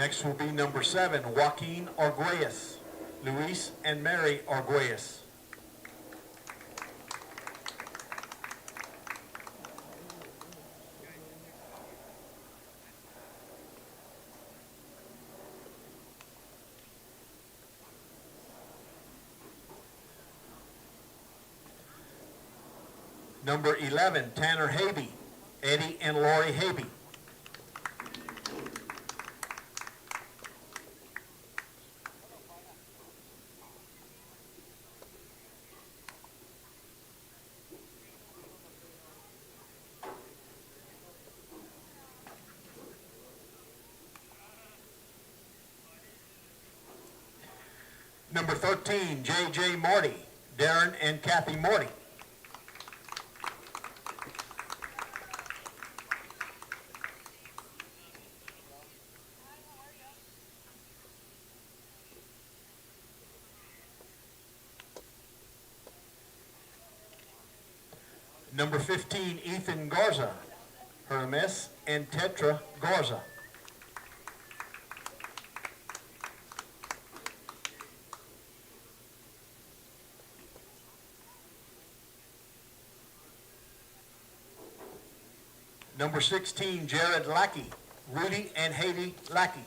Next will be number 7, Joaquin Arguelles, Luis and Mary Arguelles. Number 11, Tanner Habe, Eddie and Lori Habe. Number 13, J.J. Morty, Darren and Kathy Morty. Number 15, Ethan Garza, Hermes and Tetra Garza. Number 16, Jared Lackey, Rudy and Haley Lackey.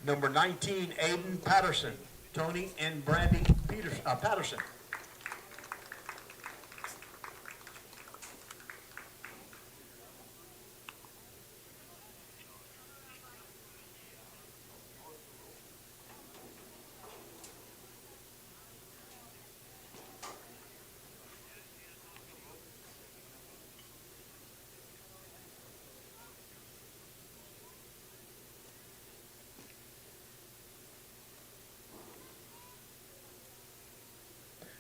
Number 19, Aiden Patterson, Tony and Brandy Patterson.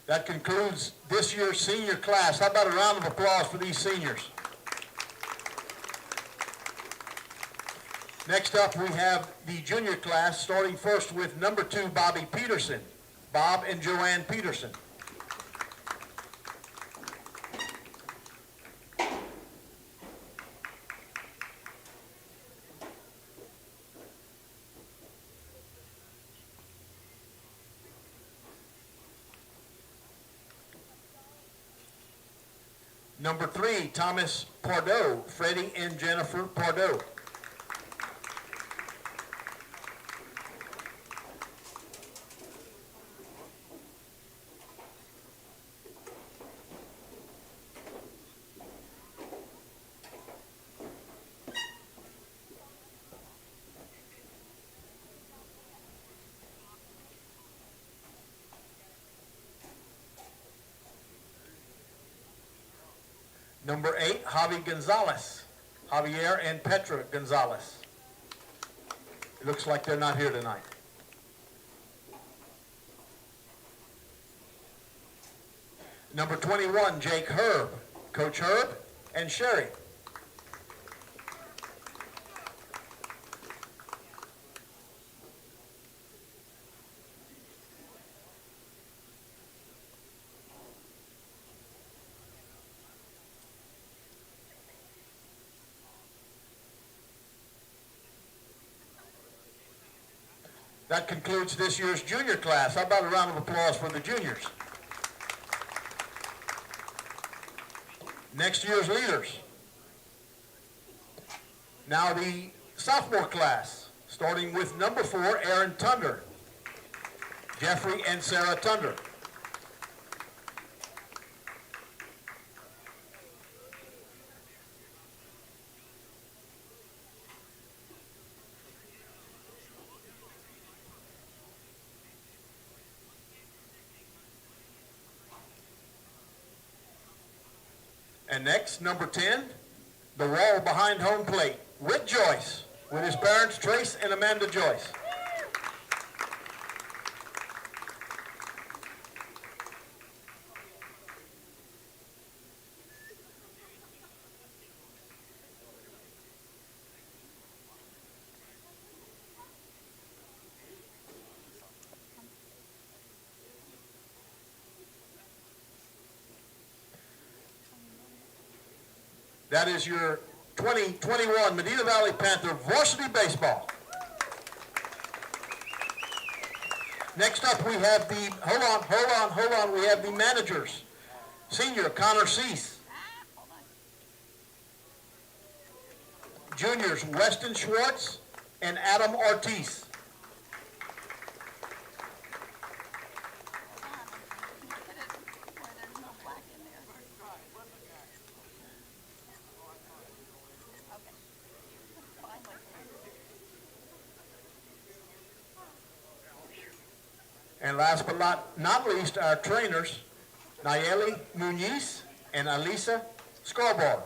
That concludes this year's senior class. How about a round of applause for these seniors? Next up, we have the junior class, starting first with number 2, Bobby Peterson, Bob and Joanne Peterson. Number 3, Thomas Pardo, Freddie and Jennifer Pardo. Number 8, Javi Gonzalez, Javier and Petra Gonzalez. It looks like they're not here tonight. Number 21, Jake Herb, Coach Herb and Sherry. That concludes this year's junior class. How about a round of applause for the juniors? Next year's leaders. Now the sophomore class, starting with number 4, Aaron Tunder, Jeffrey and Sarah Tunder. And next, number 10, the wall behind home plate, Whit Joyce, with his parents, Trace and Amanda Joyce. That is your 2021 Medina Valley Panther varsity baseball. Next up, we have the, hold on, we have the managers. Senior, Connor Cease. Juniors, Weston Schwartz and Adam Ortiz. And last but not least, our trainers, Nayeli Muniz and Alisa Scarborough.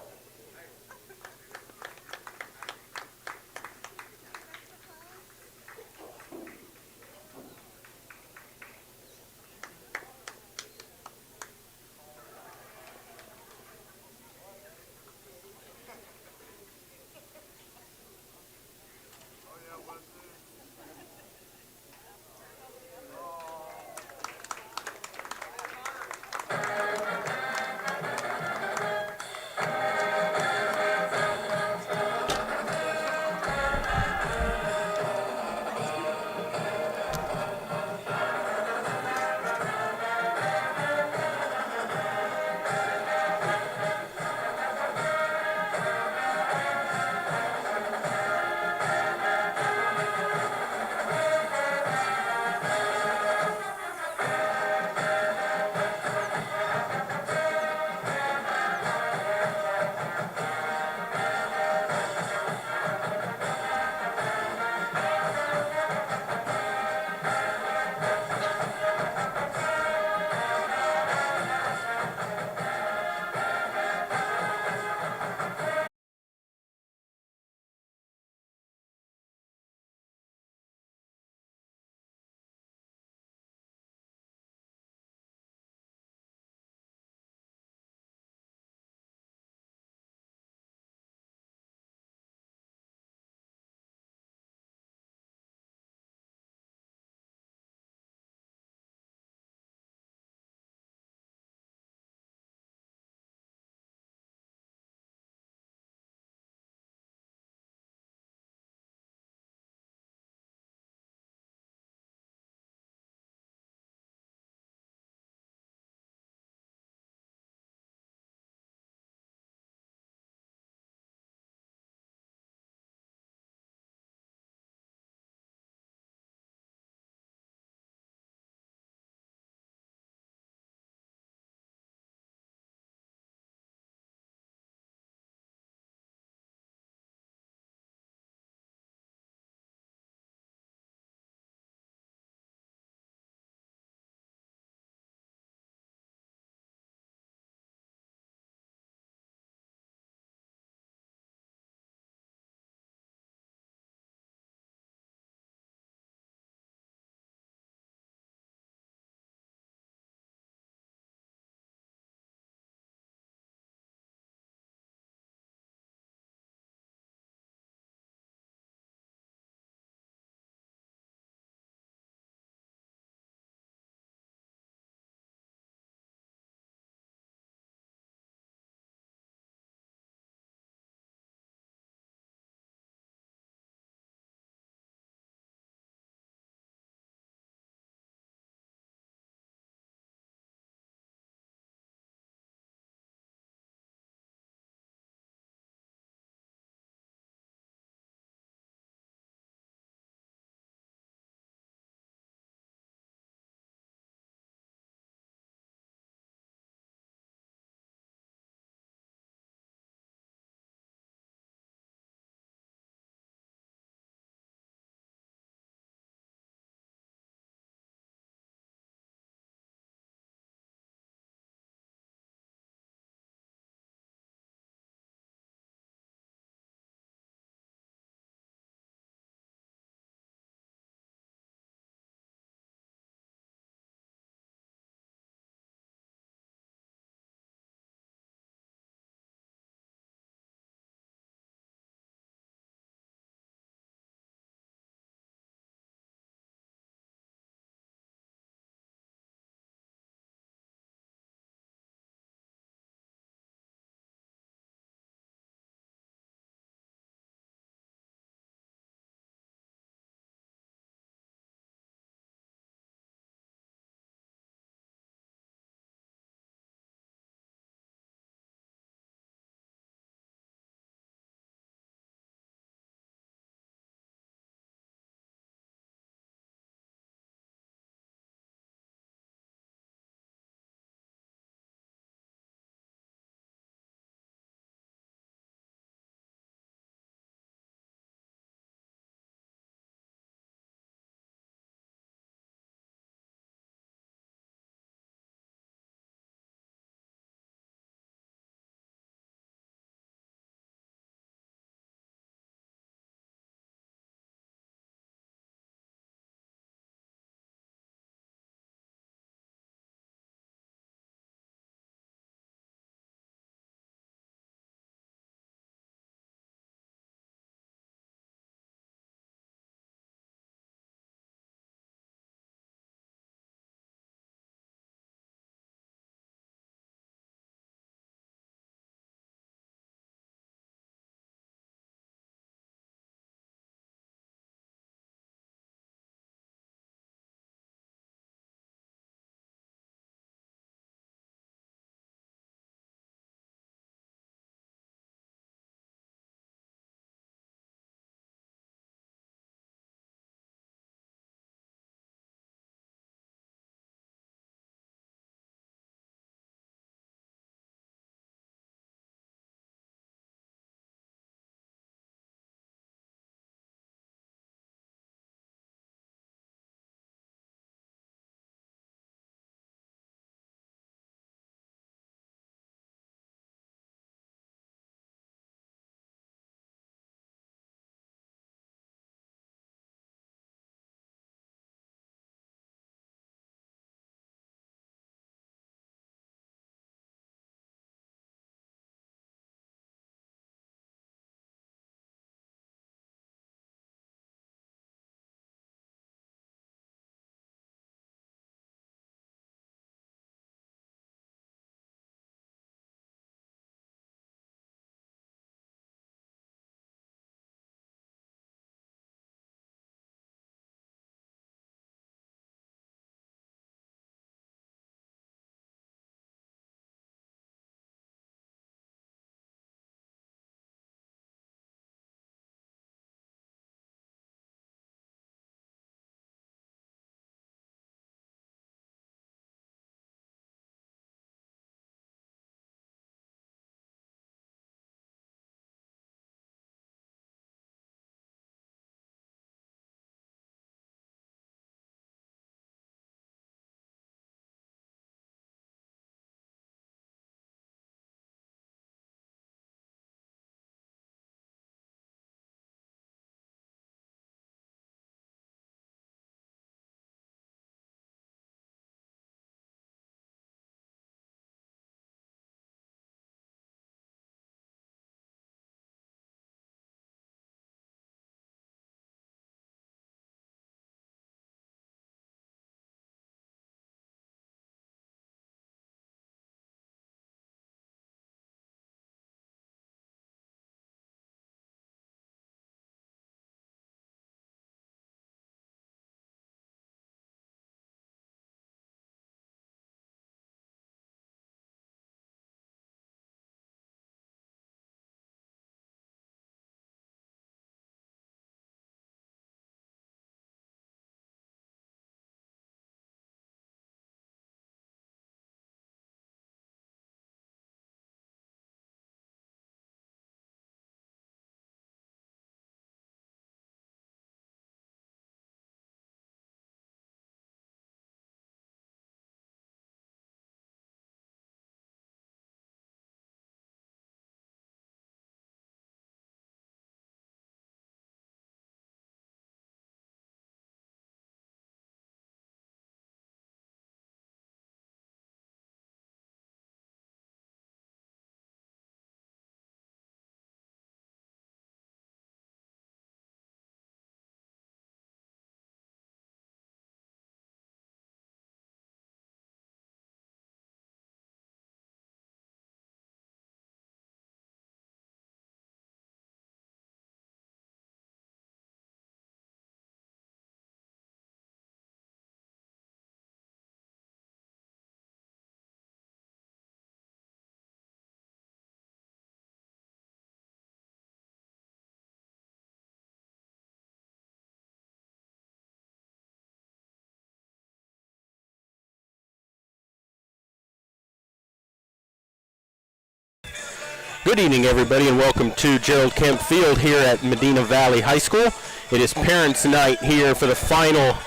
Good evening, everybody, and welcome to Gerald Kemp Field here at Medina Valley High School. It is Parents' Night here for the final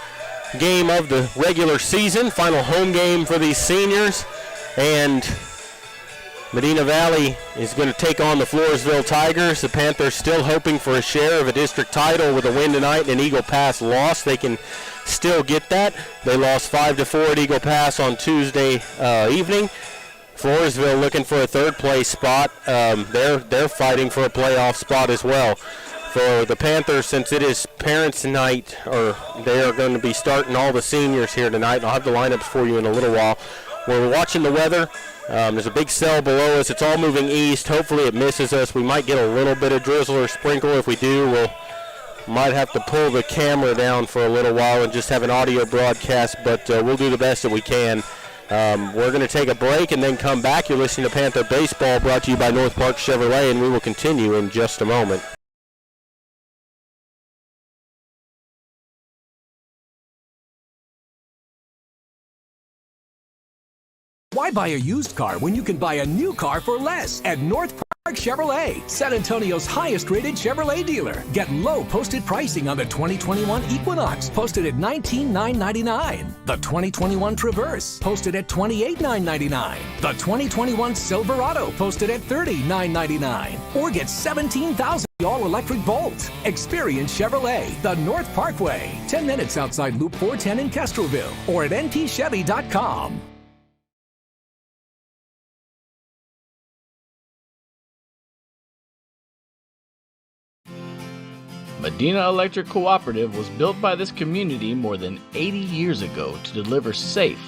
game of the regular season, final home game for these seniors, and Medina Valley is going to take on the Floresville Tigers. The Panthers still hoping for a share of a district title with a win tonight and an Eagle Pass loss. They can still get that. They lost 5-4 at Eagle Pass on Tuesday evening. Floresville looking for a third-place spot. They're fighting for a playoff spot as well. For the Panthers, since it is Parents' Night, or they are going to be starting all the seniors here tonight, and I'll have the lineups for you in a little while. We're watching the weather. There's a big cell below us. It's all moving east. Hopefully it misses us. We might get a little bit of drizzle or sprinkle. If we do, we might have to pull the camera down for a little while and just have an audio broadcast, but we'll do the best that we can. We're going to take a break and then come back. You're listening to Panther Baseball, brought to you by North Park Chevrolet, and we will continue in just a moment. Why buy a used car when you can buy a new car for less at North Park Chevrolet, San Antonio's highest-rated Chevrolet dealer? Get low posted pricing on the 2021 Equinox, posted at $19,999. The 2021 Traverse, posted at $28,999. The 2021 Silverado, posted at $30,999. Or get $17,000 all-electric Bolt. Experience Chevrolet, the North Parkway, 10 minutes outside Loop 410 in Kestrelville, or at ntchevy.com. Medina Electric Cooperative was built by this community more than 80 years ago to deliver safe,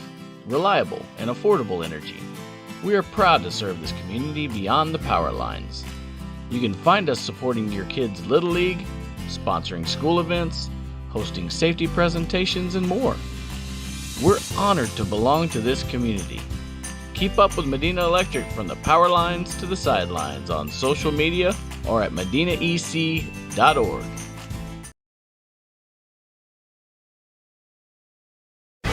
reliable, and affordable energy. We are proud to serve this community beyond the power lines. You can find us supporting your kids' Little League, sponsoring school events, hosting safety presentations, and more. We're honored to belong to this community. Keep up with Medina Electric from the power lines to the sidelines on social media or at medinaec.org.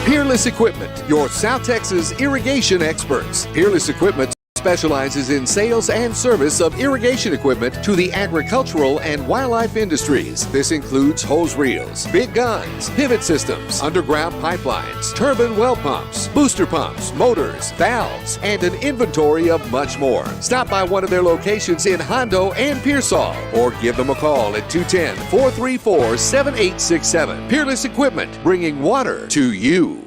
Peerless Equipment, your South Texas irrigation experts. Peerless Equipment specializes in sales and service of irrigation equipment to the agricultural and wildlife industries. This includes hose reels, big guns, pivot systems, underground pipelines, turbine well pumps, booster pumps, motors, valves, and an inventory of much more. Stop by one of their locations in Hondo and Pearsall, or give them a call at 210-434-7867. Peerless Equipment, bringing water to you.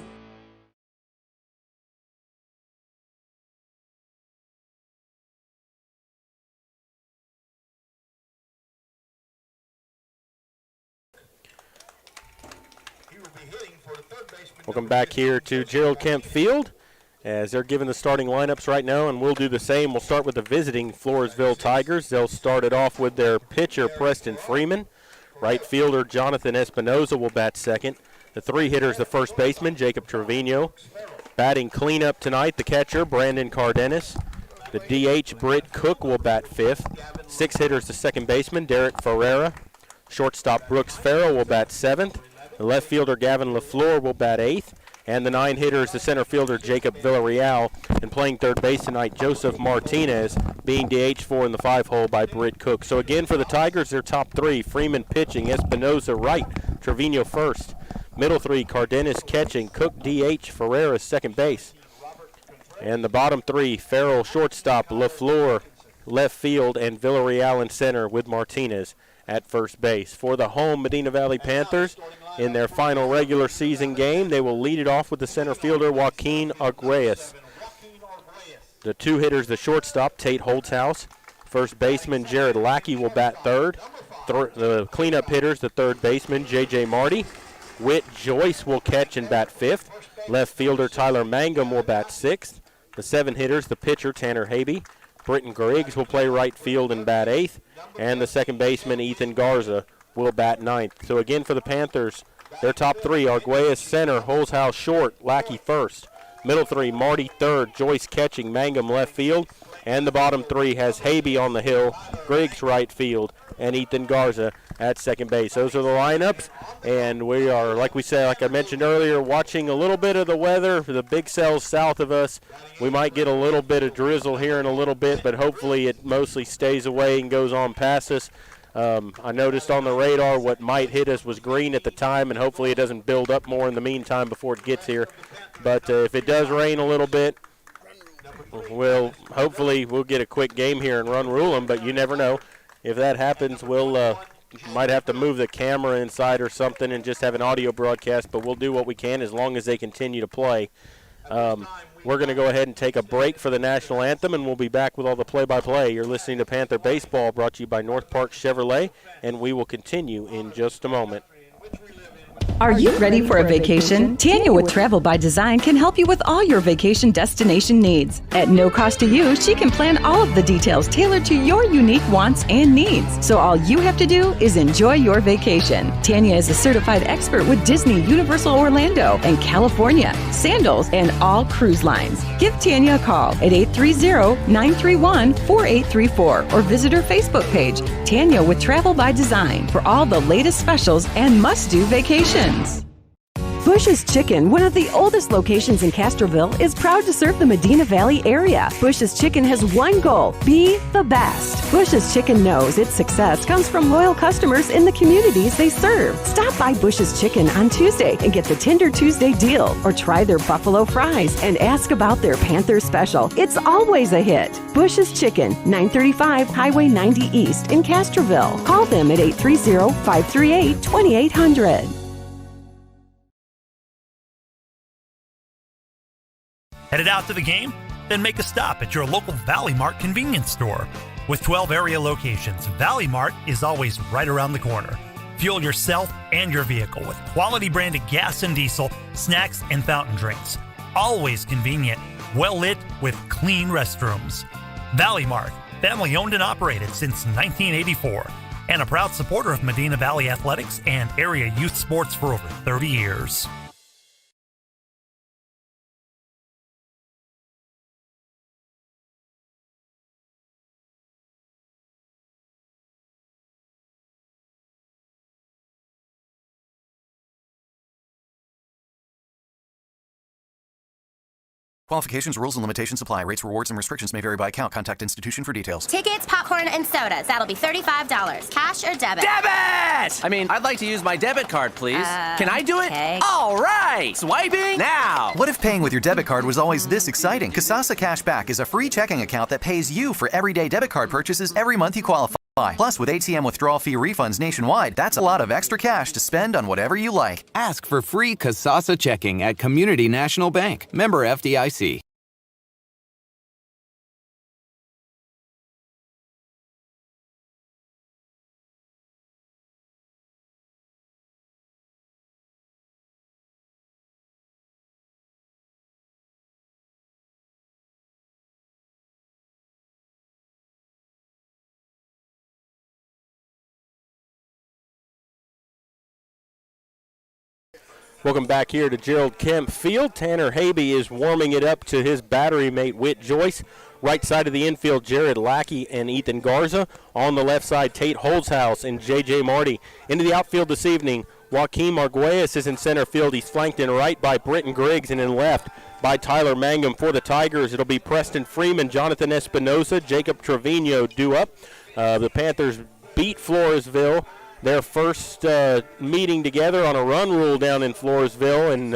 Welcome back here to Gerald Kemp Field as they're giving the starting lineups right now, and we'll do the same. We'll start with the visiting Floresville Tigers. They'll start it off with their pitcher, Preston Freeman. Right fielder, Jonathan Espinoza, will bat second. The three hitters, the first baseman, Jacob Trevino. Batting cleanup tonight, the catcher, Brandon Cardenas. The DH, Britt Cook, will bat fifth. Six hitters, the second baseman, Derek Ferreira. Shortstop, Brooks Farrell, will bat seventh. The left fielder, Gavin LaFleur, will bat eighth. And the nine hitters, the center fielder, Jacob Villarreal. And playing third base tonight, Joseph Martinez, being DH4 in the five hole by Britt Cook. So again for the Tigers, their top three, Freeman pitching, Espinoza right, Trevino first. Middle three, Cardenas catching, Cook DH, Ferreira second base. And the bottom three, Farrell shortstop, LaFleur left field, and Villarreal in center with Martinez at first base. For the home Medina Valley Panthers, in their final regular season game, they will lead it off with the center fielder, Joaquin Arguelles. The two hitters, the shortstop, Tate Holtzhaus. First baseman, Jared Lackey, will bat third. The cleanup hitters, the third baseman, J.J. Marty. Whit Joyce will catch and bat fifth. Left fielder, Tyler Mangum, will bat sixth. The seven hitters, the pitcher, Tanner Habe. Britton Griggs will play right field and bat eighth. And the second baseman, Ethan Garza, will bat ninth. So again for the Panthers, their top three, Arguelles center, Holzhaus short, Lackey first. Middle three, Marty third, Joyce catching, Mangum left field. And the bottom three has Habe on the hill, Griggs right field, and Ethan Garza at second base. Those are the lineups, and we are, like I mentioned earlier, watching a little bit of the weather for the big cells south of us. We might get a little bit of drizzle here in a little bit, but hopefully it mostly stays away and goes on past us. I noticed on the radar what might hit us was green at the time, and hopefully it doesn't build up more in the meantime before it gets here. But if it does rain a little bit, we'll get a quick game here and rule them, but you never know. If that happens, we'll might have to move the camera inside or something and just have an audio broadcast, but we'll do what we can as long as they continue to play. We're going to go ahead and take a break for the national anthem, and we'll be back with all the play-by-play. You're listening to Panther Baseball, brought to you by North Park Chevrolet, and we will continue in just a moment. Are you ready for a vacation? Tanya with Travel by Design can help you with all your vacation destination needs. At no cost to you, she can plan all of the details tailored to your unique wants and needs. So all you have to do is enjoy your vacation. Tanya is a certified expert with Disney, Universal Orlando, and California, Sandals, and all cruise lines. Give Tanya a call at 830-931-4834 or visit her Facebook page, Tanya with Travel by Design, for all the latest specials and must-do vacations. Bush's Chicken, one of the oldest locations in Castroville, is proud to serve the Medina Valley area. Bush's Chicken has one goal: be the best. Bush's Chicken knows its success comes from loyal customers in the communities they serve. Stop by Bush's Chicken on Tuesday and get the Tender Tuesday deal, or try their buffalo fries and ask about their Panther special. It's always a hit. Bush's Chicken, 935 Highway 90 East in Castroville. Call them at 830-538-2800. Headed out to the game? Then make a stop at your local Valley Mart convenience store. With 12 area locations, Valley Mart is always right around the corner. Fuel yourself and your vehicle with quality branded gas and diesel, snacks, and fountain drinks. Always convenient, well lit with clean restrooms. Valley Mart, family owned and operated since 1984, and a proud supporter of Medina Valley athletics and area youth sports for over 30 years. Qualifications, rules, and limitations apply. Rates, rewards, and restrictions may vary by account. Contact institution for details. Tickets, popcorn, and sodas. That'll be $35. Cash or debit? Debit! I'd like to use my debit card, please. Can I do it? Okay. All right! Swiping now! What if paying with your debit card was always this exciting? Kasasa Cashback is a free checking account that pays you for everyday debit card purchases every month you qualify. Plus, with ATM withdrawal fee refunds nationwide, that's a lot of extra cash to spend on whatever you like. Ask for free Kasasa checking at Community National Bank. Member FDIC. Welcome back here to Gerald Kemp Field. Tanner Habe is warming it up to his battery mate, Whit Joyce. Right side of the infield, Jared Lackey and Ethan Garza. On the left side, Tate Holzhaus and J.J. Marty. Into the outfield this evening, Joaquin Arguelles is in center field. He's flanked in right by Britton Griggs and in left by Tyler Mangum. For the Tigers, it'll be Preston Freeman, Jonathan Espinosa, Jacob Trevino due up. The Panthers beat Floresville their first meeting together on a run rule down in Floresville, and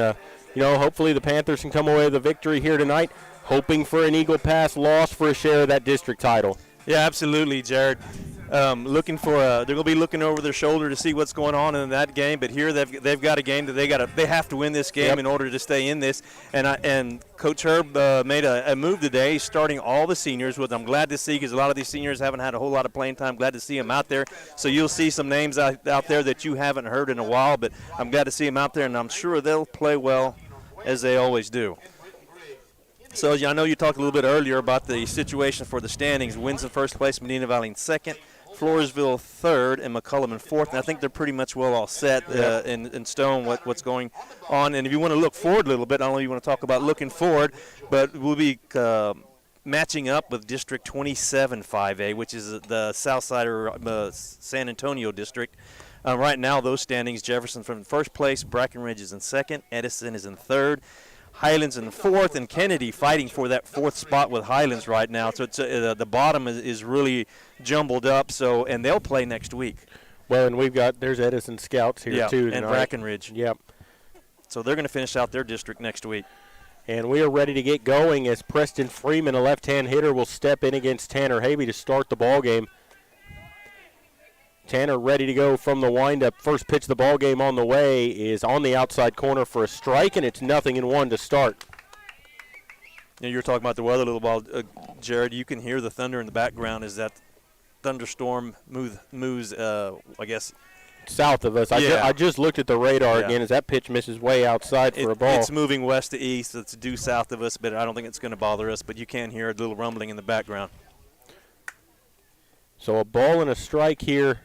hopefully the Panthers can come away with a victory here tonight, hoping for an Eagle Pass loss for a share of that district title. Yeah, absolutely, Jared. They're going to be looking over their shoulder to see what's going on in that game. But here they've got a game that they have to win this game in order to stay in this. And Coach Herb made a move today, starting all the seniors, which I'm glad to see because a lot of these seniors haven't had a whole lot of playing time. Glad to see them out there. So you'll see some names out there that you haven't heard in a while. But I'm glad to see them out there, and I'm sure they'll play well as they always do. So I know you talked a little bit earlier about the situation for the standings. Wins in first place, Medina Valley in second, Floresville third, and McCullum in fourth. And I think they're pretty much well all set in stone what's going on. And if you want to look forward a little bit, I don't know if you want to talk about looking forward, but we'll be matching up with District 27 5A, which is the south side of San Antonio district. Right now, those standings, Jefferson from first place, Brackenridge is in second, Edison is in third, Highlands in fourth, and Kennedy fighting for that fourth spot with Highlands right now. So it's the bottom is really jumbled up. So, and they'll play next week. Well, and there's Edison Scouts here too and tonight. Brackenridge. Yep. So they're going to finish out their district next week. And we are ready to get going as Preston Freeman, a left-hand hitter, will step in against Tanner Habe to start the ball game. Tanner ready to go from the windup. First pitch of the ball game on the way is on the outside corner for a strike, and it's 0-1 to start. You were talking about the weather a little while, Jared. You can hear the thunder in the background. Is that thunderstorm moves, I guess, south of us? I just looked at the radar again as that pitch misses way outside for a ball. It's moving west to east. It's due south of us, but I don't think it's going to bother us. But you can hear a little rumbling in the background. So a ball and a strike here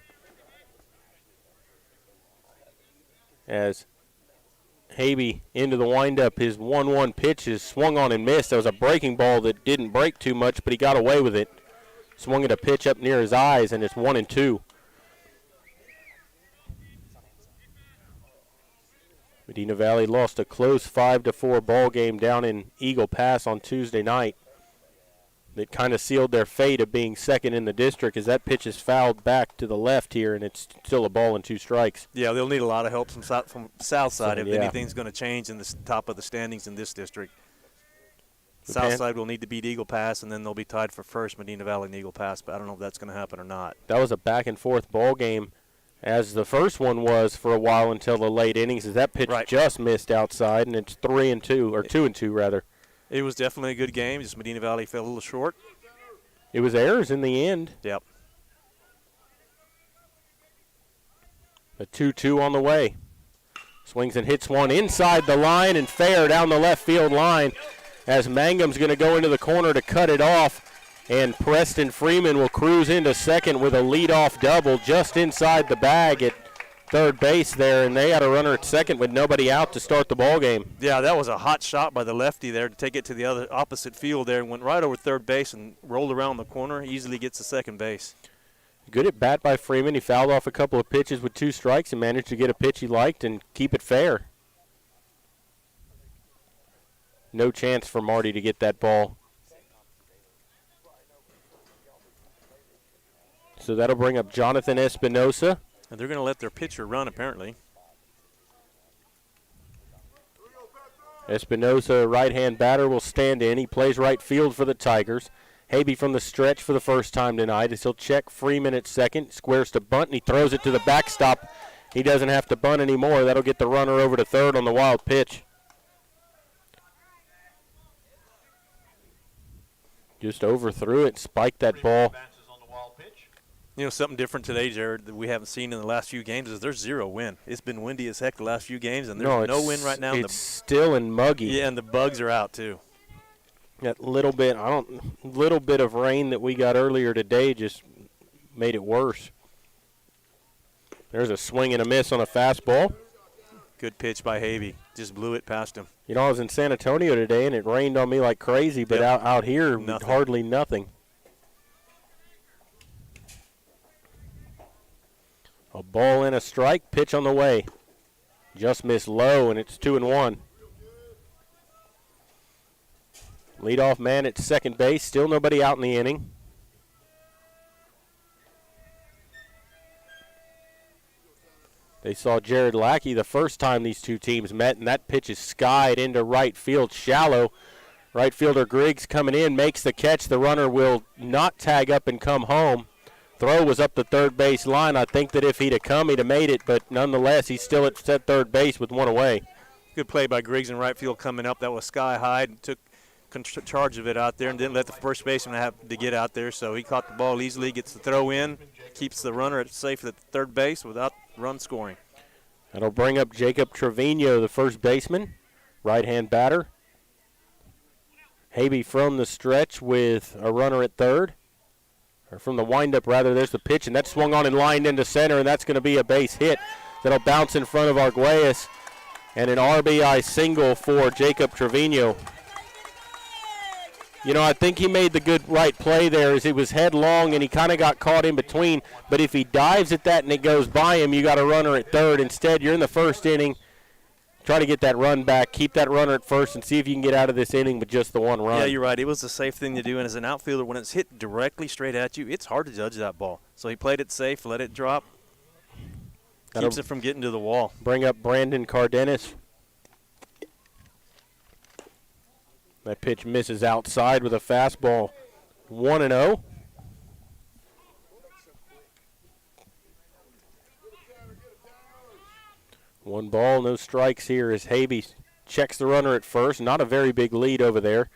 as Habe into the windup. His 1-1 pitch is swung on and missed. That was a breaking ball that didn't break too much, but he got away with it. Swung at a pitch up near his eyes, and it's 1-2. Medina Valley lost a close 5-4 ball game down in Eagle Pass on Tuesday night. That kind of sealed their fate of being second in the district as that pitch is fouled back to the left here, and it's still a ball and 2 strikes. Yeah, they'll need a lot of help from south side if anything's going to change in the top of the standings in this district. South side will need to beat Eagle Pass, and then they'll be tied for first, Medina Valley and Eagle Pass, but I don't know if that's going to happen or not. That was a back-and-forth ball game, as the first one was for a while until the late innings, as that pitch just missed outside, and it's 3-2, or 2-2 rather. It was definitely a good game. Just Medina Valley fell a little short. It was errors in the end. Yep. A 2-2 on the way. Swings and hits one inside the line and fair down the left field line as Mangum's going to go into the corner to cut it off, and Preston Freeman will cruise into second with a leadoff double just inside the bag at third base there, and they had a runner at second with nobody out to start the ball game. Yeah, that was a hot shot by the lefty there to take it to the other opposite field there, and went right over third base and rolled around the corner, easily gets to second base. Good at bat by Freeman. He fouled off a couple of pitches with 2 strikes and managed to get a pitch he liked and keep it fair. No chance for Marty to get that ball. So that'll bring up Jonathan Espinosa. And they're going to let their pitcher run, apparently. Espinosa, right-hand batter, will stand in. He plays right field for the Tigers. Habe from the stretch for the first time tonight as he'll check Freeman at second. Squares to bunt, and he throws it to the backstop. He doesn't have to bunt anymore. That'll get the runner over to third on the wild pitch. Just overthrew it, spiked that ball. You know, something different today, Jared, that we haven't seen in the last few games is there's 0 wind. It's been windy as heck the last few games, and there's no wind right now. It's still and muggy. Yeah, and the bugs are out too. That little bit of rain that we got earlier today just made it worse. There's a swing and a miss on a fastball. Good pitch by Habe. Just blew it past him. You know, I was in San Antonio today, and it rained on me like crazy, but out here, hardly nothing. A ball and a strike, pitch on the way. Just missed low, and it's 2-1. Leadoff man at second base, still nobody out in the inning. They saw Jared Lackey the first time these two teams met, and that pitch is skied into right field, shallow. Right fielder Griggs coming in, makes the catch. The runner will not tag up and come home. Throw was up the third base line. I think that if he'd have come, he'd have made it, but nonetheless, he's still at third base with 1 away. Good play by Griggs in right field coming up. That was sky high and took charge of it out there and didn't let the first baseman have to get out there, so he caught the ball easily, gets the throw in, keeps the runner safe at third base without run scoring. That'll bring up Jacob Trevino, the first baseman, right-hand batter. Habe from the stretch with a runner at third. Or from the windup, rather. There's the pitch, and that swung on and lined into center, and that's going to be a base hit. That'll bounce in front of Arguelles, and an RBI single for Jacob Trevino. I think he made the right play there as he was headlong and he kind of got caught in between. But if he dives at that and it goes by him, you got a runner at third. Instead, you're in the first inning. Try to get that run back, keep that runner at first, and see if you can get out of this inning with just the one run. Yeah, you're right. It was the safe thing to do. And as an outfielder, when it's hit directly straight at you, it's hard to judge that ball. So he played it safe, let it drop, keeps it from getting to the wall. Bring up Brandon Cardenas. That pitch misses outside with a fastball. 1-0. One ball, no strikes here as Habe checks the runner at first. Not a very big lead over there.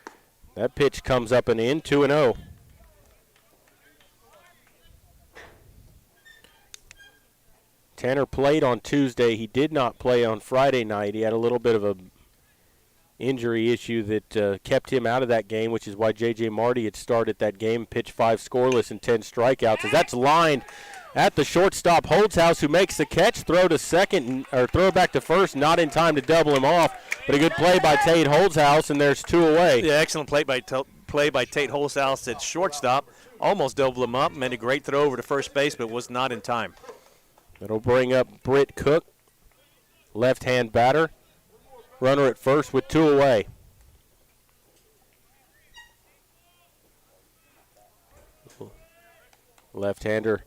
That pitch comes up and in, 2-0. Tanner played on Tuesday. He did not play on Friday night. He had a little bit of a injury issue that kept him out of that game, which is why J.J. Marty had started that game, pitched 5 scoreless and 10 strikeouts. As that's lined at the shortstop, Holdshouse, who makes the catch, throw to second, or throw back to first, not in time to double him off, but a good play by Tate Holdshouse, and there's 2 away. Yeah, excellent play by Tate Holdshouse at shortstop. Almost doubled him up, made a great throw over to first base, but was not in time. That'll bring up Britt Cook, left-hand batter. Runner at first with 2 away. Left-hander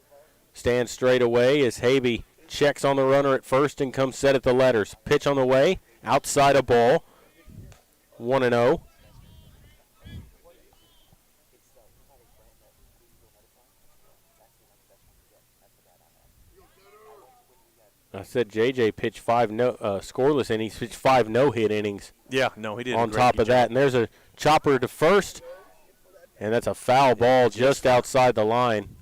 stands straight away as Habe checks on the runner at first and comes set at the letters. Pitch on the way, outside a ball. 1-0. I said JJ pitched 5 scoreless innings, pitched 5 no-hit innings. Yeah, no, he didn't. On top of that, and there's a chopper to first, and that's a foul ball just outside the line.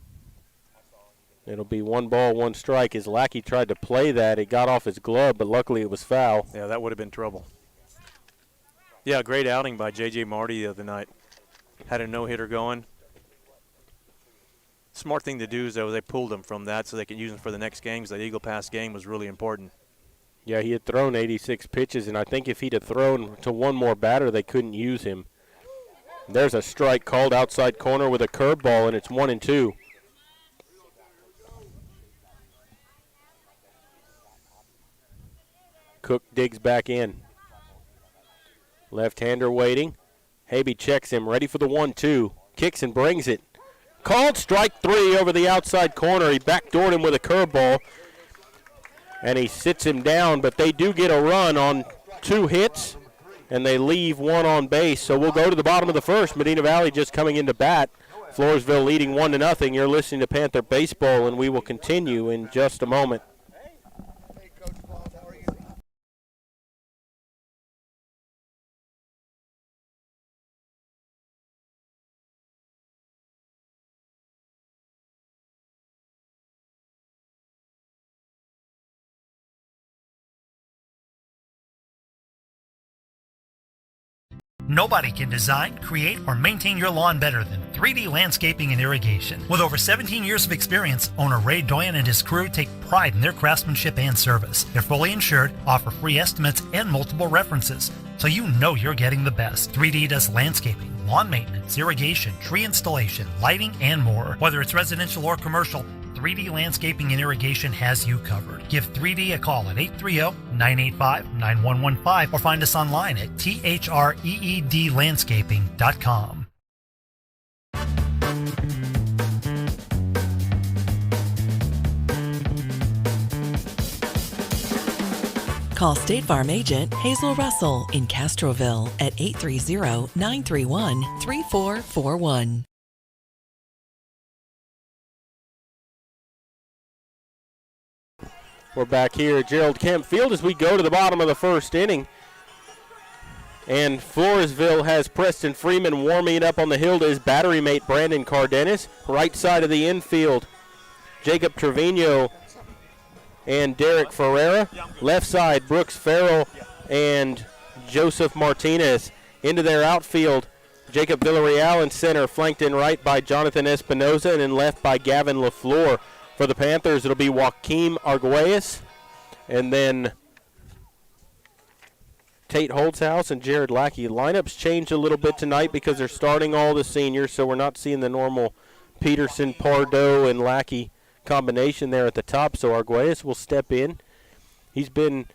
It'll be 1 ball, 1 strike. As Lackey tried to play that, it got off his glove, but luckily it was foul. Yeah, that would have been trouble. Yeah, great outing by J.J. Marty the other night. Had a no-hitter going. Smart thing to do is, though, they pulled him from that so they could use him for the next games. That Eagle Pass game was really important. Yeah, he had thrown 86 pitches, and I think if he'd have thrown to one more batter, they couldn't use him. There's a strike called outside corner with a curveball, and it's 1-2. Cook digs back in. Left-hander waiting. Habe checks him, ready for the 1-2. Kicks and brings it. Called strike 3 over the outside corner. He backdoored him with a curveball, and he sits him down, but they do get a run on 2 hits, and they leave 1 on base. So we'll go to the bottom of the first. Medina Valley just coming into bat. Floresville leading 1-0. You're listening to Panther Baseball, and we will continue in just a moment. Nobody can design, create, or maintain your lawn better than 3D Landscaping and Irrigation. With over 17 years of experience, owner Ray Doyen and his crew take pride in their craftsmanship and service. They're fully insured, offer free estimates, and multiple references, so you know you're getting the best. 3D does landscaping, lawn maintenance, irrigation, tree installation, lighting, and more. Whether it's residential or commercial, 3D Landscaping and Irrigation has you covered. Give 3D a call at 830-985-9115 or find us online at threedlandscaping.com. Call State Farm agent Hazel Russell in Castroville at 830-931-3441. We're back here at Gerald Kemp Field as we go to the bottom of the first inning. And Floresville has Preston Freeman warming it up on the hill to his battery mate Brandon Cardenas. Right side of the infield, Jacob Trevino and Derek Ferreira. Left side, Brooks Farrell and Joseph Martinez. Into their outfield, Jacob Villarreal in center, flanked in right by Jonathan Espinoza, and in left by Gavin LaFleur. For the Panthers, it'll be Joaquim Arguelles, and then Tate Holtzhaus and Jared Lackey. Lineups changed a little bit tonight because they're starting all the seniors, so we're not seeing the normal Peterson, Pardo, and Lackey combination there at the top. So Arguelles will step in. He's been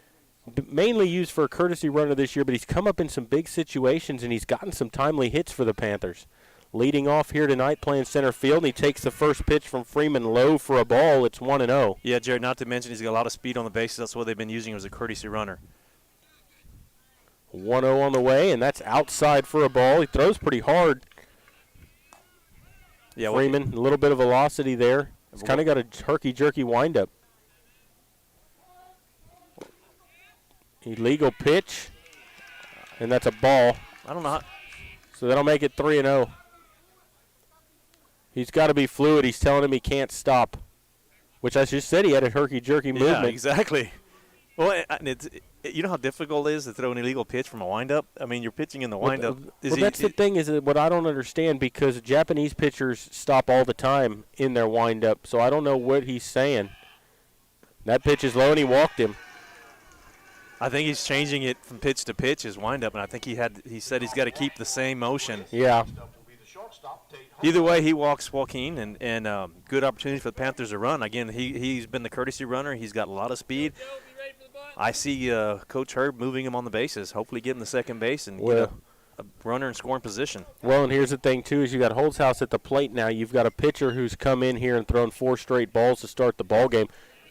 mainly used for a courtesy runner this year, but he's come up in some big situations, and he's gotten some timely hits for the Panthers. Leading off here tonight, playing center field, and he takes the first pitch from Freeman low for a ball. It's 1-0. Yeah, Jared, not to mention he's got a lot of speed on the bases. That's what they've been using him as a courtesy runner. 1-0 on the way, and that's outside for a ball. He throws pretty hard. Yeah, Freeman, a little bit of velocity there. He's kind of got a herky-jerky windup. Illegal pitch, and that's a ball. I don't know how. So that'll make it 3-0. He's got to be fluid. He's telling him he can't stop, which I just said he had a herky-jerky movement. Yeah, exactly. Well, you know how difficult it is to throw an illegal pitch from a windup? I mean, you're pitching in the windup. Well, that's the thing is what I don't understand, because Japanese pitchers stop all the time in their windup, so I don't know what he's saying. That pitch is low, and he walked him. I think he's changing it from pitch to pitch, his windup, and I think he said he's got to keep the same motion. Yeah. Either way, he walks Joaquin, and good opportunity for the Panthers to run. Again, he's been the courtesy runner. He's got a lot of speed. I see Coach Herb moving him on the bases, hopefully getting the second base and get a runner in scoring position. Well, and here's the thing, too, is you got Holtzhaus at the plate now. You've got a pitcher who's come in here and thrown 4 straight balls to start the ball game.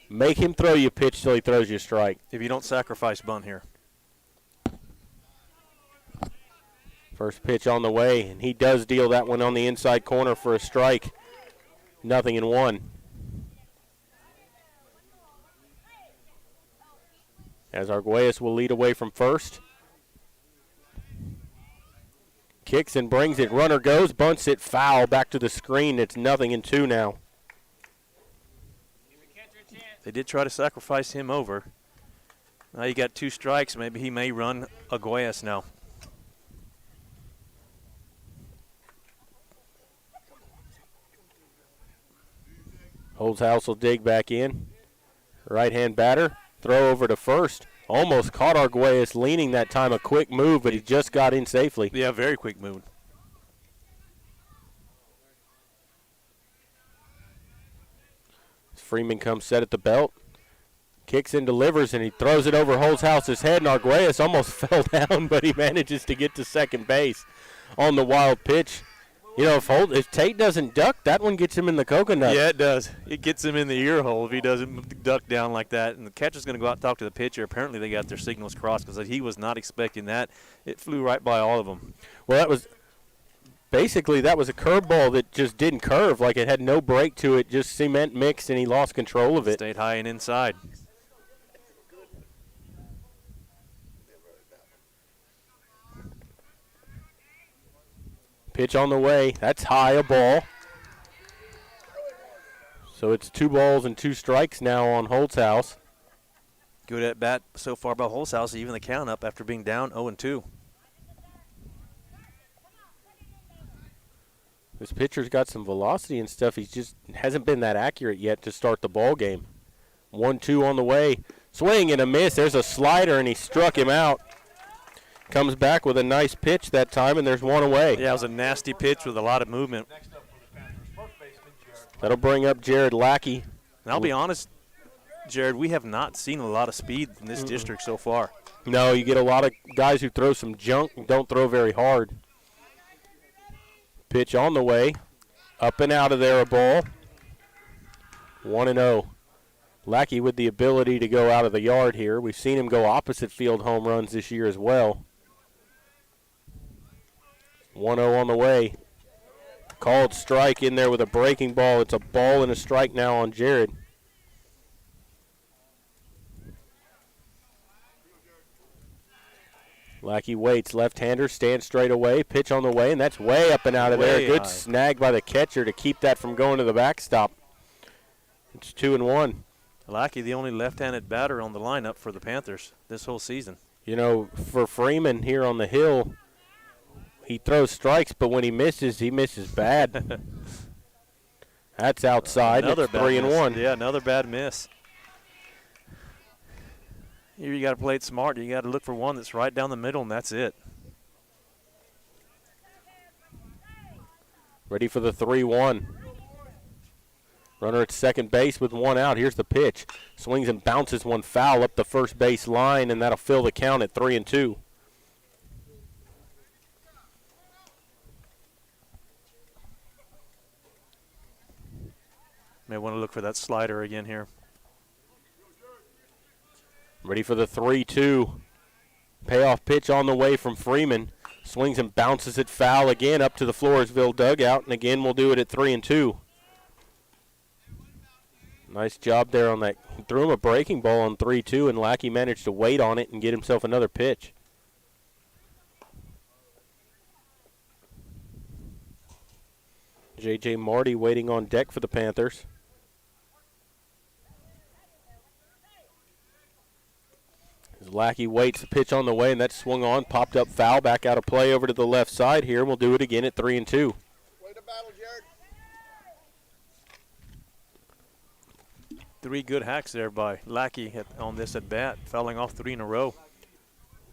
Make him throw you a pitch till he throws you a strike. If you don't sacrifice bunt here. First pitch on the way, and he does deal that one on the inside corner for a strike. 0-1. As Arguelles will lead away from first. Kicks and brings it. Runner goes, bunts it foul back to the screen. It's 0-2 now. They did try to sacrifice him over. Now you got 2 strikes. Maybe he may run Arguelles now. Holtzhaus will dig back in. Right-hand batter. Throw over to first. Almost caught Arguelles leaning that time. A quick move, but he just got in safely. Yeah, very quick move. Freeman comes set at the belt. Kicks and delivers, and he throws it over Holtzhaus's head, and Arguelles almost fell down, but he manages to get to second base on the wild pitch. You know, if Tate doesn't duck, that one gets him in the coconut. Yeah, it does. It gets him in the ear hole if he doesn't duck down like that. And the catcher's going to go out and talk to the pitcher. Apparently they got their signals crossed because he was not expecting that. It flew right by all of them. Well, that was a curveball that just didn't curve. Like it had no break to it, just cement mixed, and he lost control of it. Stayed high and inside. Pitch on the way. That's high, a ball. So it's 2 balls and 2 strikes now on Holtzhaus. Good at bat so far by Holtzhaus, even the count up after being down 0-2. This pitcher's got some velocity and stuff. He just hasn't been that accurate yet to start the ball game. 1-2 on the way. Swing and a miss. There's a slider, and he struck him out. Comes back with a nice pitch that time, and there's 1 away. Yeah, it was a nasty pitch with a lot of movement. That'll bring up Jared Lackey. And I'll be honest, Jared, we have not seen a lot of speed in this district so far. No, you get a lot of guys who throw some junk and don't throw very hard. Pitch on the way. Up and out of there, a ball. 1-0. Lackey with the ability to go out of the yard here. We've seen him go opposite field home runs this year as well. 1-0 on the way. Called strike in there with a breaking ball. It's a ball and a strike now on Jared. Lackey waits. Left-hander stands straight away. Pitch on the way, and that's way up and out of there. Good snag by the catcher to keep that from going to the backstop. It's 2-1. Lackey, the only left-handed batter on the lineup for the Panthers this whole season. You know, for Freeman here on the hill, he throws strikes, but when he misses bad. That's outside. Another it's bad 3-1. Yeah, another bad miss. Here you got to play it smart. You got to look for one that's right down the middle, and that's it. Ready for the 3-1. Runner at second base with one out. Here's the pitch. Swings and bounces one foul up the first base line, and that'll fill the count at 3-2. May want to look for that slider again here. Ready for the 3-2. Payoff pitch on the way from Freeman. Swings and bounces it foul again up to the Floresville dugout, and again we'll do it at 3-2. Nice job there on that. He threw him a breaking ball on 3-2, and Lackey managed to wait on it and get himself another pitch. J.J. Marty waiting on deck for the Panthers. As Lackey waits, the pitch on the way, and that's swung on, popped up foul, back out of play over to the left side here. We'll do it again at 3-2. Three good hacks there by Lackey on this at bat, fouling off 3 in a row.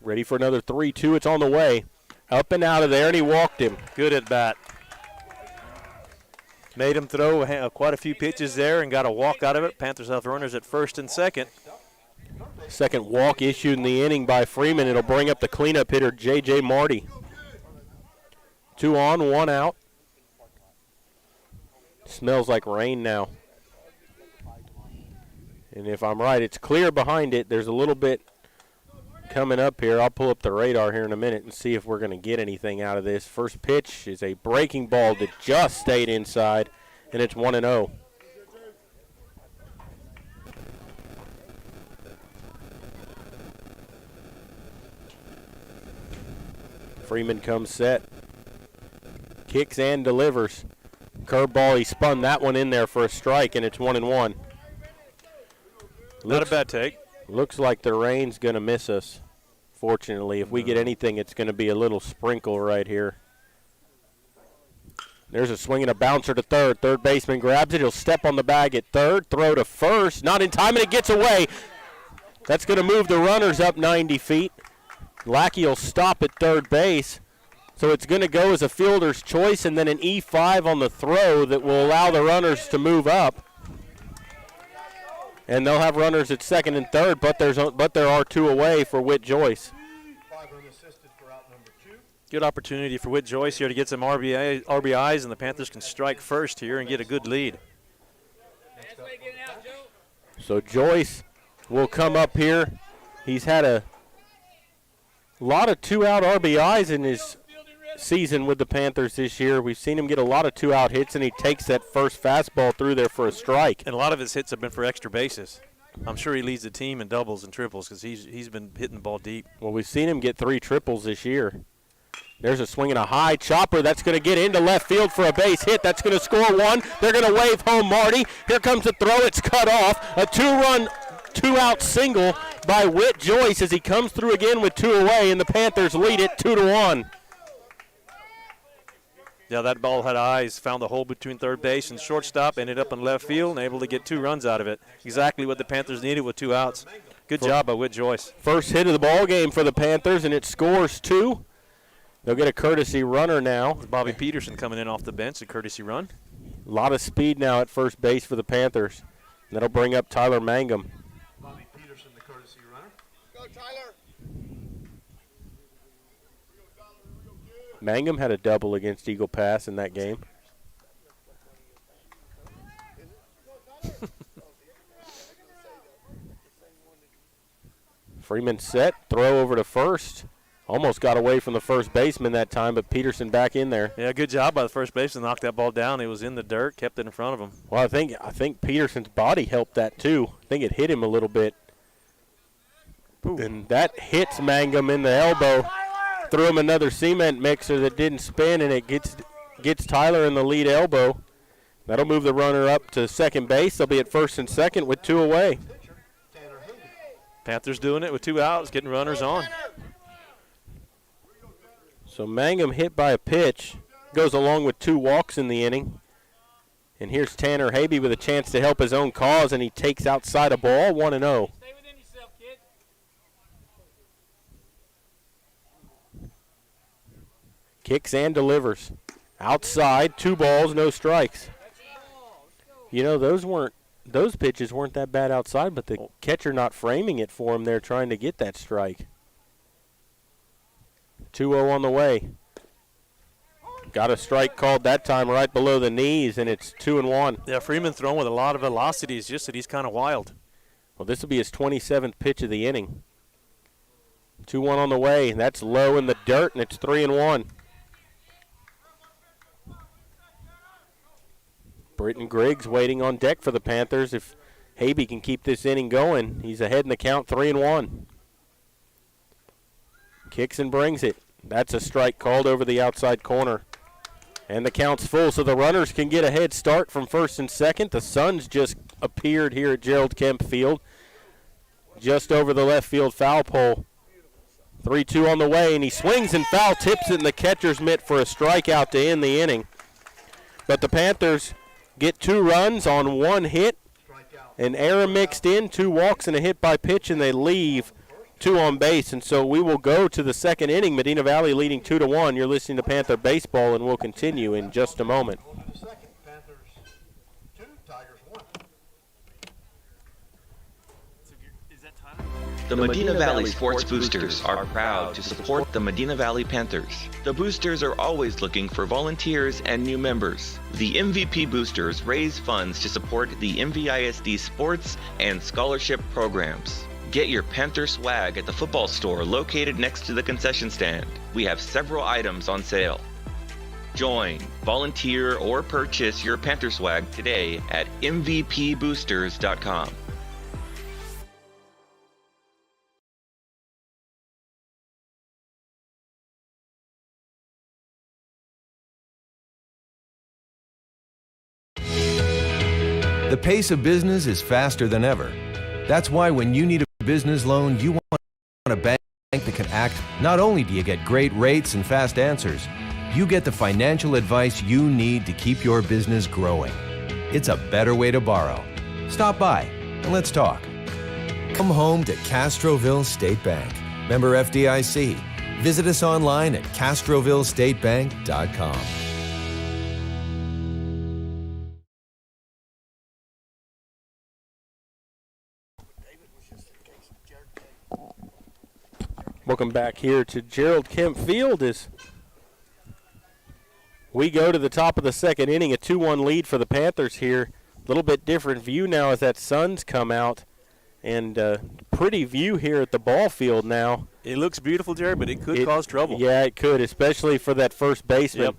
Ready for another 3-2. It's on the way. Up and out of there, and he walked him. Good at bat. Made him throw quite a few pitches there and got a walk out of it. Panthers have runners at first and second. Second walk issued in the inning by Freeman. It'll bring up the cleanup hitter, J.J. Marty. 2 on, 1 out. Smells like rain now. And if I'm right, it's clear behind it. There's a little bit coming up here. I'll pull up the radar here in a minute and see if we're going to get anything out of this. First pitch is a breaking ball that just stayed inside, and it's 1-0. Freeman comes set. Kicks and delivers. Curveball, he spun that one in there for a strike, and it's 1-1. Not a bad take. Looks like the rain's going to miss us. Fortunately, if we get anything, it's going to be a little sprinkle right here. There's a swing and a bouncer to third. Third baseman grabs it. He'll step on the bag at third. Throw to first. Not in time, and it gets away. That's going to move the runners up 90 feet. Lackey will stop at third base. So it's going to go as a fielder's choice and then an E5 on the throw that will allow the runners to move up. And they'll have runners at second and third, but there are 2 away for Whit Joyce. Good opportunity for Whit Joyce here to get some RBIs, and the Panthers can strike first here and get a good lead. So Joyce will come up here. He's had a lot of 2-out RBIs in his season with the Panthers this year. We've seen him get a lot of 2-out hits, and he takes that first fastball through there for a strike. And a lot of his hits have been for extra bases. I'm sure he leads the team in doubles and triples because he's been hitting the ball deep. Well, we've seen him get 3 triples this year. There's a swing and a high chopper that's going to get into left field for a base hit. That's going to score 1. They're going to wave home Marty. Here comes the throw. It's cut off. A 2-run, 2-out single by Whit Joyce as he comes through again with 2 away, and the Panthers lead it 2-1. Yeah, that ball had eyes, found the hole between third base and shortstop, ended up in left field, and able to get 2 runs out of it. Exactly what the Panthers needed with 2 outs. Good job by Whit Joyce. First hit of the ball game for the Panthers, and it scores 2. They'll get a courtesy runner now. Bobby Peterson coming in off the bench, a courtesy run. A lot of speed now at first base for the Panthers. And that'll bring up Tyler Mangum. Bobby Peterson, the courtesy runner. Go, Tyler. Mangum had a double against Eagle Pass in that game. Freeman set, throw over to first. Almost got away from the first baseman that time, but Peterson back in there. Yeah, good job by the first baseman. Knocked that ball down. It was in the dirt, kept it in front of him. Well, I think Peterson's body helped that too. I think it hit him a little bit. Ooh. And that hits Mangum in the elbow. Threw him another cement mixer that didn't spin, and it gets Tyler in the lead elbow. That'll move the runner up to second base. They'll be at first and second with 2 away. Panthers doing it with 2 outs, getting runners on. So Mangum hit by a pitch, goes along with 2 walks in the inning. And here's Tanner Habe with a chance to help his own cause, and he takes outside a ball, 1-0. Kicks and delivers. Outside, 2 balls, no strikes. You know, those pitches weren't that bad outside, but the catcher not framing it for him there, trying to get that strike. 2-0 on the way. Got a strike called that time right below the knees, and it's 2-1. Yeah, Freeman throwing with a lot of velocity. It's just that he's kind of wild. Well, this will be his 27th pitch of the inning. 2-1 on the way. That's low in the dirt, and it's 3-1. Britton Griggs waiting on deck for the Panthers. If Habe can keep this inning going, he's ahead in the count, 3-1. Kicks and brings it. That's a strike called over the outside corner. And the count's full, so the runners can get a head start from first and second. The Suns just appeared here at Gerald Kemp Field, just over the left field foul pole. 3-2 on the way, and he swings and foul tips it in the catcher's mitt for a strikeout to end the inning. But the Panthers get 2 runs on 1 hit, an error mixed in, 2 walks and a hit by pitch, and they leave 2 on base. And so we will go to the second inning. Medina Valley leading 2-1. You're listening to Panther Baseball, and we'll continue in just a moment. The Medina Valley Sports Boosters are proud to support the Medina Valley Panthers. The Boosters are always looking for volunteers and new members. The MVP Boosters raise funds to support the MVISD sports and scholarship programs. Get your Panther swag at the football store located next to the concession stand. We have several items on sale. Join, volunteer, or purchase your Panther swag today at mvpboosters.com. The pace of business is faster than ever. That's why when you need a business loan, you want a bank that can act. Not only do you get great rates and fast answers, you get the financial advice you need to keep your business growing. It's a better way to borrow. Stop by and let's talk. Come home to Castroville State Bank. Member FDIC. Visit us online at castrovillestatebank.com. Welcome back here to Gerald Kemp Field as we go to the top of the second inning, a 2-1 lead for the Panthers here. A little bit different view now as that sun's come out, and pretty view here at the ball field now. It looks beautiful, Jerry, but it could cause trouble. Yeah, it could, especially for that first baseman. Yep.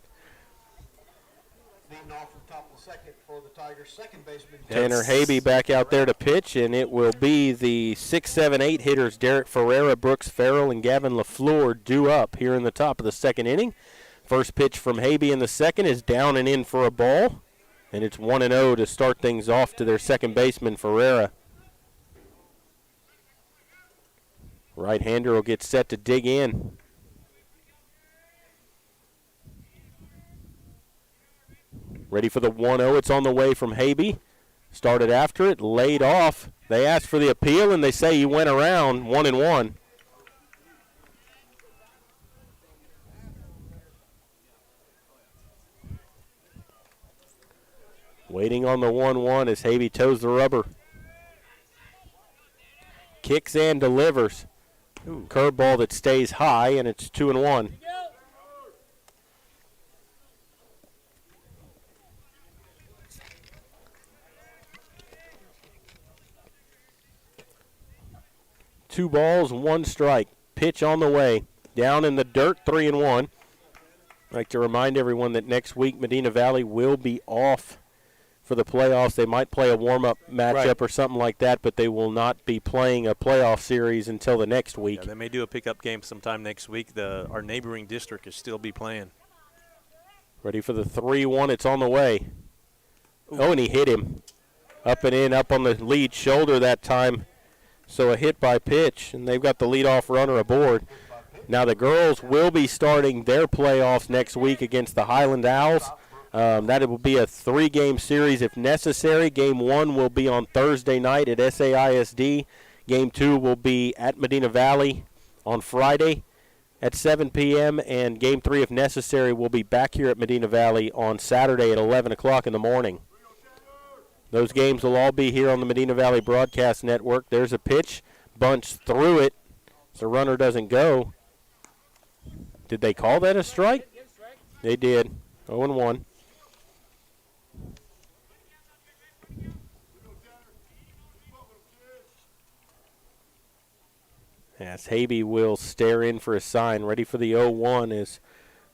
Leading off from top of the second for the Tigers, second baseman. Tanner Habe back out there to pitch, and it will be the 6, 7, 8 hitters, Derek Ferreira, Brooks Farrell, and Gavin LaFleur due up here in the top of the second inning. First pitch from Habe in the second is down and in for a ball, and it's 1-0 to start things off to their second baseman, Ferreira. Right-hander will get set to dig in. Ready for the 1-0. It's on the way from Habe. Started after it, laid off. They asked for the appeal, and they say he went around 1-1. Waiting on the 1-1 as Habe toes the rubber. Kicks and delivers. Curveball that stays high, and it's 2-1. Two balls, 1 strike. Pitch on the way. Down in the dirt, 3-1. I'd like to remind everyone that next week Medina Valley will be off for the playoffs. They might play a warm-up matchup or something like that, but they will not be playing a playoff series until the next week. Yeah, they may do a pickup game sometime next week. Our neighboring district will still be playing. Ready for the 3-1. It's on the way. Oh, and he hit him. Up and in, up on the lead shoulder that time. So a hit by pitch, and they've got the leadoff runner aboard. Now the girls will be starting their playoffs next week against the Highland Owls. That will be a 3-game series if necessary. Game 1 will be on Thursday night at SAISD. Game 2 will be at Medina Valley on Friday. at 7 p.m., and Game 3, if necessary, will be back here at Medina Valley on Saturday at 11 o'clock in the morning. Those games will all be here on the Medina Valley Broadcast Network. There's a pitch. Bunch through it. So the runner doesn't go. Did they call that a strike? They did. 0-1. As Habe will stare in for a sign, ready for the 0-1 as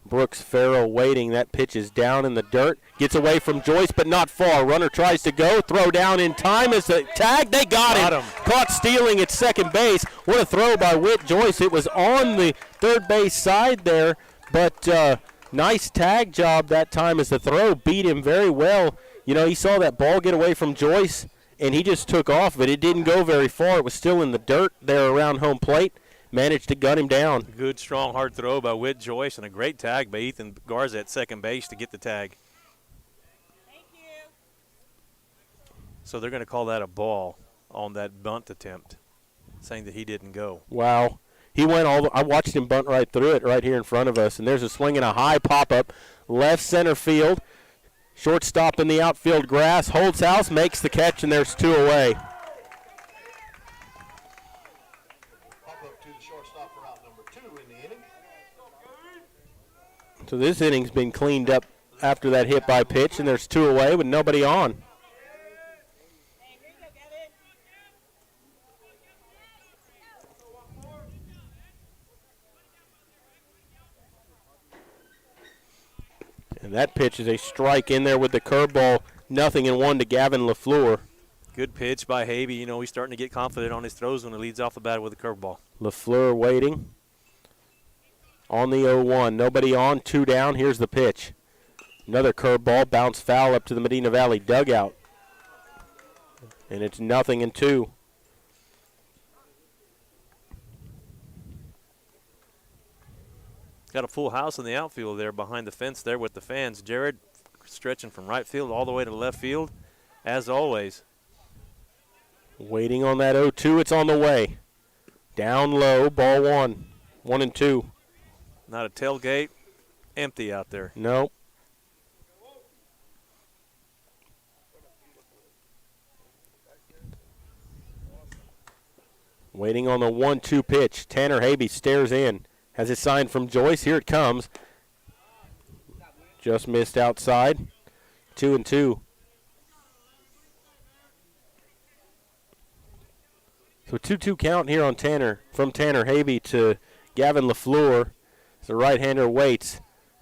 Brooks Farrell waiting. That pitch is down in the dirt. Gets away from Joyce, but not far. Runner tries to go. Throw down in time as the tag. They got him. Caught stealing at second base. What a throw by Whit Joyce. It was on the third base side there, but nice tag job that time as the throw beat him very well. You know, he saw that ball get away from Joyce, and he just took off, but it didn't go very far. It was still in the dirt there around home plate. Managed to gun him down. Good, strong, hard throw by Whit Joyce, and a great tag by Ethan Garza at second base to get the tag. Thank you. So they're going to call that a ball on that bunt attempt, saying that he didn't go. Wow. He went I watched him bunt right through it right here in front of us, and there's a swing and a high pop-up, left center field. Shortstop in the outfield grass, holds house, makes the catch, and there's 2 away. So this inning's been cleaned up after that hit by pitch, and there's 2 away with nobody on. And that pitch is a strike in there with the curveball. 0-1 to Gavin LaFleur. Good pitch by Habe. You know, he's starting to get confident on his throws when he leads off the bat with a curveball. LaFleur waiting. On the 0-1. Nobody on, 2 down. Here's the pitch. Another curveball, bounce foul up to the Medina Valley dugout. And it's 0-2. Got a full house in the outfield there behind the fence there with the fans. Jared stretching from right field all the way to left field, as always. Waiting on that 0-2. It's on the way. Down low, ball 1. 1-2. Not a tailgate. Empty out there. Nope. Waiting on the 1-2 pitch. Tanner Habe stares in. Has it signed from Joyce. Here it comes. Just missed outside. 2-2. So 2-2 count here on Tanner. From Tanner Habe to Gavin LaFleur. The right-hander waits.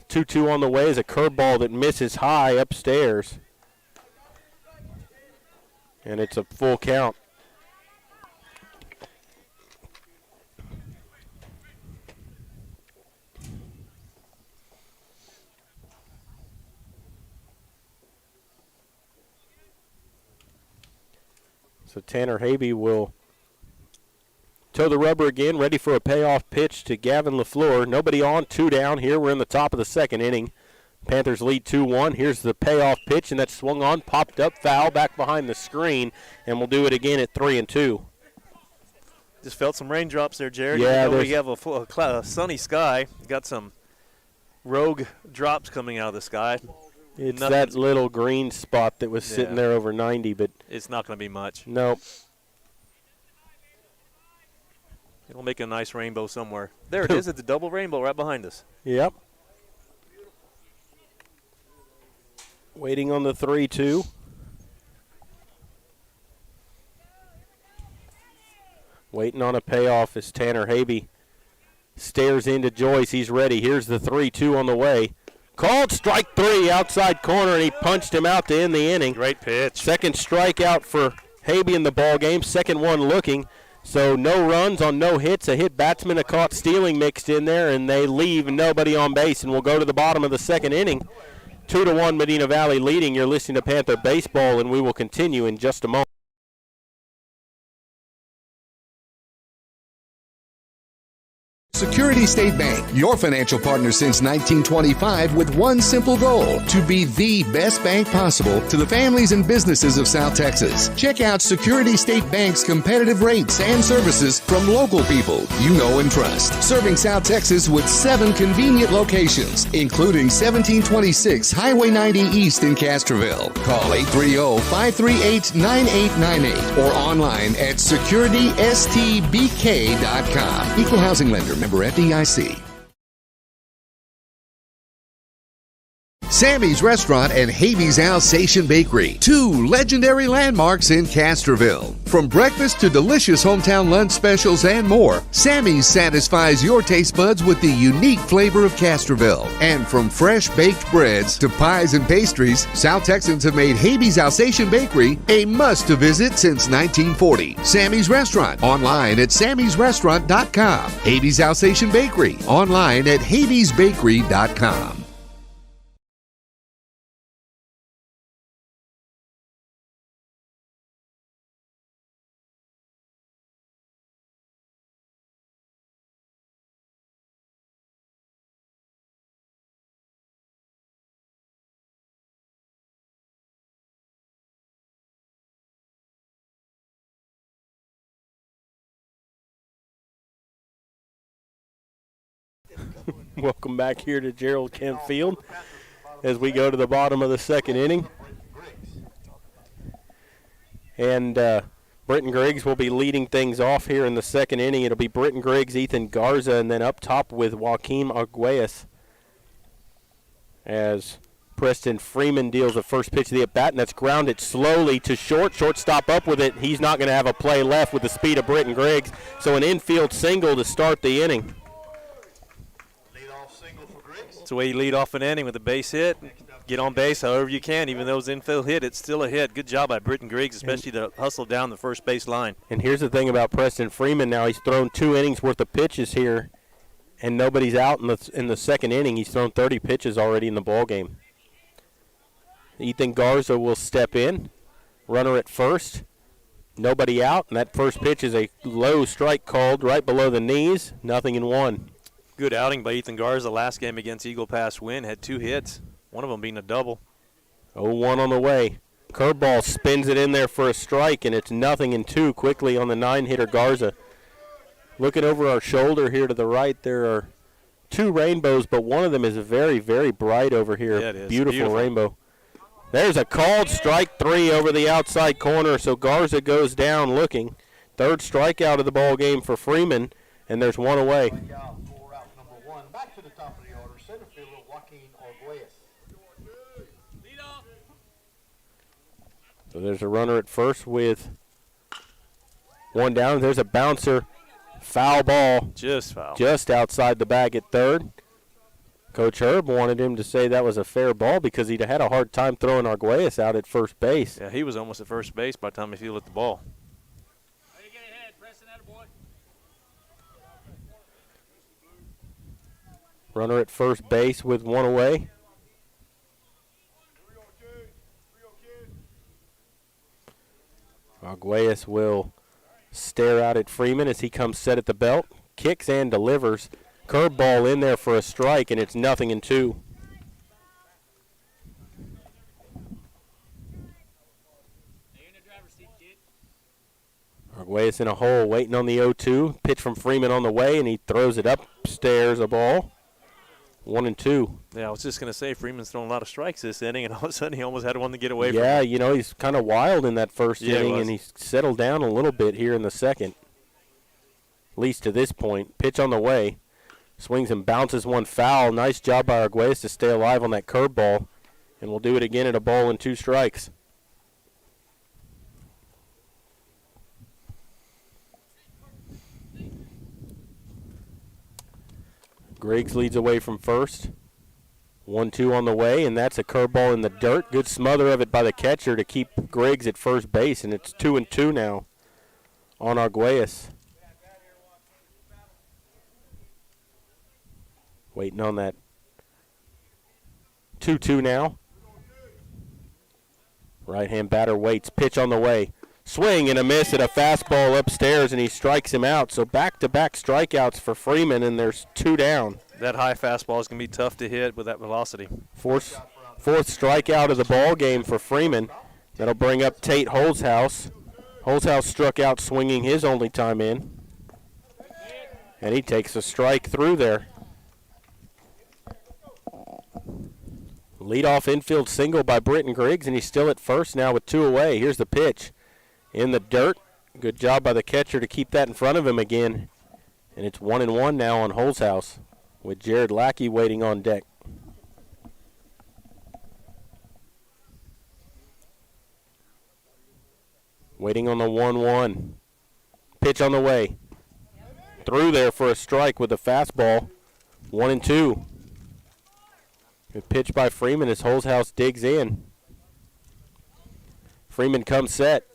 2-2 on the way is a curveball that misses high upstairs. And it's a full count. So Tanner Habe will toe the rubber again, ready for a payoff pitch to Gavin LaFleur. Nobody on, 2 down. Here we're in the top of the second inning. Panthers lead 2-1. Here's the payoff pitch, and that's swung on, popped up, foul back behind the screen, and we'll do it again at 3-2. Just felt some raindrops there, Jared. Yeah, we have a sunny sky. Got some rogue drops coming out of the sky. It's that little green spot that was sitting there over 90, but it's not going to be much. Nope. It'll make a nice rainbow somewhere. There it is. It's a double rainbow right behind us. Yep. Waiting on the 3-2. Waiting on a payoff as Tanner Habe stares into Joyce. He's ready. Here's the 3-2 on the way. Called strike 3 outside corner, and he punched him out to end the inning. Great pitch. Second strikeout for Habe in the ball game. Second one looking. So no runs on no hits. A hit batsman, a caught stealing mixed in there, and they leave nobody on base, and we'll go to the bottom of the second inning. 2-1 Medina Valley leading. You're listening to Panther Baseball, and we will continue in just a moment. Security State Bank, your financial partner since 1925 with one simple goal, to be the best bank possible to the families and businesses of South Texas. Check out Security State Bank's competitive rates and services from local people you know and trust. Serving South Texas with 7 convenient locations, including 1726 Highway 90 East in Castroville. Call 830-538-9898 or online at securitystbk.com. Equal housing lender. Member FDIC. Sammy's Restaurant and Habeas Alsatian Bakery, 2 legendary landmarks in Castroville. From breakfast to delicious hometown lunch specials and more, Sammy's satisfies your taste buds with the unique flavor of Castroville. And from fresh baked breads to pies and pastries, South Texans have made Habeas Alsatian Bakery a must-to-visit since 1940. Sammy's Restaurant, online at sammysrestaurant.com. Habeas Alsatian Bakery, online at habeasbakery.com. Welcome back here to Gerald Kemp Field as we go to the bottom of the second inning. And Britton Griggs will be leading things off here in the second inning. It'll be Britton Griggs, Ethan Garza, and then up top with Joaquin Arguelles as Preston Freeman deals the first pitch of the at-bat, and that's grounded slowly to short. Shortstop up with it. He's not going to have a play left with the speed of Britton Griggs. So an infield single to start the inning. That's the way you lead off an inning with a base hit. Get on base however you can. Even though it's infield hit, it's still a hit. Good job by Britton Griggs, especially to hustle down the first base line. And here's the thing about Preston Freeman now. He's thrown 2 innings worth of pitches here, and nobody's out in the second inning. He's thrown 30 pitches already in the ball game. Ethan Garza will step in. Runner at first. Nobody out, and that first pitch is a low strike called right below the knees. 0-1. Good outing by Ethan Garza. Last game against Eagle Pass Win had 2 hits, one of them being a double. 0-1 on the way. Curveball spins it in there for a strike, and it's 0-2 quickly on the 9-hitter Garza. Looking over our shoulder here to the right, there are 2 rainbows, but one of them is very, very bright over here. Yeah, it is. Beautiful rainbow. There's a called strike 3 over the outside corner, so Garza goes down looking. 3rd strikeout of the ball game for Freeman, and there's 1 away. Back to the top of the order, center fielder Joaquin Arguelles. So there's a runner at first with 1 down. There's a bouncer. Foul ball. Just foul. Just outside the bag at 3rd. Coach Herb wanted him to say that was a fair ball because he'd had a hard time throwing Arguelles out at first base. Yeah, he was almost at first base by the time he fielded the ball. Runner at first base with 1 away. Arguelles will stare out at Freeman as he comes set at the belt. Kicks and delivers. Curveball in there for a strike, and it's 0-2. Arguelles in a hole, waiting on the 0-2. Pitch from Freeman on the way, and he throws it upstairs, a ball. 1-2. Yeah, I was just going to say, Freeman's thrown a lot of strikes this inning, and all of a sudden he almost had one to get away from. Yeah, you know, he's kind of wild in that first inning, and he's settled down a little bit here in the second, at least to this point. Pitch on the way. Swings and bounces one foul. Nice job by Arguelles to stay alive on that curveball, and we'll do it again at a ball and 2 strikes. Griggs leads away from first. 1-2 on the way, and that's a curveball in the dirt. Good smother of it by the catcher to keep Griggs at first base, and it's 2-2 now on Arguelles. Waiting on that 2-2 now. Right-hand batter waits. Pitch on the way. Swing and a miss at a fastball upstairs, and he strikes him out. So back-to-back strikeouts for Freeman, and there's 2 down. That high fastball is going to be tough to hit with that velocity. Fourth strikeout of the ball game for Freeman. That'll bring up Tate Holzhaus. Holzhaus struck out swinging his only time in. And he takes a strike through there. Leadoff infield single by Britton Griggs, and he's still at first now with 2 away. Here's the pitch. In the dirt. Good job by the catcher to keep that in front of him again. And it's 1-1 now on Holzhaus with Jared Lackey waiting on deck. Waiting on the 1-1. Pitch on the way. Through there for a strike with a fastball. 1-2. Good pitch by Freeman as Holzhaus digs in. Freeman comes set.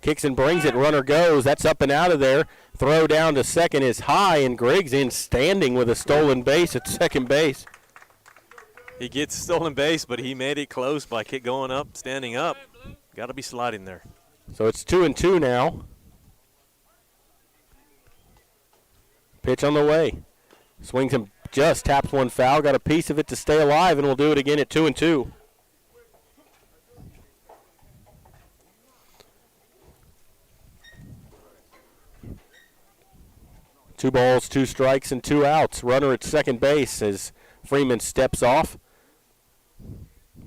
Kicks and brings it. Runner goes. That's up and out of there. Throw down to second is high, and Griggs in standing with a stolen base at second base. He gets stolen base, but he made it close by going up, standing up. Got to be sliding there. So it's 2-2 now. Pitch on the way. Swings and just taps one foul. Got a piece of it to stay alive, and we'll do it again at 2-2. Two balls, 2 strikes, and 2 outs. Runner at second base as Freeman steps off.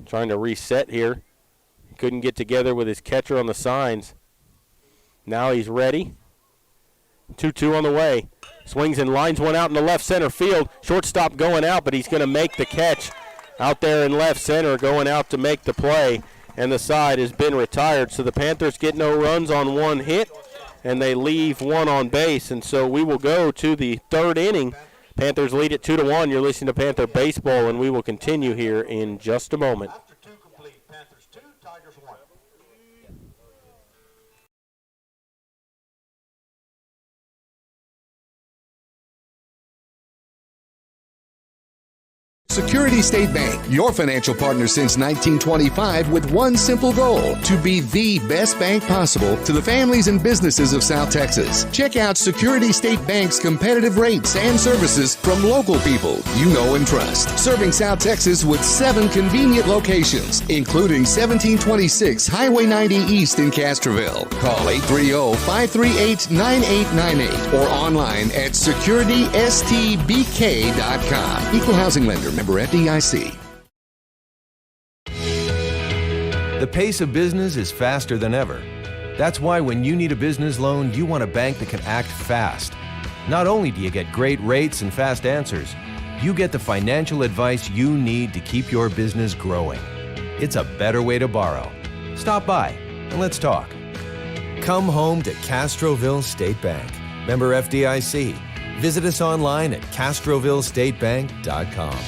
Trying to reset here. Couldn't get together with his catcher on the signs. Now he's ready. 2-2 on the way. Swings and lines one out in the left center field. Shortstop going out, but he's going to make the catch out there in left center, going out to make the play. And the side has been retired. So the Panthers get no runs on 1 hit, and they leave 1 on base. And so we will go to the 3rd inning. Panthers lead it 2-1. You're listening to Panther Baseball, and we will continue here in just a moment. Security State Bank, your financial partner since 1925 with one simple goal, to be the best bank possible to the families and businesses of South Texas. Check out Security State Bank's competitive rates and services from local people you know and trust. Serving South Texas with 7 convenient locations, including 1726 Highway 90 East in Castroville. Call 830-538-9898 or online at securitystbk.com. Equal housing lender, member FDIC. The pace of business is faster than ever. That's why when you need a business loan, you want a bank that can act fast. Not only do you get great rates and fast answers, you get the financial advice you need to keep your business growing. It's a better way to borrow. Stop by and let's talk. Come home to Castroville State Bank. Member FDIC. Visit us online at castrovillestatebank.com.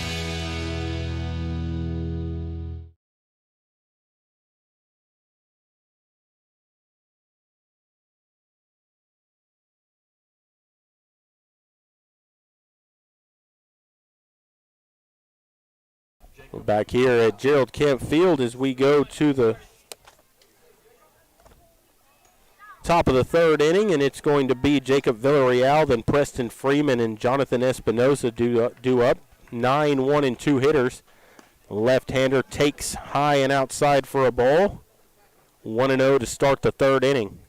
We're back here at Gerald Camp Field as we go to the top of the 3rd inning, and it's going to be Jacob Villarreal, then Preston Freeman and Jonathan Espinosa due up. 9, 1, and 2 hitters. Left-hander takes high and outside for a ball. 1-0 to start the 3rd inning.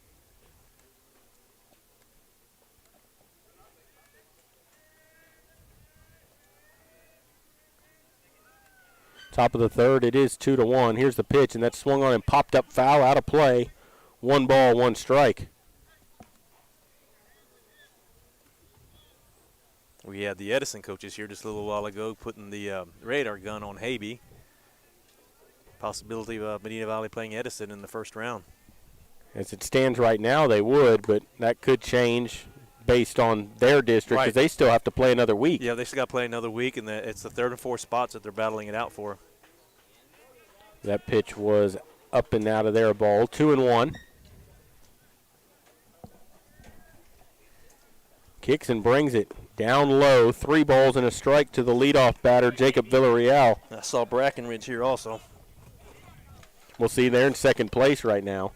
Top of the 3rd, it is 2-1. Here's the pitch, and that's swung on and popped up foul, out of play. 1 ball, 1 strike. We had the Edison coaches here just a little while ago putting the radar gun on Habe. Possibility of Medina Valley playing Edison in the 1st round. As it stands right now, they would, but that could change based on their district because they still have to play another week. Yeah, they still got to play another week, and it's the 3rd and 4th spots that they're battling it out for. That pitch was up and out of their ball. 2-1. Kicks and brings it down low. 3 balls and a strike to the leadoff batter, Jacob Villarreal. I saw Brackenridge here also. We'll see they're in 2nd place right now.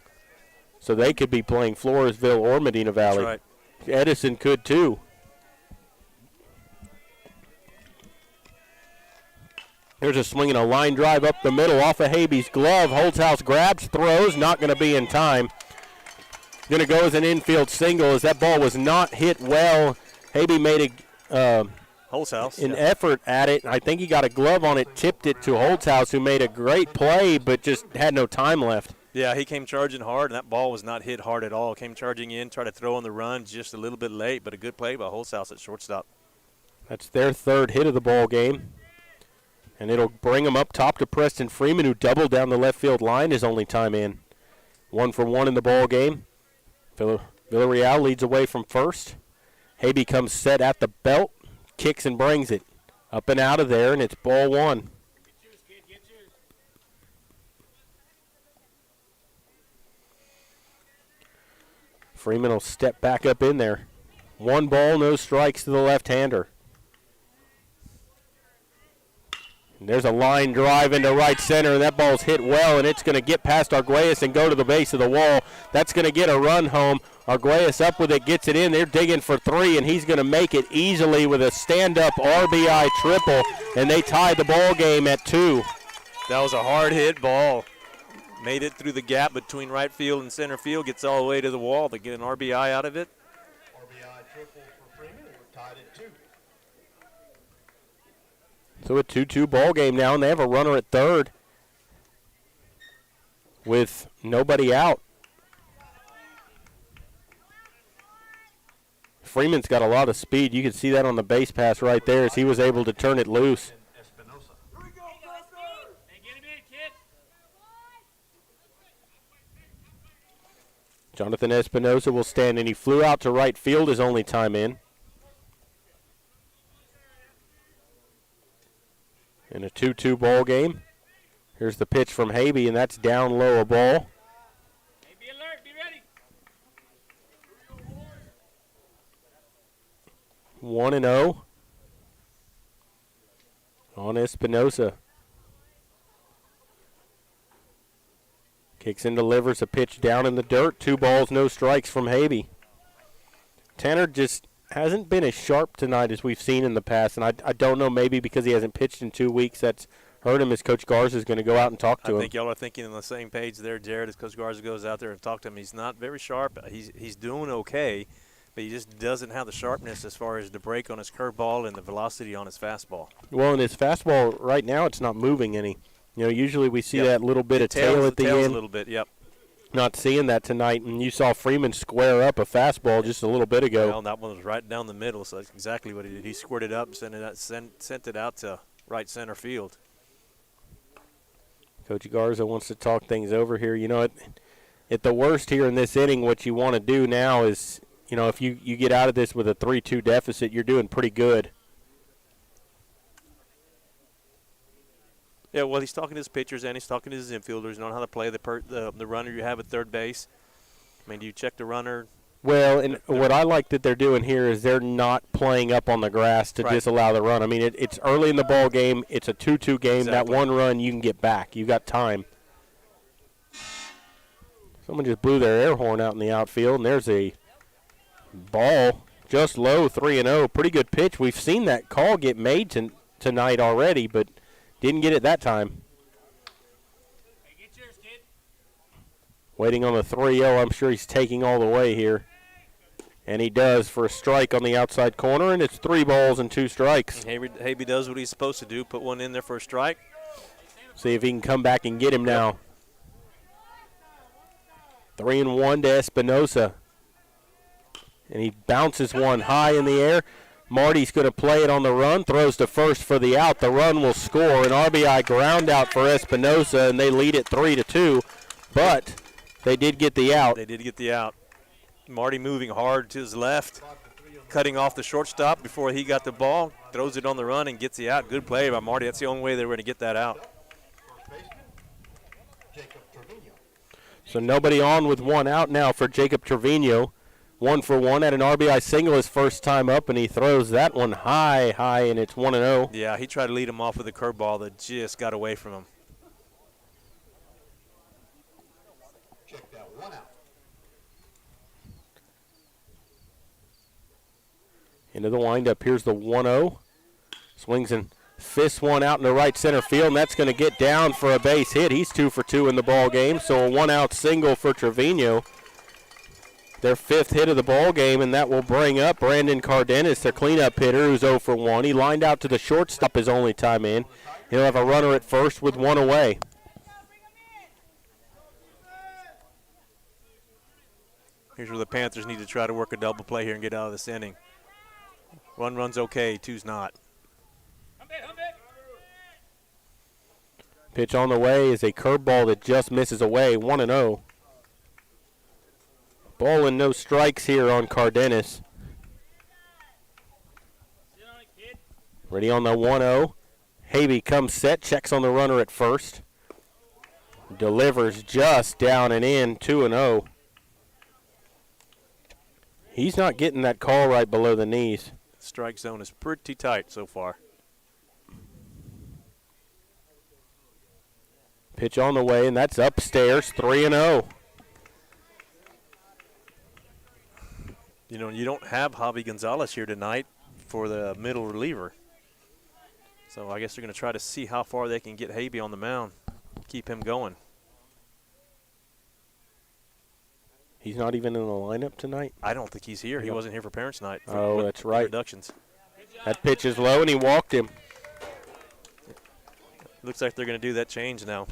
So they could be playing Floresville or Medina Valley. That's right. Edison could too. There's a swing and a line drive up the middle off of Habee's glove. Holtzhaus grabs, throws, not going to be in time. Going to go as an infield single as that ball was not hit well. Habee made an effort at it. I think he got a glove on it, tipped it to Holtzhaus, who made a great play but just had no time left. Yeah, he came charging hard, and that ball was not hit hard at all. Came charging in, tried to throw on the run just a little bit late, but a good play by Holtzhaus at shortstop. That's their third hit of the ball game. And it'll bring them up top to Preston Freeman, who doubled down the left field line his only time in. 1-for-1 in the ball game. Villarreal leads away from first. Habee comes set at the belt, kicks and brings it up and out of there, and it's ball one. Freeman will step back up in there. 1 ball, no strikes to the left-hander. And there's a line drive into right center, and that ball's hit well, and it's going to get past Arguelles and go to the base of the wall. That's going to get a run home. Arguelles up with it, gets it in. They're digging for 3, and he's going to make it easily with a stand-up RBI triple, and they tie the ball game at 2. That was a hard-hit ball. Made it through the gap between right field and center field, gets all the way to the wall to get an RBI out of it. RBI triple for Freeman, and we're tied at 2. So a 2-2 ball game now, and they have a runner at third with nobody out. Freeman's got a lot of speed. You can see that on the base pass right there as he was able to turn it loose. Jonathan Espinosa will stand, and he flew out to right field his only time in. In a 2-2 ball game. Here's the pitch from Habee, and that's down low a ball. Hey, be alert, be ready. 1-0 on Espinosa. Kicks and delivers a pitch down in the dirt. 2 balls, no strikes from Habee. Tanner just hasn't been as sharp tonight as we've seen in the past, and I don't know, maybe because he hasn't pitched in 2 weeks, that's hurt him as Coach Garza is going to go out and talk to him. I think y'all are thinking on the same page there, Jared, as Coach Garza goes out there and talk to him. He's not very sharp. He's doing okay, but he just doesn't have the sharpness as far as the break on his curveball and the velocity on his fastball. Well, in his fastball right now, it's not moving any. You know, usually we see that little bit of tail at the end. A little bit, yep. Not seeing that tonight, and you saw Freeman square up a fastball just a little bit ago. Well, that one was right down the middle, so that's exactly what he did. He squared it up, sent it out to right center field. Coach Garza wants to talk things over here. You know, at the worst here in this inning, what you want to do now is, you know, if you get out of this with a 3-2 deficit, you're doing pretty good. Yeah, well, he's talking to his pitchers and he's talking to his infielders, knowing how to play the runner you have at third base. I mean, do you check the runner? Well, and what I like that they're doing here is they're not playing up on the grass to disallow the run. I mean, it's early in the ball game. It's a 2-2 game. Exactly. That one run you can get back. You got time. Someone just blew their air horn out in the outfield, and there's a ball just low, 3-0. Pretty good pitch. We've seen that call get made tonight already, but didn't get it that time. Hey, get yours, kid. Waiting on the 3-0. I'm sure he's taking all the way here. And he does for a strike on the outside corner, and it's 3 balls and 2 strikes. Habee does what he's supposed to do, put one in there for a strike. See if he can come back and get him now. 3-1 to Espinosa. And he bounces one high in the air. Marty's going to play it on the run, throws to first for the out. The run will score, an RBI ground out for Espinosa, and they lead it 3-2. But they did get the out. They did get the out. Marty moving hard to his left, cutting off the shortstop before he got the ball, throws it on the run and gets the out. Good play by Marty. That's the only way they were going to get that out. So nobody on with 1 out now for Jacob Trevino. 1-for-1 at an RBI single his first time up, and he throws that one high, and it's 1-0. Yeah, he tried to lead him off with a curveball that just got away from him. Check that 1 out. Into the windup. Here's the 1-0. Swings and fists one out in the right center field, and that's going to get down for a base hit. He's 2 for 2 in the ball game, so a 1-out single for Trevino. Their 5th hit of the ball game, and that will bring up Brandon Cardenas, their cleanup hitter, who's 0 for 1. He lined out to the shortstop his only time in. He'll have a runner at first with 1 away. Here's where the Panthers need to try to work a double play here and get out of this inning. 1 run's okay, 2's not. Pitch on the way is a curveball that just misses away, 1-0. Ball and no strikes here on Cardenas. Ready on the 1-0. Habe comes set, checks on the runner at first. Delivers just down and in, 2-0. He's not getting that call right below the knees. Strike zone is pretty tight so far. Pitch on the way, and that's upstairs, 3-0. You know, you don't have Javi Gonzalez here tonight for the middle reliever. So I guess they're going to try to see how far they can get Habe on the mound, keep him going. He's not even in the lineup tonight? I don't think he's here. He wasn't here for Parents' Night. Oh, that's right. Introductions. That pitch is low, and he walked him. Looks like they're going to do that change now.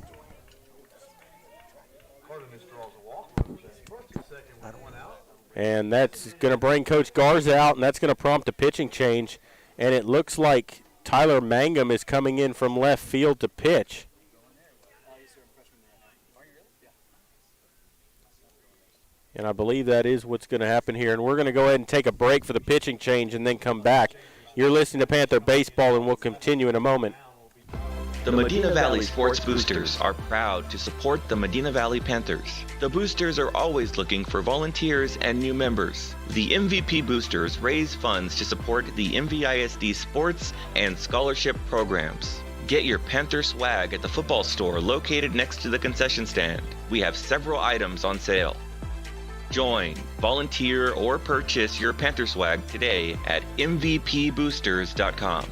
And that's going to bring Coach Garza out, and that's going to prompt a pitching change. And it looks like Tyler Mangum is coming in from left field to pitch. And I believe that is what's going to happen here. And we're going to go ahead and take a break for the pitching change and then come back. You're listening to Panther Baseball, and we'll continue in a moment. The Medina Valley Sports Boosters are proud to support the Medina Valley Panthers. The Boosters are always looking for volunteers and new members. The MVP Boosters raise funds to support the MVISD sports and scholarship programs. Get your Panther swag at the football store located next to the concession stand. We have several items on sale. Join, volunteer, or purchase your Panther swag today at mvpboosters.com.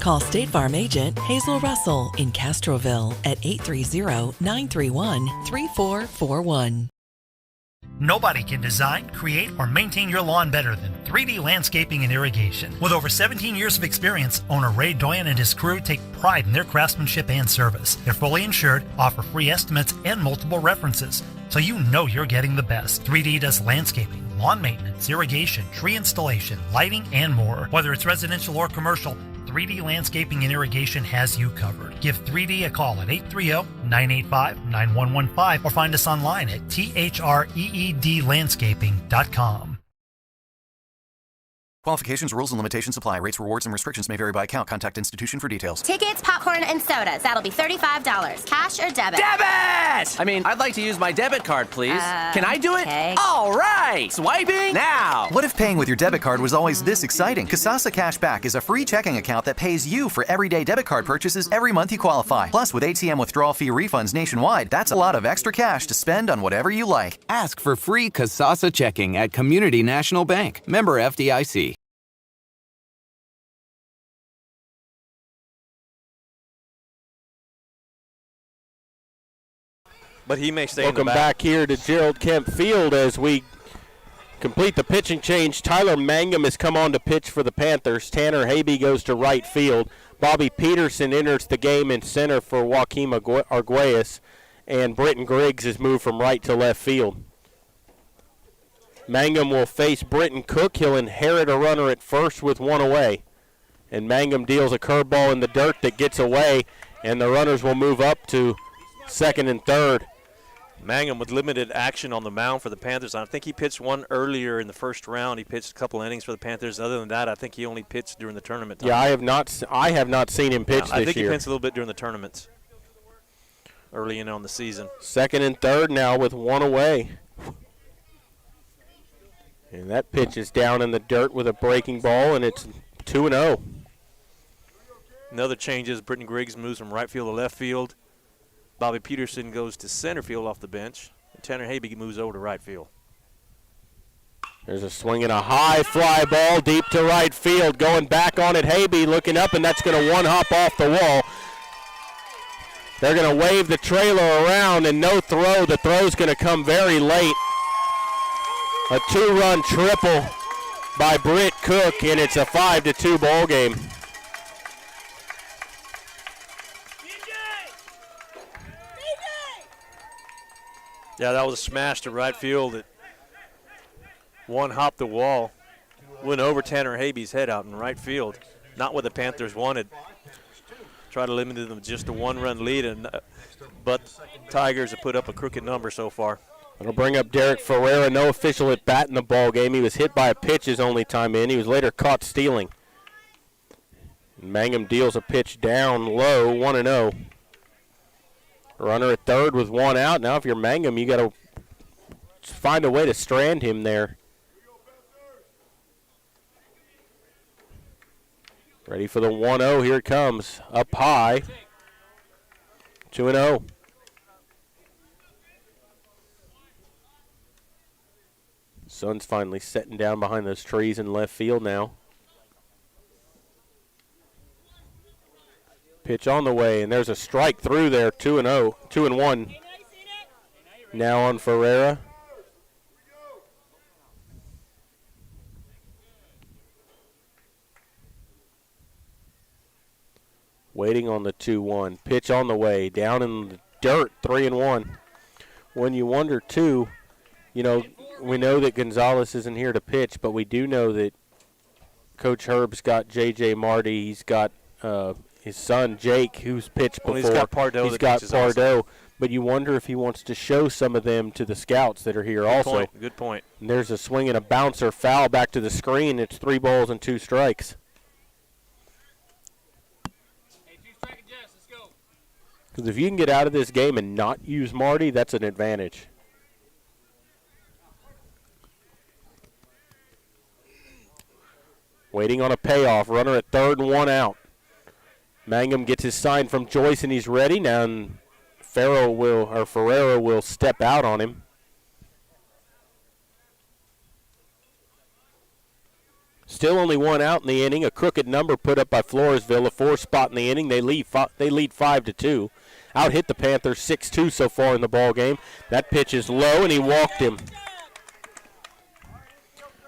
Call State Farm agent Hazel Russell in Castroville at 830-931-3441. Nobody can design, create, or maintain your lawn better than 3D Landscaping and Irrigation. With over 17 years of experience, owner Ray Doyen and his crew take pride in their craftsmanship and service. They're fully insured, offer free estimates, and multiple references, so you know you're getting the best. 3D does landscaping, lawn maintenance, irrigation, tree installation, lighting, and more. Whether it's residential or commercial, 3D Landscaping and Irrigation has you covered. Give 3D a call at 830-985-9115 or find us online at threedlandscaping.com. Qualifications, rules, and limitations apply. Rates, rewards, and restrictions may vary by account. Contact institution for details. Tickets, popcorn, and sodas. That'll be $35. Cash or debit? Debit! I mean, I'd like to use my debit card, please. Can I do it? Okay. All right! Swiping now! What if paying with your debit card was always this exciting? Kasasa Cashback is a free checking account that pays you for everyday debit card purchases every month you qualify. Plus, with ATM withdrawal fee refunds nationwide, that's a lot of extra cash to spend on whatever you like. Ask for free Kasasa checking at Community National Bank. Member FDIC. But he may stay in the Welcome back here to Gerald Kemp Field as we complete the pitching change. Tyler Mangum has come on to pitch for the Panthers. Tanner Habe goes to right field. Bobby Peterson enters the game in center for Joaquim Arguelles, and Britton Griggs has moved from right to left field. Mangum will face Britton Cook. He'll inherit a runner at first with 1 away. And Mangum deals a curveball in the dirt that gets away, and the runners will move up to second and third. Mangum with limited action on the mound for the Panthers. I think he pitched one earlier in the first round. He pitched a couple innings for the Panthers. Other than that, I think he only pitched during the tournament time. Yeah, I have not seen him pitch this year. I think he pitched a little bit during the tournaments early in on the season. Second and third now with 1 away. And that pitch is down in the dirt with a breaking ball, and it's 2-0. Another changes. Brittany Griggs moves from right field to left field. Bobby Peterson goes to center field off the bench. And Tanner Habe moves over to right field. There's a swing and a high fly ball deep to right field. Going back on it, Habe looking up, and that's going to one-hop off the wall. They're going to wave the trailer around, and no throw. The throw's going to come very late. A 2-run triple by Britt Cook, and it's a 5-2 ball game. Yeah, that was a smash to right field. It one-hopped the wall. Went over Tanner Habe's head out in right field. Not what the Panthers wanted. Try to limit them to just a 1-run lead, but Tigers have put up a crooked number so far. It'll bring up Derek Ferreira, no official at bat in the ball game. He was hit by a pitch his only time in. He was later caught stealing. Mangum deals a pitch down low, 1-0. Runner at third with 1 out. Now if you're Mangum, you got to find a way to strand him there. Ready for the 1-0. Here it comes. Up high. 2-0. Sun's finally setting down behind those trees in left field now. Pitch on the way, and there's a strike through there. 2-0. 2-1. Now on Ferreira. Waiting on the 2-1. Pitch on the way. Down in the dirt. 3-1. When you wonder, too, you know, we know that Gonzalez isn't here to pitch, but we do know that Coach Herb's got J.J. Marty. He's got his son, Jake, who's pitched before. Well, he's got Pardo. He's got Pardo. But you wonder if he wants to show some of them to the scouts that are here also. Good point. And there's a swing and a bouncer foul back to the screen. It's 3 balls and 2 strikes. Because if you can get out of this game and not use Marty, that's an advantage. Waiting on a payoff. Runner at third and 1 out. Mangum gets his sign from Joyce, and he's ready. Now and Ferreira will step out on him. Still only 1 out in the inning. A crooked number put up by Floresville, a 4 spot in the inning. They lead 5-2. Out hit the Panthers 6-2 so far in the ball game. That pitch is low, and he walked him.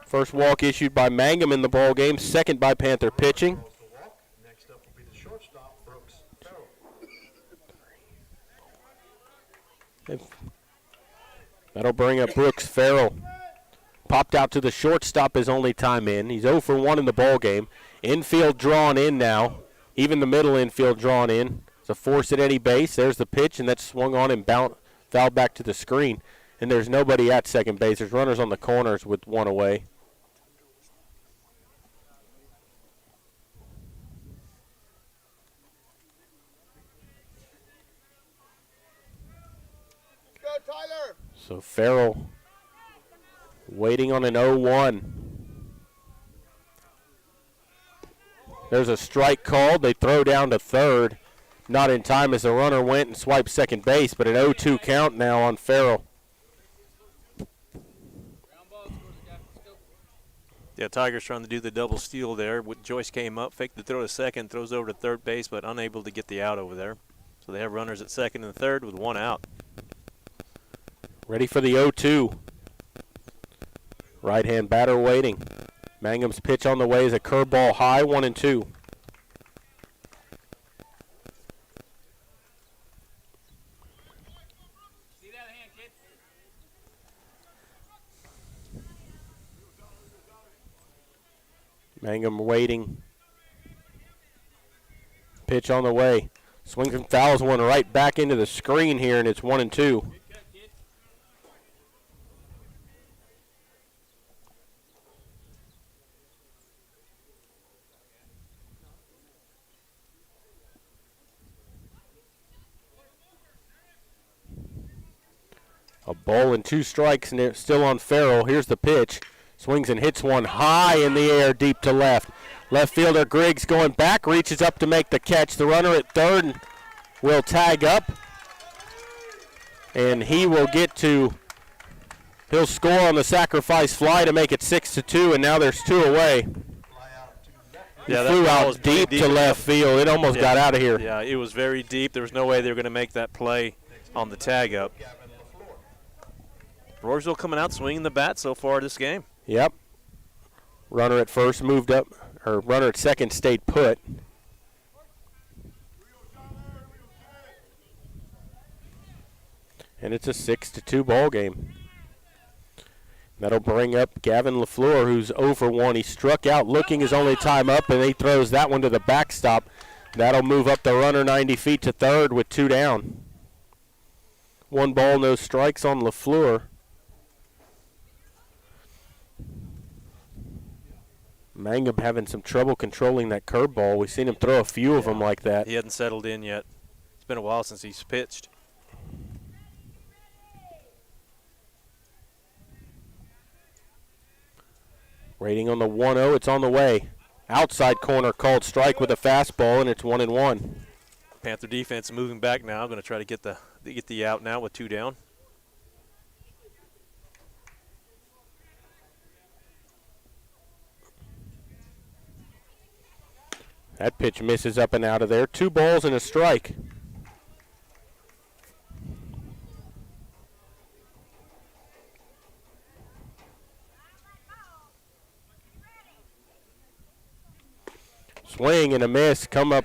First walk issued by Mangum in the ball game. Second by Panther pitching. That'll bring up Brooks Farrell. Popped out to the shortstop his only time in. He's 0 for 1 in the ball game. Infield drawn in now. Even the middle infield drawn in. It's a force at any base. There's the pitch, and that's swung on and fouled back to the screen. And there's nobody at second base. There's runners on the corners with 1 away. So Farrell waiting on an 0-1. There's a strike called. They throw down to third. Not in time as the runner went and swiped second base, but an 0-2 count now on Farrell. Yeah, Tigers trying to do the double steal there. Joyce came up, faked the throw to second, throws over to third base, but unable to get the out over there. So they have runners at second and third with 1 out. Ready for the 0-2. Right-hand batter waiting. Mangum's pitch on the way is a curveball high, 1-2. Mangum waiting. Pitch on the way. Swings and fouls one right back into the screen here, and it's 1-2. A ball and 2 strikes, and it's still on Farrell. Here's the pitch. Swings and hits one high in the air, deep to left. Left fielder Griggs going back, reaches up to make the catch. The runner at third will tag up, and he will get to, he'll score on the sacrifice fly to make it 6-2, and now there's 2 away. Yeah, he flew out deep to left field. It almost got out of here. Yeah, it was very deep. There was no way they were going to make that play on the tag up. Floresville coming out swinging the bat so far this game. Yep. Runner at first moved up, or runner at second stayed put. And it's a 6-2 ball game. That'll bring up Gavin LaFleur, who's 0 for 1. He struck out looking his only time up, and he throws that one to the backstop. That'll move up the runner 90 feet to third with 2 down. 1 ball, no strikes on LaFleur. Mangum having some trouble controlling that curveball. We've seen him throw a few of them like that. He hadn't settled in yet. It's been a while since he's pitched. Rating on the 1-0, it's on the way. Outside corner called strike with a fastball, and it's 1-1. Panther defense moving back now. Going to try to get the out now with 2 down. That pitch misses up and out of there. 2 balls and a strike. Swing and a miss. Come up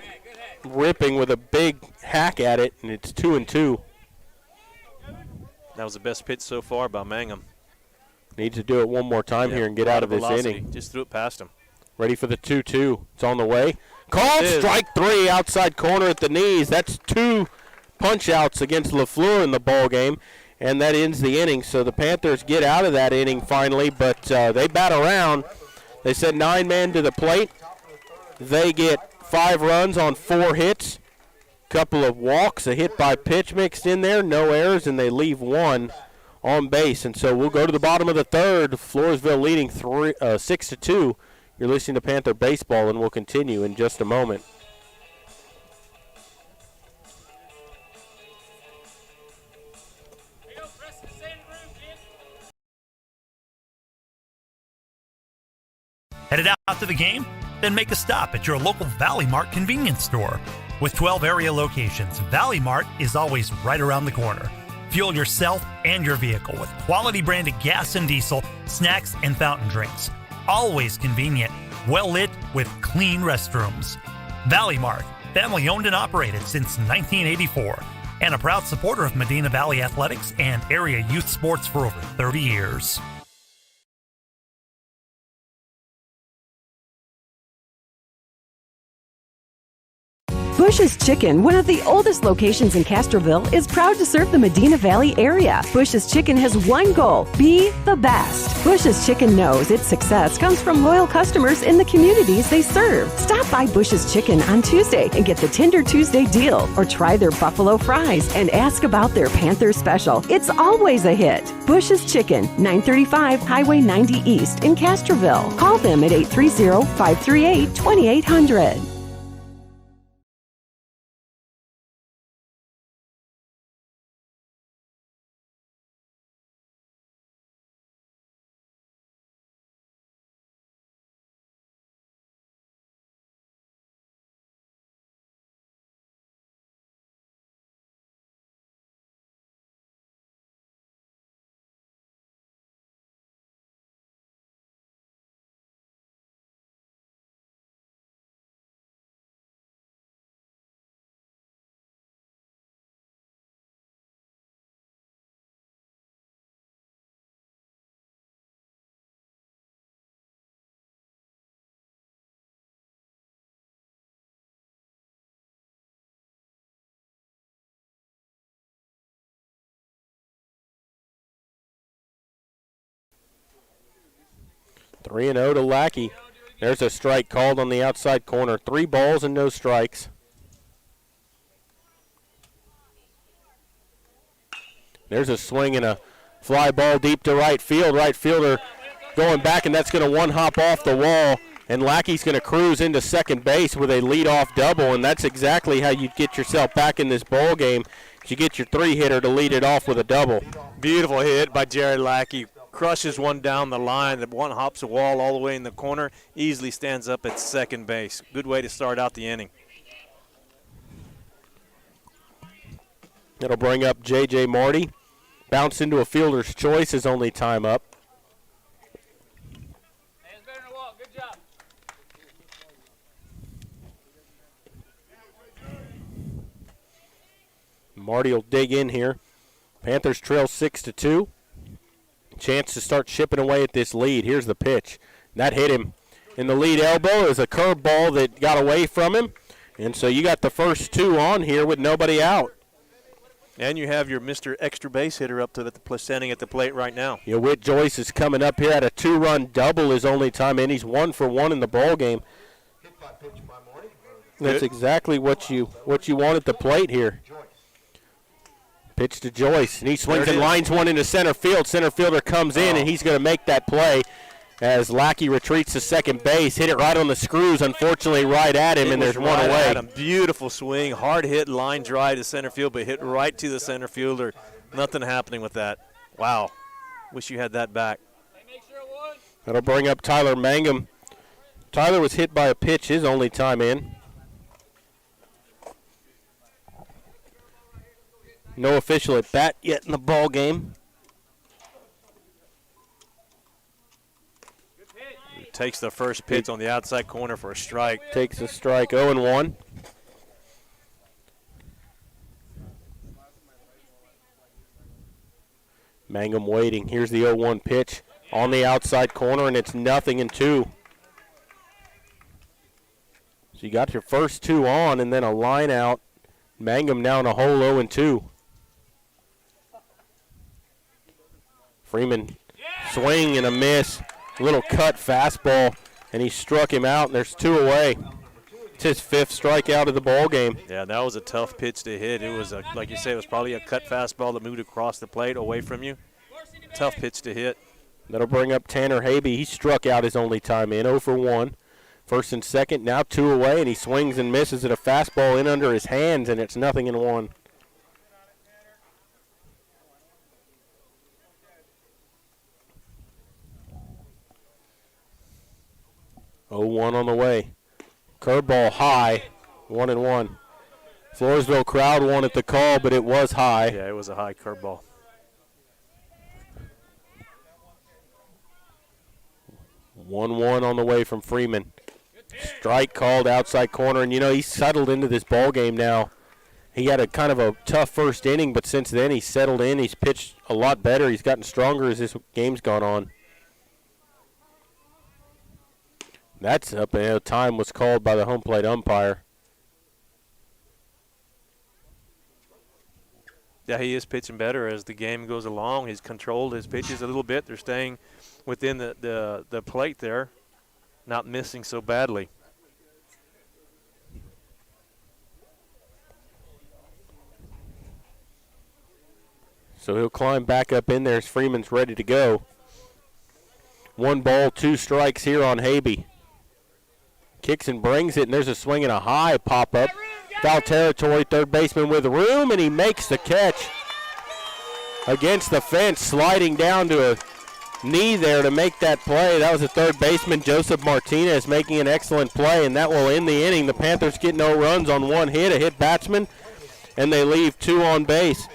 ripping with a big hack at it, and it's 2-2. That was the best pitch so far by Mangum. Needs to do it one more time here and get out of this inning. Just threw it past him. Ready for the 2-2. It's on the way. Called strike 3, outside corner at the knees. That's 2 punch-outs against LaFleur in the ball game, and that ends the inning. So the Panthers get out of that inning finally, but they bat around. They sent 9 men to the plate. They get 5 runs on 4 hits, couple of walks, a hit by pitch mixed in there, no errors, and they leave 1 on base. And so we'll go to the bottom of the third. Floresville leading 6-2. You're listening to Panther Baseball, and we'll continue in just a moment. Headed out to the game? Then make a stop at your local Valley Mart convenience store. With 12 area locations, Valley Mart is always right around the corner. Fuel yourself and your vehicle with quality branded gas and diesel, snacks, and fountain drinks. Always convenient, well lit with clean restrooms. Valley Mart, family owned and operated since 1984, and a proud supporter of Medina Valley athletics and area youth sports for over 30 years. Bush's Chicken, one of the oldest locations in Castroville, is proud to serve the Medina Valley area. Bush's Chicken has one goal: be the best. Bush's Chicken knows its success comes from loyal customers in the communities they serve. Stop by Bush's Chicken on Tuesday and get the Tender Tuesday deal, or try their buffalo fries and ask about their Panther special. It's always a hit. Bush's Chicken, 935 Highway 90 East in Castroville. Call them at 830-538-2800. Three and 0 to Lackey. There's a strike called on the outside corner. 3 balls and no strikes. There's a swing and a fly ball deep to right field. Right fielder going back, and that's going to one hop off the wall. And Lackey's going to cruise into second base with a leadoff double, and that's exactly how you get yourself back in this ball game. You get your 3-hitter to lead it off with a double. Beautiful hit by Jared Lackey. Crushes one down the line. The one hops a wall all the way in the corner. Easily stands up at second base. Good way to start out the inning. That'll bring up J.J. Marty. Bounce into a fielder's choice is only time up. Marty will dig in here. Panthers trail 6-2. Chance to start chipping away at this lead. Here's the pitch. That hit him in the lead elbow. It was a curveball that got away from him. And so you got the first 2 on here with nobody out. And you have your Mr. Extra Base hitter up to the standing at the plate right now. Yeah, Whit Joyce is coming up here at a 2-run double his only time in. He's 1 for 1 in the ball game. That's exactly what you want at the plate here. Pitch to Joyce, and he swings and lines one into center field. Center fielder comes in, and he's going to make that play as Lackey retreats to second base. Hit it right on the screws, unfortunately right at him, and there's one away. Beautiful swing, hard hit, line drive to center field, but hit right to the center fielder. Nothing happening with that. Wow. Wish you had that back. That'll bring up Tyler Mangum. Tyler was hit by a pitch his only time in. No official at bat yet in the ball game. Takes the first pitch on the outside corner for a strike. Takes a strike, 0-1. Mangum waiting. Here's the 0-1 pitch on the outside corner, and it's 0-2. So you got your first 2 on, and then a line out. Mangum now in a hole 0-2. Freeman swing and a miss. Little cut fastball, and he struck him out, and there's 2 away. It's his 5th strikeout of the ball game. Yeah, that was a tough pitch to hit. It was, like you say, it was probably a cut fastball that moved across the plate away from you. Tough pitch to hit. That'll bring up Tanner Habe. He struck out his only time in, 0 for 1. First and second, now 2 away, and he swings and misses at a fastball in under his hands, and it's 0-1. On the way. Curveball high, 1-1. Floresville crowd wanted the call, but it was high. Yeah, it was a high curveball. 1-1 on the way from Freeman. Strike called outside corner, and he's settled into this ball game now. He had a kind of a tough first inning, but since then he's settled in. He's pitched a lot better. He's gotten stronger as this game's gone on. That's up, and time was called by the home plate umpire. Yeah, he is pitching better as the game goes along. He's controlled his pitches a little bit. They're staying within the plate there, not missing so badly. So he'll climb back up in there as Freeman's ready to go. 1 ball, 2 strikes here on Habe. Kicks and brings it, and there's a swing and a high pop-up. Foul territory, third baseman with room, and he makes the catch against the fence, sliding down to a knee there to make that play. That was the third baseman, Joseph Martinez, making an excellent play, and that will end the inning. The Panthers get no runs on 1 hit, a hit batsman, and they leave 2 on base.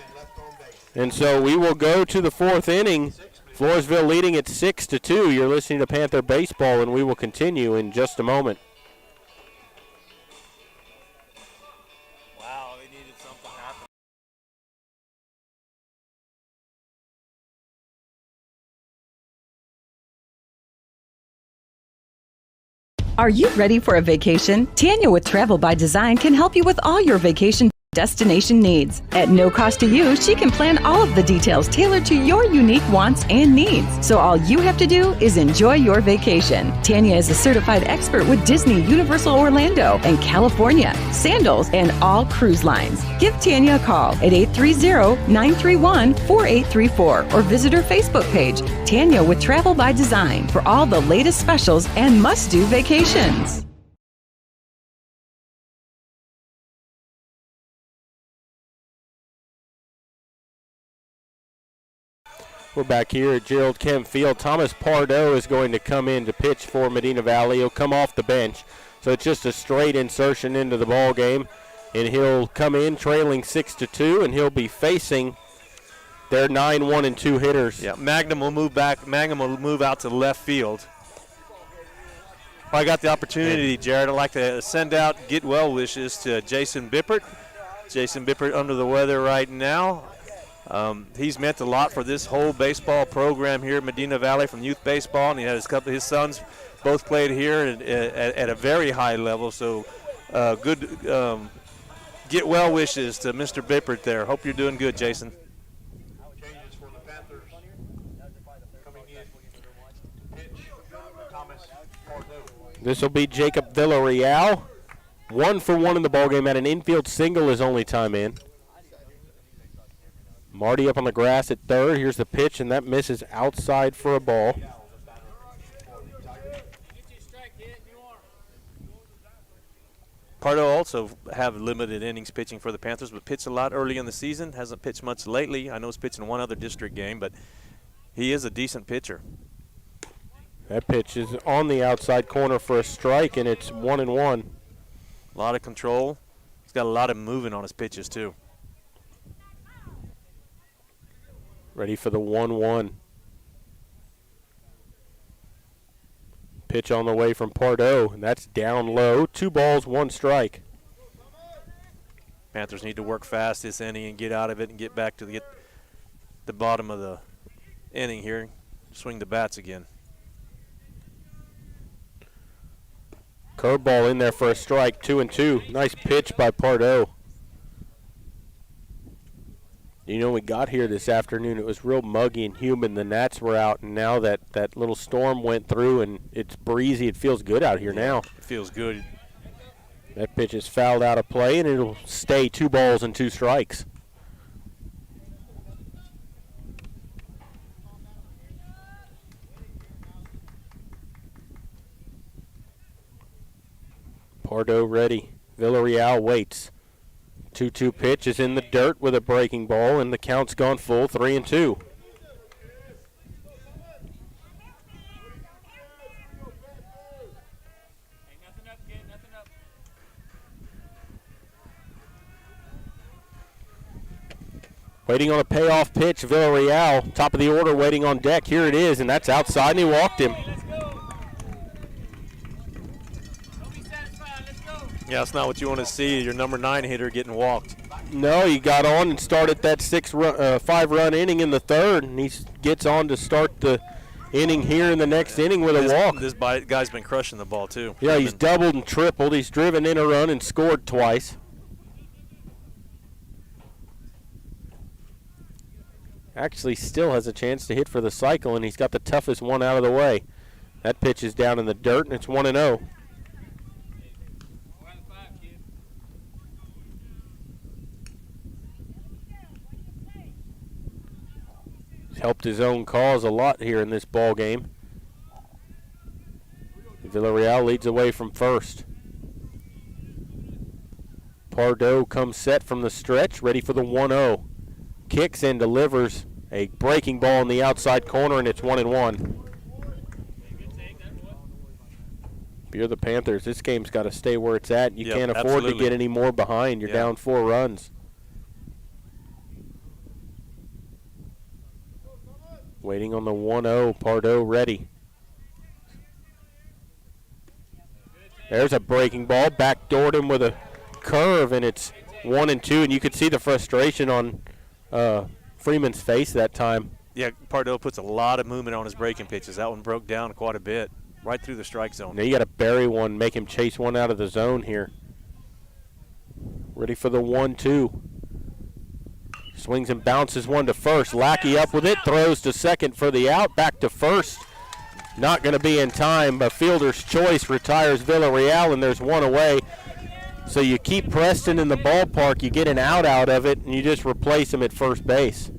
And so we will go to the 4th inning. Floresville leading at 6-2. You're listening to Panther Baseball, and we will continue in just a moment. Wow, they needed something to happen. Are you ready for a vacation? Tanya with Travel by Design can help you with all your vacation destination needs. At no cost to you, she can plan all of the details tailored to your unique wants and needs. So all you have to do is enjoy your vacation. Tanya is a certified expert with Disney, Universal Orlando, and California, Sandals, and all cruise lines. Give Tanya a call at 830-931-4834 or visit her Facebook page, Tanya with Travel by Design, for all the latest specials and must-do vacations. We're back here at Gerald Kemp Field. Thomas Pardo is going to come in to pitch for Medina Valley. He'll come off the bench, so it's just a straight insertion into the ball game, and he'll come in trailing 6-2, and he'll be facing their 9-1-2 hitters. Yeah, Magnum will move back. Magnum will move out to left field. Well, I got the opportunity, Jared. I'd like to send out get well wishes to Jason Bippert. Jason Bippert under the weather right now. He's meant a lot for this whole baseball program here at Medina Valley from youth baseball, and he had his sons both played here at a very high level. So good get well wishes to Mr. Bippert there. Hope you're doing good, Jason. Changes for the Panthers. Coming in to pitch, Thomas Pardo. This will be Jacob Villarreal. 1-for-1 in the ballgame. At an infield single his only time in. Marty up on the grass at third. Here's the pitch, and that misses outside for a ball. Pardo also have limited innings pitching for the Panthers, but pitched a lot early in the season. Hasn't pitched much lately. I know he's pitching one other district game, but he is a decent pitcher. That pitch is on the outside corner for a strike, and it's 1-1. A lot of control. He's got a lot of movement on his pitches, too. Ready for the 1-1. Pitch on the way from Pardo, and that's down low. 2 balls, 1 strike. Panthers need to work fast this inning and get out of it and get back to the bottom of the inning here. Swing the bats again. Curveball in there for a strike, 2-2. Nice pitch by Pardo. You know, we got here this afternoon, it was real muggy and humid. The gnats were out, and now that little storm went through and it's breezy, it feels good out here now. It feels good. That pitch is fouled out of play, and it'll stay 2 balls and 2 strikes. Pardo ready. Villarreal waits. 2-2 pitch is in the dirt with a breaking ball, and the count's gone full, 3-2. Waiting on a payoff pitch, Villarreal, top of the order, waiting on deck. Here it is, and that's outside, and he walked him. Yeah, that's not what you want to see, your number 9 hitter getting walked. No, he got on and started that 5-run inning in the third, and he gets on to start the inning here in the next inning with a walk. This guy's been crushing the ball, too. Yeah, he's doubled and tripled. He's driven in a run and scored twice. Actually still has a chance to hit for the cycle, and he's got the toughest one out of the way. That pitch is down in the dirt, and it's 1-0. Helped his own cause a lot here in this ball game. Villarreal leads away from first. Pardo comes set from the stretch, ready for the 1-0. Kicks and delivers a breaking ball in the outside corner, and it's 1-1. If you're the Panthers, this game's got to stay where it's at. You can't afford to get any more behind. You're down 4 runs. Waiting on the 1-0, Pardo ready. There's a breaking ball, backdoored him with a curve, and it's 1-2, and you could see the frustration on Freeman's face that time. Yeah, Pardo puts a lot of movement on his breaking pitches. That one broke down quite a bit, right through the strike zone. Now you got to bury one, make him chase one out of the zone here. Ready for the 1-2. Swings and bounces one to first. Lackey up with it, throws to second for the out, back to first. Not going to be in time, but fielder's choice retires Villarreal, and there's one away. So you keep Preston in the ballpark, you get an out of it, and you just replace him at first base.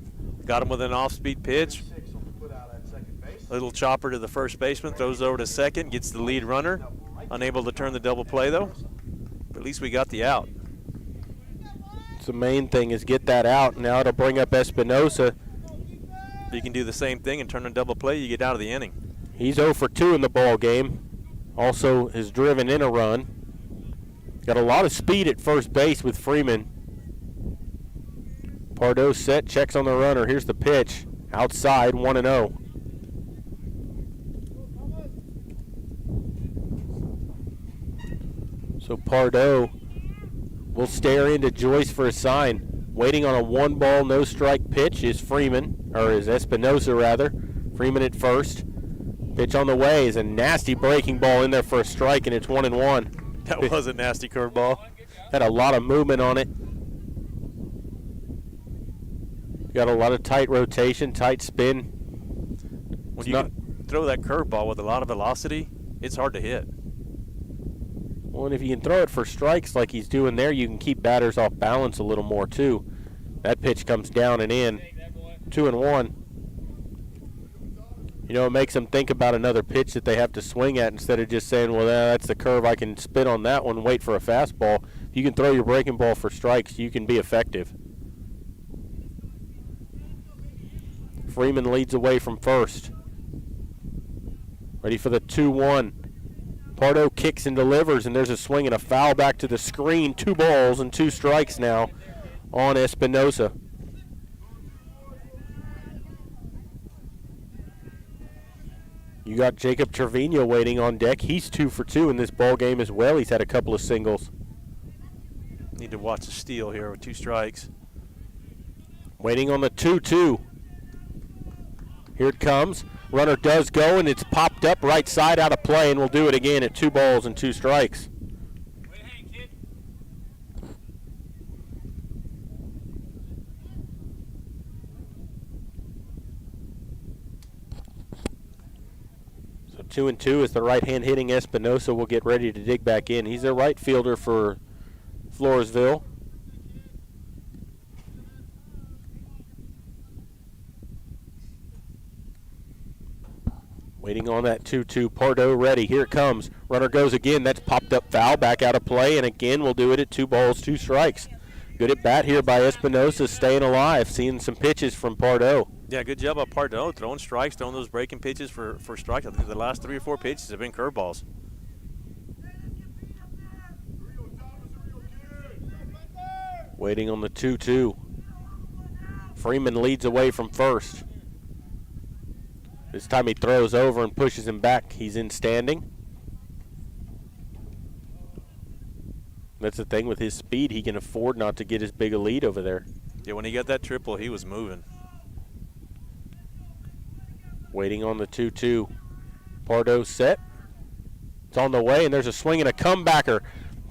Got him with an off-speed pitch. Little chopper to the first baseman, throws over to second, gets the lead runner. Unable to turn the double play, though. But at least we got the out. The main thing is get that out. Now it'll bring up Espinosa. You can do the same thing and turn a double play, you get out of the inning. He's 0 for 2 in the ball game. Also has driven in a run. Got a lot of speed at first base with Freeman. Pardo set, checks on the runner. Here's the pitch. Outside, 1-0. So Pardo will stare into Joyce for a sign. Waiting on a 1-ball, no-strike pitch is Espinosa rather. Freeman at first. Pitch on the way is a nasty breaking ball in there for a strike, and it's 1-1. That was a nasty curveball. Had a lot of movement on it. Got a lot of tight rotation, tight spin. When you throw that curveball with a lot of velocity, it's hard to hit. Well, and if you can throw it for strikes like he's doing there, you can keep batters off balance a little more too. That pitch comes down and in. 2-1. You know, it makes them think about another pitch that they have to swing at instead of just saying, well, that's the curve, I can spin on that one, wait for a fastball. If you can throw your breaking ball for strikes, you can be effective. Freeman leads away from first. Ready for the 2-1. Pardo kicks and delivers, and there's a swing and a foul back to the screen. 2 balls and 2 strikes now on Espinosa. You got Jacob Trevino waiting on deck. He's 2 for 2 in this ball game as well. He's had a couple of singles. Need to watch the steal here with 2 strikes. Waiting on the 2-2. Here it comes. Runner does go, and it's popped up right side out of play, and we'll do it again at 2 balls and 2 strikes. So 2-2 is the right-hand hitting Espinosa. Will get ready to dig back in. He's a right fielder for Floresville. Waiting on that 2-2. Pardo ready. Here it comes. Runner goes again. That's popped up foul. Back out of play. And again, we'll do it at 2 balls, 2 strikes. Good at bat here by Espinosa, staying alive. Seeing some pitches from Pardo. Yeah, good job by Pardo. Throwing strikes, throwing those breaking pitches for strikes. I think the last 3 or 4 pitches have been curveballs. Waiting on the 2-2. Freeman leads away from first. This time he throws over and pushes him back. He's in standing. That's the thing with his speed. He can afford not to get as big a lead over there. Yeah, when he got that triple, he was moving. Waiting on the 2-2. Pardo set. It's on the way, and there's a swing and a comebacker.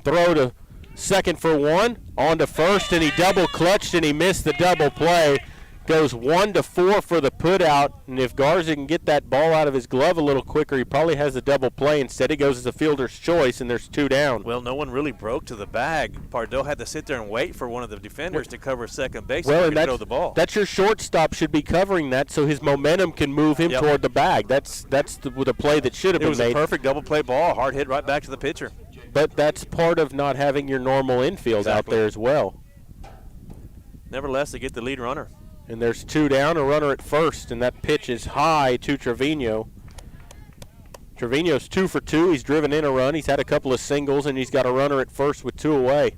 Throw to second for 1. On to first, and he double clutched, and he missed the double play. Goes 1-4 for the put out, and if Garza can get that ball out of his glove a little quicker, he probably has a double play. Instead, he goes as a fielder's choice, and there's 2 down. Well, no one really broke to the bag. Pardo had to sit there and wait for one of the defenders to cover second base well, and throw the ball. That's your shortstop should be covering that, so his momentum can move him toward the bag. That's the play that should have been made. It was a perfect double play ball, hard hit right back to the pitcher. But that's part of not having your normal infield out there as well. Nevertheless, they get the lead runner. And there's 2 down, a runner at first, and that pitch is high to Trevino. Trevino's 2 for 2. He's driven in a run. He's had a couple of singles, and he's got a runner at first with 2 away.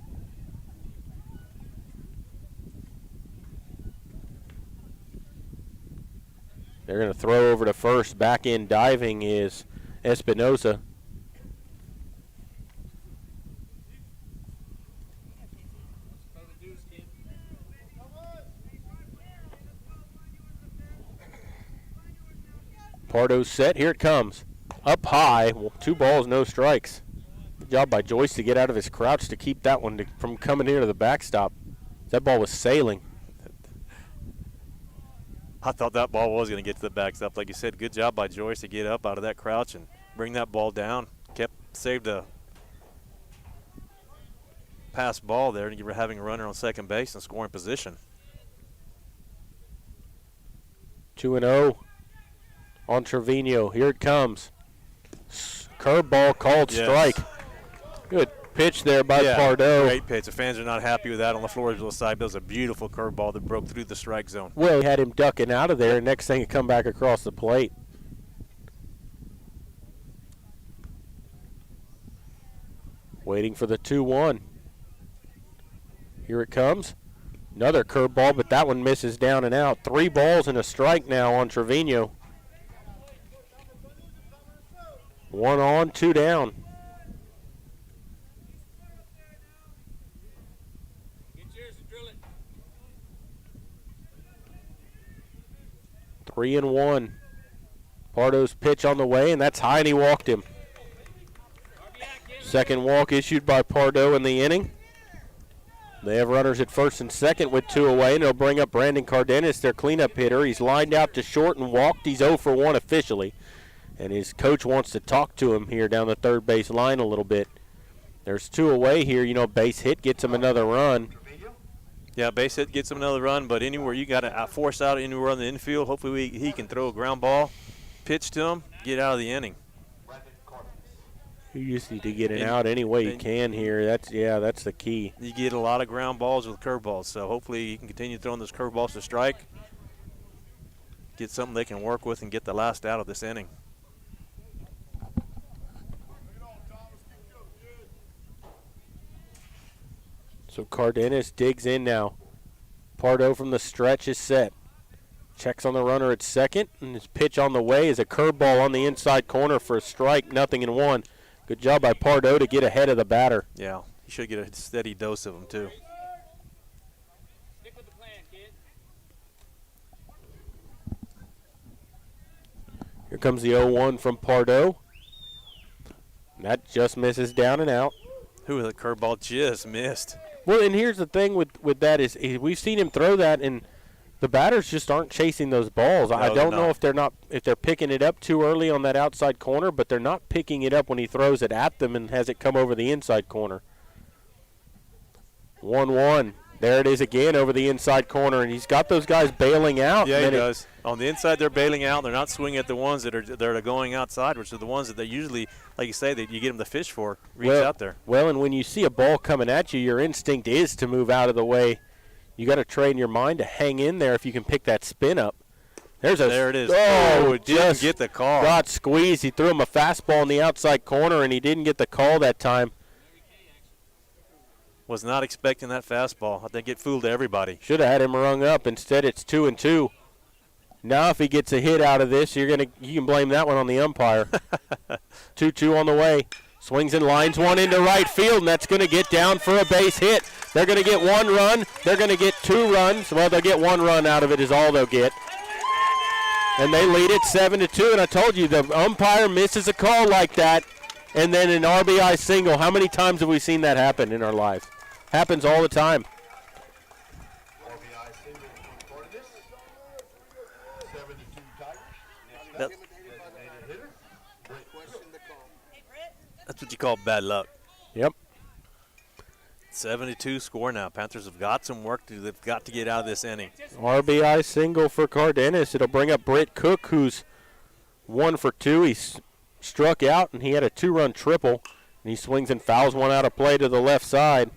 They're going to throw over to first. Back in diving is Espinosa. Pardo's set. Here it comes. Up high. Well, 2 balls, no strikes. job by Joyce to get out of his crouch to keep that one from coming into the backstop. That ball was sailing. I thought that ball was going to get to the backstop. Like you said, good job by Joyce to get up out of that crouch and bring that ball down. Saved a pass ball there, and you were having a runner on second base and scoring position. 2-0 on Trevino. Here it comes. Curveball called strike. Good pitch there by Pardo. Great pitch. The fans are not happy with that on the Floresville side. That was a beautiful curveball that broke through the strike zone. Well, he had him ducking out of there, and next thing he come back across the plate. Waiting for the 2-1. Here it comes. Another curveball, but that one misses down and out. 3 balls and a strike now on Trevino. 1 on, 2 down. Get yours and drill it. 3-1. Pardo's pitch on the way, and that's high, and he walked him. Second walk issued by Pardo in the inning. They have runners at first and second with 2 away, and they'll bring up Brandon Cardenas, their cleanup hitter. He's lined out to short and walked. He's 0 for 1 officially, and his coach wants to talk to him here down the third base line a little bit. There's 2 away here. You know, base hit gets him another run. Yeah, base hit gets him another run, but anywhere you got to force out anywhere on the infield, hopefully he can throw a ground ball, pitch to him, get out of the inning. You just need to get it out any way you can here. That's the key. You get a lot of ground balls with curveballs, so hopefully you can continue throwing those curveballs to strike, get something they can work with, and get the last out of this inning. So Cardenas digs in now. Pardo from the stretch is set. Checks on the runner at second, and his pitch on the way is a curveball on the inside corner for a strike, 0-1. Good job by Pardo to get ahead of the batter. Yeah, he should get a steady dose of them, too. Stick with the plan, kid. Here comes the 0-1 from Pardo. That just misses down and out. The curveball just missed. Well, and here's the thing with that is we've seen him throw that, and the batters just aren't chasing those balls. No, I don't know if they're picking it up too early on that outside corner, but they're not picking it up when he throws it at them and has it come over the inside corner. 1-1. There it is again over the inside corner, and he's got those guys bailing out. Yeah, he does. On the inside, they're bailing out. They're not swinging at the ones that are going outside, which are the ones that they usually, like you say, that you get them to fish for, reach out there. Well, and when you see a ball coming at you, your instinct is to move out of the way. You got to train your mind to hang in there if you can pick that spin up. There it is. Oh, didn't get the call. Got squeezed. He threw him a fastball in the outside corner, and he didn't get the call that time. Was not expecting that fastball. I think it fooled everybody. Should have had him rung up. Instead, it's 2-2. Now, if he gets a hit out of this, you can blame that one on the umpire. 2-2 on the way. Swings and lines one into right field, and that's going to get down for a base hit. They're going to get 1 run. They're going to get 2 runs. Well, they'll get 1 run out of it is all they'll get. And they lead it 7-2. And I told you, the umpire misses a call like that, and then an RBI single. How many times have we seen that happen in our lives? Happens all the time. That's what you call bad luck. Yep. 7-2 score now. Panthers have got some work to do. They've got to get out of this inning. RBI single for Cardenas. It'll bring up Britt Cook, who's 1 for 2. He struck out, and he had a 2-run triple, and he swings and fouls one out of play to the left side.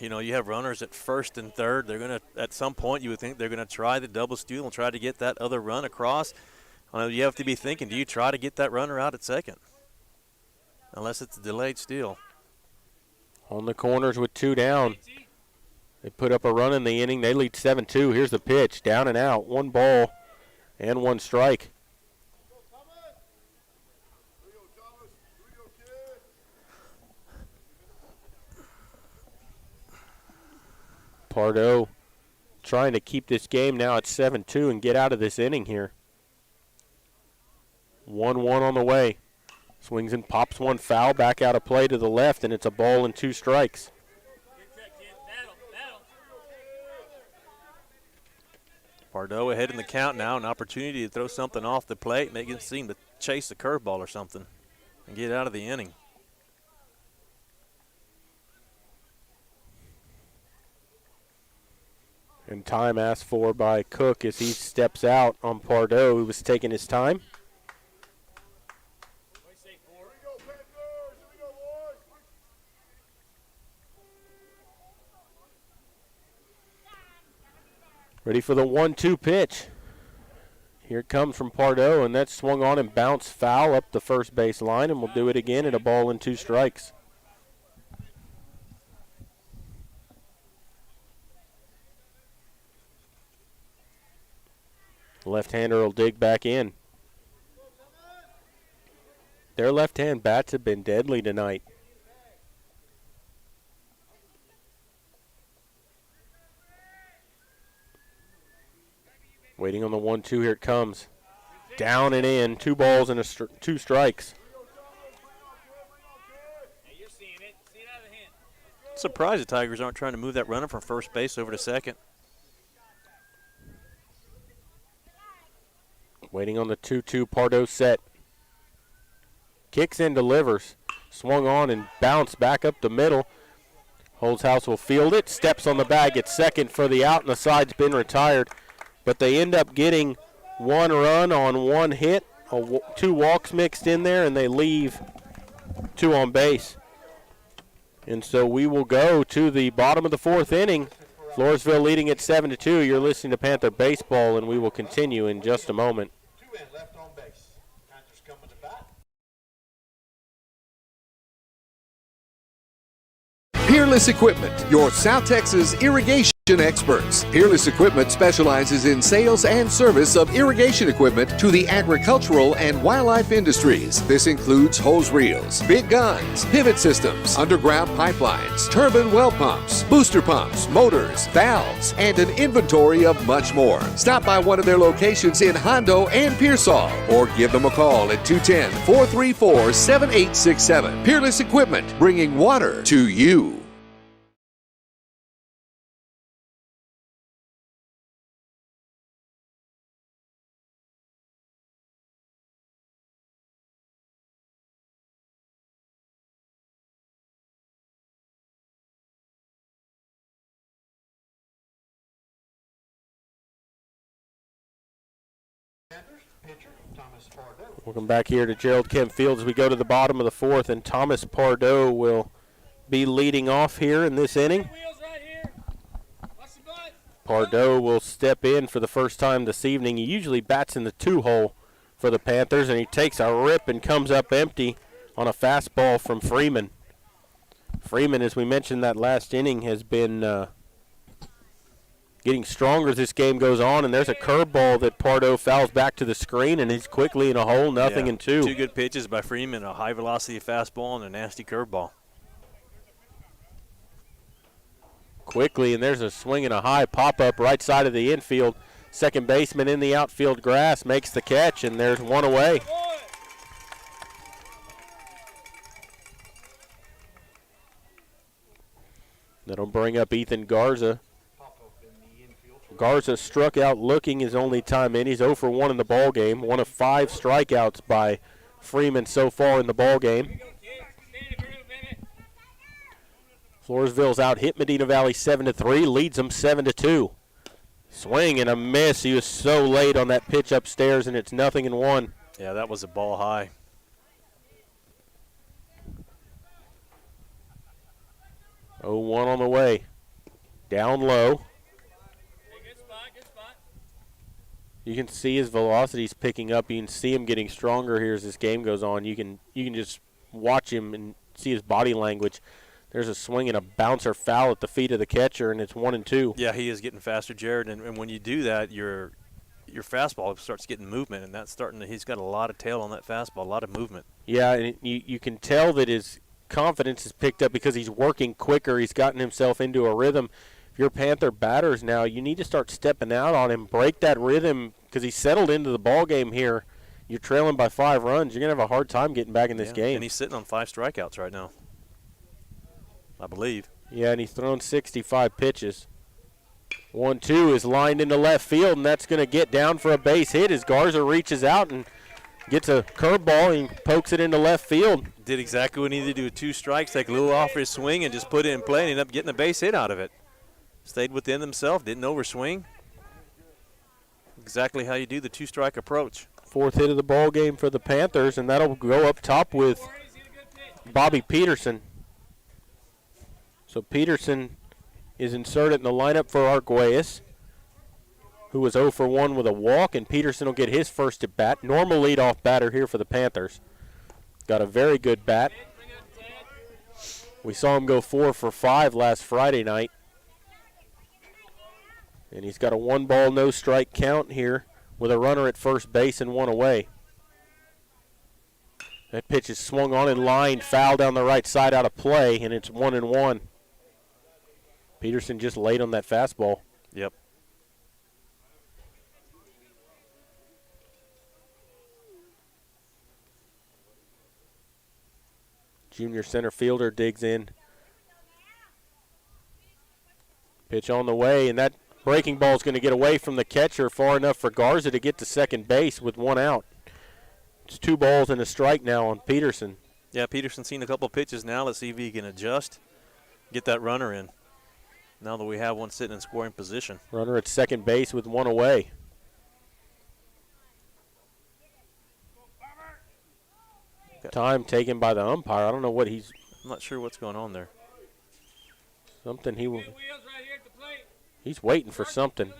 You know, you have runners at first and third. They're going to, at some point, you would think they're going to try the double steal and try to get that other run across. You have to be thinking, do you try to get that runner out at second? Unless it's a delayed steal. On the corners with 2 down. They put up a run in the inning. They lead 7-2. Here's the pitch. Down and out. 1 ball and 1 strike. Pardo trying to keep this game now at 7-2 and get out of this inning here. 1-1 on the way. Swings and pops one foul back out of play to the left, and it's a ball and 2 strikes. Pardo ahead in the count now, an opportunity to throw something off the plate, make it seem to chase the curveball or something and get out of the inning. And time asked for by Cook as he steps out on Pardo, who was taking his time. Ready for the 1-2 pitch. Here it comes from Pardo, and that's swung on and bounced foul up the first base line, and we'll do it again at a ball and 2 strikes. Left-hander will dig back in. Their left-hand bats have been deadly tonight. Waiting on the 1-2, here it comes. Down and in, 2 balls and 2 strikes. Surprised the Tigers aren't trying to move that runner from first base over to second. Waiting on the 2-2 Pardo set. Kicks and delivers. Swung on and bounced back up the middle. Holzhaus will field it. Steps on the bag at second for the out, and the side's been retired. But they end up getting 1 run on 1 hit. 2 walks mixed in there, and they leave 2 on base. And so we will go to the bottom of the 4th inning. Floresville leading at 7-2. You're listening to Panther Baseball, and we will continue in just a moment. Left on base. Panthers coming to bat. Peerless Equipment, your South Texas irrigation experts. Peerless Equipment specializes in sales and service of irrigation equipment to the agricultural and wildlife industries. This includes hose reels, big guns, pivot systems, underground pipelines, turbine well pumps, booster pumps, motors, valves, and an inventory of much more. Stop by one of their locations in Hondo and Pearsall, or give them a call at 210-434-7867. Peerless Equipment, bringing water to you. Welcome back here to Gerald Kemp Field as we go to the bottom of the 4th, and Thomas Pardo will be leading off here in this inning. Pardo will step in for the first time this evening. He usually bats in the 2-hole for the Panthers, and he takes a rip and comes up empty on a fastball from Freeman. Freeman, as we mentioned that last inning, has been getting stronger as this game goes on, and there's a curveball that Pardo fouls back to the screen, and he's quickly in a hole, nothing in 2. 2 good pitches by Freeman, a high-velocity fastball and a nasty curveball. Quickly, and there's a swing and a high pop-up right side of the infield. Second baseman in the outfield grass makes the catch, and there's 1 away. That'll bring up Ethan Garza. Garza struck out looking his only time in. He's 0 for 1 in the ball game. 1 of 5 strikeouts by Freeman so far in the ball game. Floresville's out hit Medina Valley 7-3, leads them 7-2. Swing and a miss. He was so late on that pitch upstairs, and it's 0-1. Yeah, that was a ball high. Oh, 1 on the way. Down low. You can see his velocity's picking up. You can see him getting stronger here as this game goes on. You can just watch him and see his body language. There's a swing and a bouncer foul at the feet of the catcher, and it's 1-2. Yeah, he is getting faster, Jared. And when you do that, your fastball starts getting movement, and that's starting to. He's got a lot of tail on that fastball, a lot of movement. Yeah, and you can tell that his confidence is picked up because he's working quicker. He's gotten himself into a rhythm. If you're Panther batters now, you need to start stepping out on him, break that rhythm, because he's settled into the ball game here you're trailing by 5 runs, you're going to have a hard time getting back in this game. And he's sitting on 5 strikeouts right now, I believe. Yeah, and he's thrown 65 pitches. 1-2 is lined into left field, and that's going to get down for a base hit as Garza reaches out and gets a curveball and pokes it into left field. Did exactly what he needed to do with 2 strikes, take a little off his swing and just put it in play and ended up getting a base hit out of it. Stayed within himself, didn't overswing. Exactly how you do the 2-strike approach. 4th hit of the ball game for the Panthers, and that'll go up top with Bobby Peterson. So Peterson is inserted in the lineup for Arguelles, who was 0 for 1 with a walk, and Peterson will get his first at bat. Normal leadoff batter here for the Panthers. Got a very good bat. We saw him go 4 for 5 last Friday night. And he's got a 1-ball, no-strike count here with a runner at first base and 1 away. That pitch is swung on and lined, foul down the right side out of play, and it's 1-1. Peterson just laid on that fastball. Yep. Junior center fielder digs in. Pitch on the way, and that breaking ball is going to get away from the catcher far enough for Garza to get to second base with 1 out. It's 2 balls and a strike now on Peterson. Yeah, Peterson's seen a couple pitches now. Let's see if he can adjust, get that runner in. Now that we have one sitting in scoring position. Runner at second base with 1 away. Time taken by the umpire. I don't know what he's. I'm not sure what's going on there. Something he's waiting for something.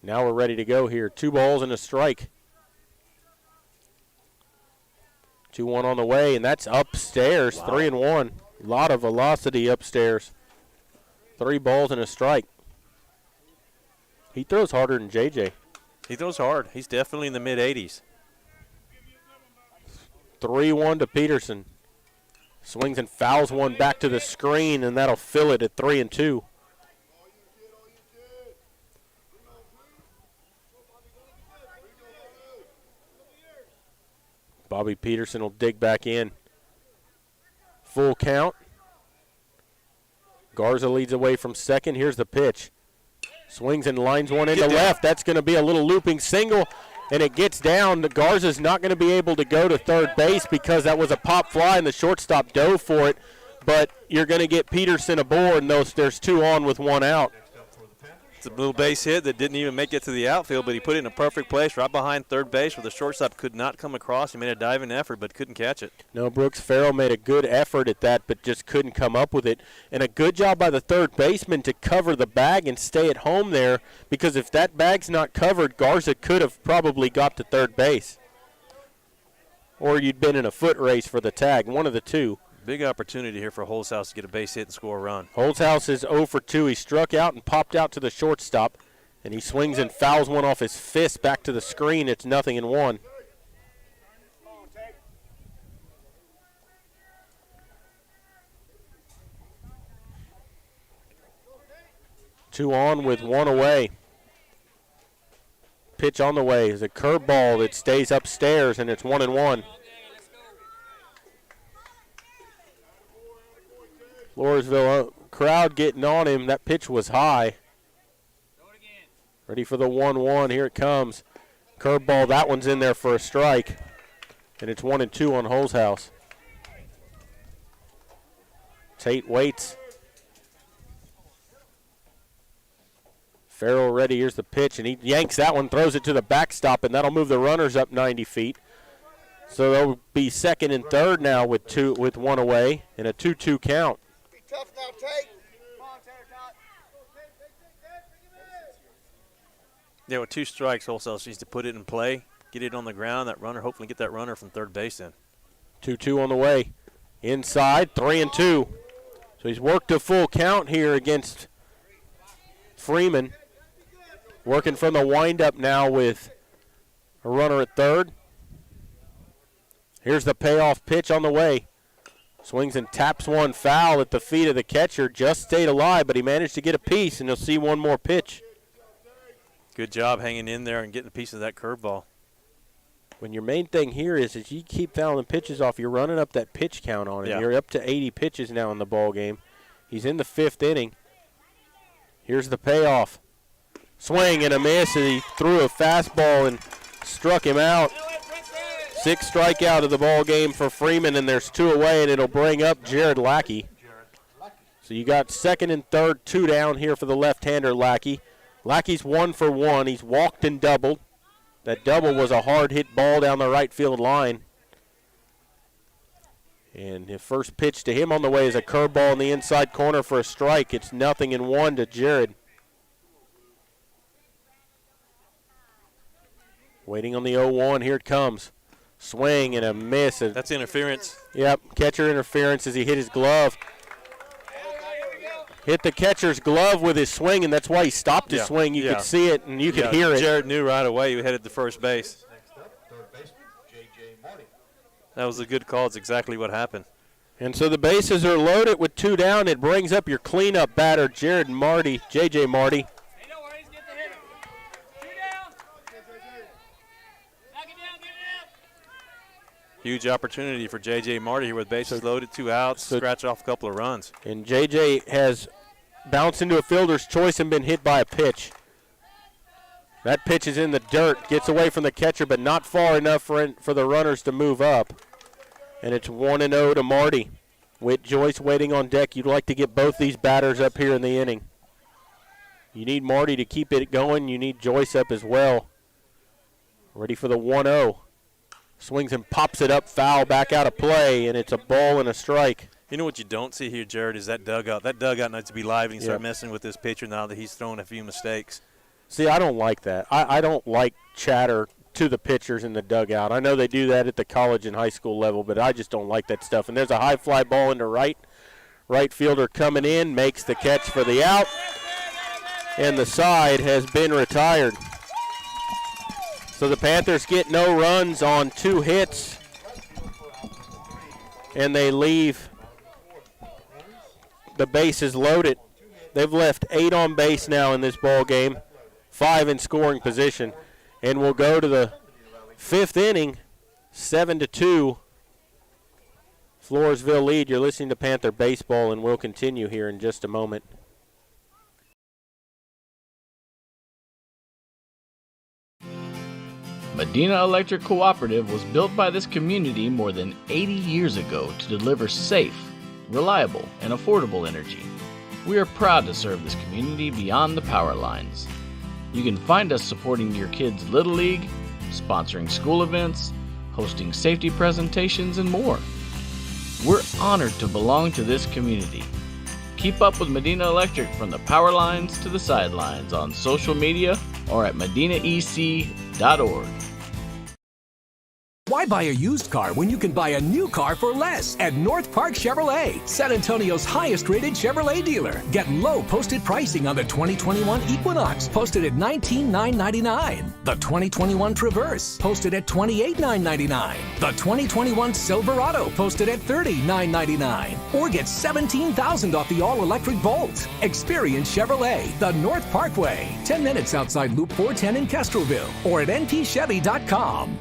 Now we're ready to go here. 2 balls and a strike. 2-1 on the way, and that's upstairs. Wow. 3-1. A lot of velocity upstairs. 3 balls and a strike. He throws harder than JJ. He throws hard. He's definitely in the mid-80s. 3-1 to Peterson. Swings and fouls one back to the screen, and that'll fill it at 3-2. Bobby Peterson will dig back in. Full count. Garza leads away from second. Here's the pitch. Swings and lines one into left. That's going to be a little looping single, and it gets down. Garza's not going to be able to go to third base because that was a pop fly, and the shortstop dove for it. But you're going to get Peterson aboard, and there's 2 on with 1 out. It's a little base hit that didn't even make it to the outfield, but he put it in a perfect place right behind third base where the shortstop could not come across. He made a diving effort but couldn't catch it. No, Brooks Farrell made a good effort at that but just couldn't come up with it. And a good job by the third baseman to cover the bag and stay at home there, because if that bag's not covered, Garza could have probably got to third base. Or you'd been in a foot race for the tag, one of the two. Big opportunity here for Holzhaus to get a base hit and score a run. Holzhaus is 0 for 2. He struck out and popped out to the shortstop, and he swings and fouls one off his fist back to the screen. It's 0-1. Two on with 1 away. Pitch on the way is a curveball that stays upstairs, and it's 1-1. Floresville crowd getting on him. That pitch was high. Ready for the 1-1. Here it comes. Curveball. That one's in there for a strike. And it's 1-2 on Holzhaus. Tate waits. Farrell ready. Here's the pitch, and he yanks that one, throws it to the backstop, and that'll move the runners up 90 feet. So they'll be second and third now with 1 away and a 2-2 count. Tough now, Tate. Yeah, with 2 strikes, Holzhaus needs to put it in play, get it on the ground, that runner, hopefully get that runner from third base in. 2-2 on the way. Inside, 3-2. So he's worked a full count here against Freeman. Working from the windup now with a runner at third. Here's the payoff pitch on the way. Swings and taps one foul at the feet of the catcher. Just stayed alive, but he managed to get a piece, and you'll see one more pitch. Good job hanging in there and getting a piece of that curveball. when your main thing here is you keep fouling pitches off, you're running up that pitch count on him. Yeah. You're up to 80 pitches now in the ball game. He's in the 5th inning. Here's the payoff. Swing and a miss, and he threw a fastball and struck him out. 6th strikeout of the ball game for Freeman, and there's 2 away, and it'll bring up Jared Lackey. So you got 2nd and 3rd, 2 down here for the left-hander Lackey. Lackey's 1 for 1. He's walked and doubled. That double was a hard-hit ball down the right field line. And the first pitch to him on the way is a curveball in the inside corner for a strike. It's 0-1 to Jared. Waiting on the 0-1. Here it comes. Swing and a miss. That's interference. Yep, catcher interference as he hit his glove. Hit the catcher's glove with his swing, and that's why he stopped his swing. You could see it, and you could hear it. Jared knew right away he headed to first base. That was a good call. It's exactly what happened. And so the bases are loaded with 2 down. It brings up your cleanup batter, J.J. Marty. Huge opportunity for J.J. Marty here with bases loaded, 2 outs, scratch off a couple of runs. And J.J. has bounced into a fielder's choice and been hit by a pitch. That pitch is in the dirt, gets away from the catcher, but not far enough for the runners to move up. And it's 1-0 to Marty. With Joyce waiting on deck, you'd like to get both these batters up here in the inning. You need Marty to keep it going. You need Joyce up as well. Ready for the 1-0. Swings and pops it up, foul, back out of play, and it's a ball and a strike. You know what you don't see here, Jared, is that dugout. That dugout needs to be live and start messing with this pitcher now that he's thrown a few mistakes. See, I don't like that. I don't like chatter to the pitchers in the dugout. I know they do that at the college and high school level, but I just don't like that stuff. And there's a high fly ball into right. Right fielder coming in, makes the catch for the out, and the side has been retired. So the Panthers get no runs on 2 hits, and they leave the bases loaded. They've left 8 on base now in this ball game, 5 in scoring position, and we'll go to the 5th inning, 7-2. Floresville lead. You're listening to Panther Baseball, and we'll continue here in just a moment. Medina Electric Cooperative was built by this community more than 80 years ago to deliver safe, reliable, and affordable energy. We are proud to serve this community beyond the power lines. You can find us supporting your kids' Little League, sponsoring school events, hosting safety presentations, and more. We're honored to belong to this community. Keep up with Medina Electric from the power lines to the sidelines on social media or at medinaec.org. Why buy a used car when you can buy a new car for less at North Park Chevrolet, San Antonio's highest-rated Chevrolet dealer? Get low posted pricing on the 2021 Equinox, posted at $19,999. The 2021 Traverse, posted at $28,999. The 2021 Silverado, posted at $30,999. Or get $17,000 off the all-electric Bolt. Experience Chevrolet, the North Parkway, 10 minutes outside Loop 410 in Castroville, or at npchevy.com.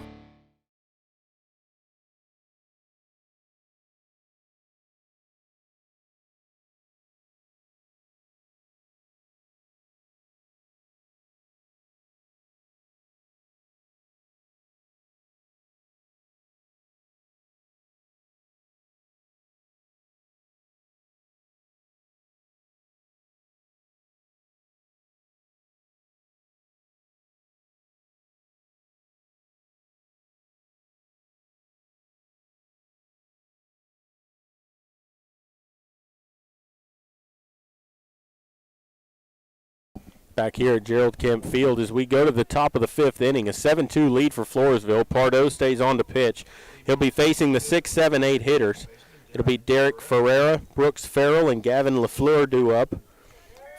Back here at Gerald Kemp Field as we go to the top of the 5th inning. A 7-2 lead for Floresville. Pardo stays on to pitch. He'll be facing the 6, 7, 8 hitters. It'll be Derek Ferreira, Brooks Farrell, and Gavin LaFleur due up.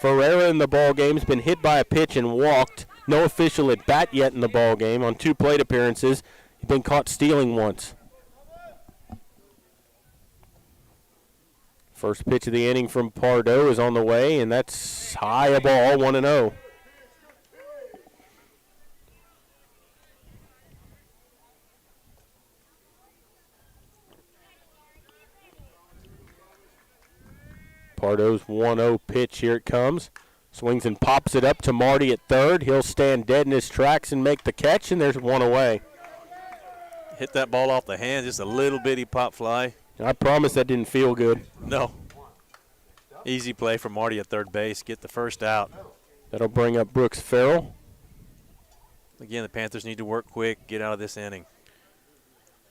Ferreira in the ball game has been hit by a pitch and walked. No official at bat yet in the ball game. On 2 plate appearances, he's been caught stealing once. First pitch of the inning from Pardo is on the way, and that's high a ball, 1-0. Pardo's 1-0 pitch. Here it comes. Swings and pops it up to Marty at third. He'll stand dead in his tracks and make the catch, and there's one away. Hit that ball off the hand, just a little bitty pop fly. I promise that didn't feel good. No. Easy play for Marty at third base. Get the first out. That'll bring up Brooks Farrell. Again, the Panthers need to work quick, get out of this inning.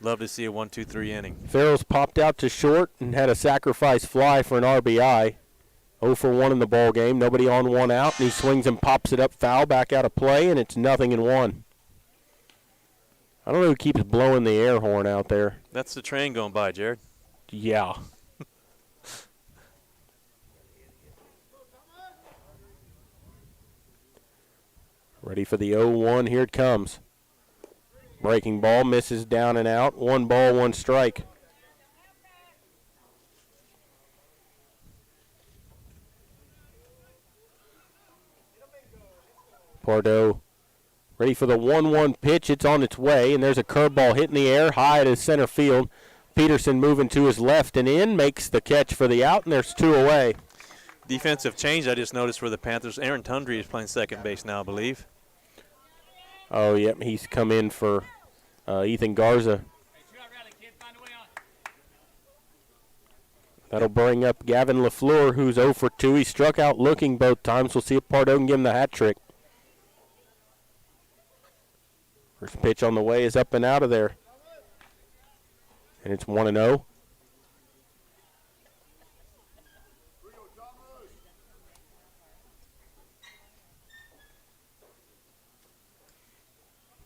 Love to see a 1-2-3 inning. Farrell's popped out to short and had a sacrifice fly for an RBI. 0 for 1 in the ball game. Nobody on, 1 out, and he swings and pops it up foul, back out of play, and it's 0-1. I don't know who keeps blowing the air horn out there. That's the train going by, Jared. Yeah. Ready for the 0-1. Here it comes. Breaking ball, misses down and out. 1 ball, 1 strike. Pardo ready for the 1-1 pitch. It's on its way, and there's a curveball hitting the air high to center field. Peterson moving to his left and in, makes the catch for the out, and there's 2 away. Defensive change I just noticed for the Panthers. Aaron Tundry is playing second base now, I believe. Oh, yep, he's come in for Ethan Garza. That'll bring up Gavin LaFleur, who's 0 for 2. He struck out looking both times. We'll see if Pardo can give him the hat trick. First pitch on the way is up and out of there. And it's 1-0.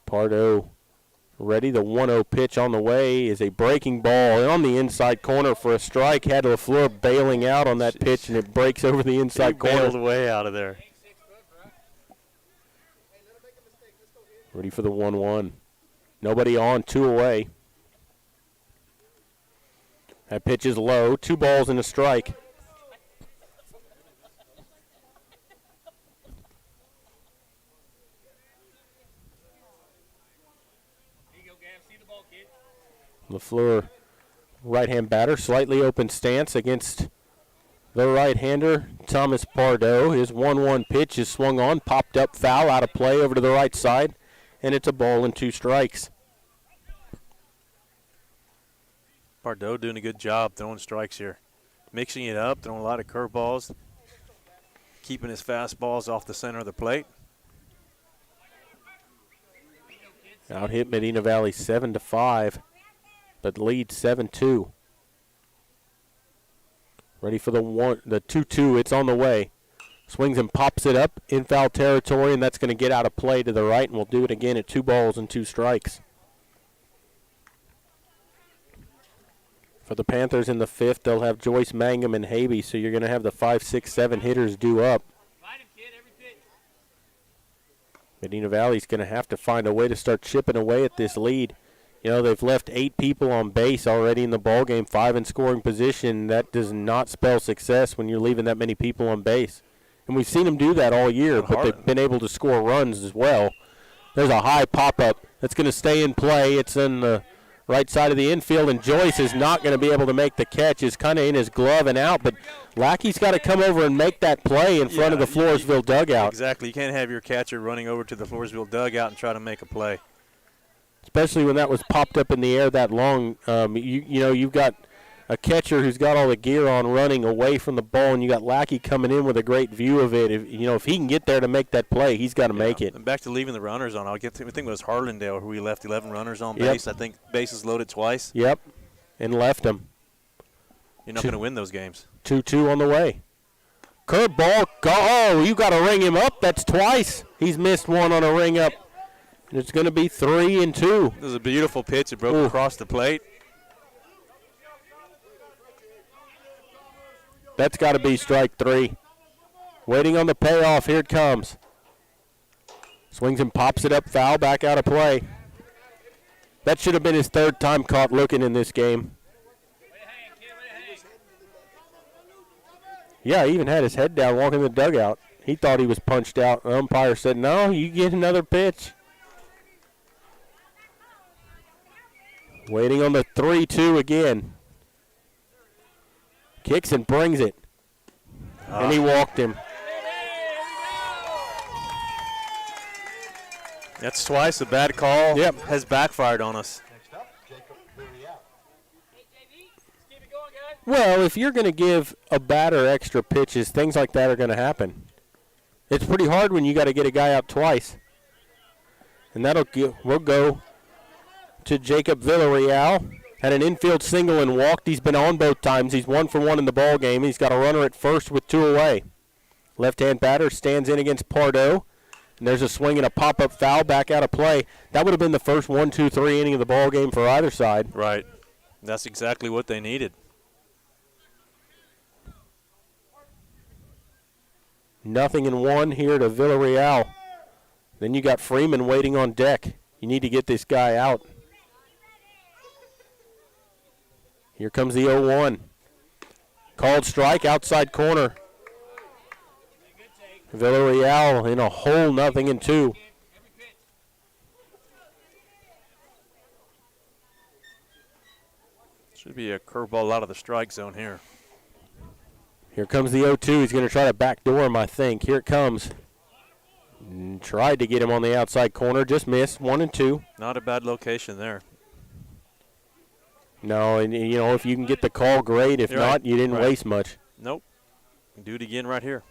Pardo ready. The 1-0 pitch on the way is a breaking ball on the inside corner for a strike. Had LaFleur bailing out on that pitch, and it breaks over the inside corner. Bailed way out of there. Ready for the 1-1. Nobody on, 2 away. That pitch is low. 2 balls and a strike. LaFleur, right-hand batter, slightly open stance against the right-hander, Thomas Pardo. His 1-1 pitch is swung on, popped up foul, out of play over to the right side, and it's a ball and 2 strikes. Pardo doing a good job throwing strikes here. Mixing it up, throwing a lot of curveballs, keeping his fastballs off the center of the plate. Out hit Medina Valley 7-5, but leads 7-2. Ready for the 2-2. It's on the way. Swings and pops it up in foul territory, and that's going to get out of play to the right, and we'll do it again at 2 balls and 2 strikes. For the Panthers in the 5th, they'll have Joyce, Mangum, and Habe, so you're going to have the 5, 6, 7 hitters due up. Medina Valley's going to have to find a way to start chipping away at this lead. You know, they've left 8 people on base already in the ballgame, 5 in scoring position. That does not spell success when you're leaving that many people on base. And we've seen them do that all year, but they've been able to score runs as well. There's a high pop-up that's going to stay in play. It's in the right side of the infield, and Joyce is not going to be able to make the catch. It's kind of in his glove and out, but Lackey's got to come over and make that play in front of the Floresville dugout. Exactly. You can't have your catcher running over to the Floresville dugout and try to make a play. Especially when that was popped up in the air that long. You know, you've got a catcher who's got all the gear on running away from the ball, and you got Lackey coming in with a great view of it. If he can get there to make that play, he's got to make it. And back to leaving the runners on. I think it was Harlandale who we left 11 runners on base. I think bases loaded twice. Yep, and left them. You're not going to win those games. 2-2 on the way. Curve ball. Oh, you got to ring him up. That's twice. He's missed one on a ring up. And it's going to be 3-2. This is a beautiful pitch. It broke across the plate. That's got to be strike 3. Waiting on the payoff. Here it comes. Swings and pops it up foul, back out of play. That should have been his 3rd time caught looking in this game. Yeah, he even had his head down walking the dugout. He thought he was punched out. The umpire said, no, you get another pitch. Waiting on the 3-2 again. Kicks and brings it. and he walked him. That's twice a bad call. Yep. Has backfired on us. Well, if you're going to give a batter extra pitches, things like that are going to happen. It's pretty hard when you got to get a guy out twice. And we'll go to Jacob Villarreal. Had an infield single and walked. He's been on both times. He's 1 for 1 in the ball game. He's got a runner at first with 2 away. Left-hand batter stands in against Pardo. And there's a swing and a pop-up foul back out of play. That would have been the first 1-2-3 inning of the ball game for either side. Right. That's exactly what they needed. Nothing in 1 here to Villarreal. Then you got Freeman waiting on deck. You need to get this guy out. Here comes the 0-1. Called strike, outside corner. Villarreal in a hole, 0-2. Should be a curveball out of the strike zone here. Here comes the 0-2. He's going to try to backdoor him, I think. Here it comes. Tried to get him on the outside corner, just missed. 1-2. Not a bad location there. No, and you know, if you can get the call, great. If not, you didn't waste much. Nope. Do it again right here.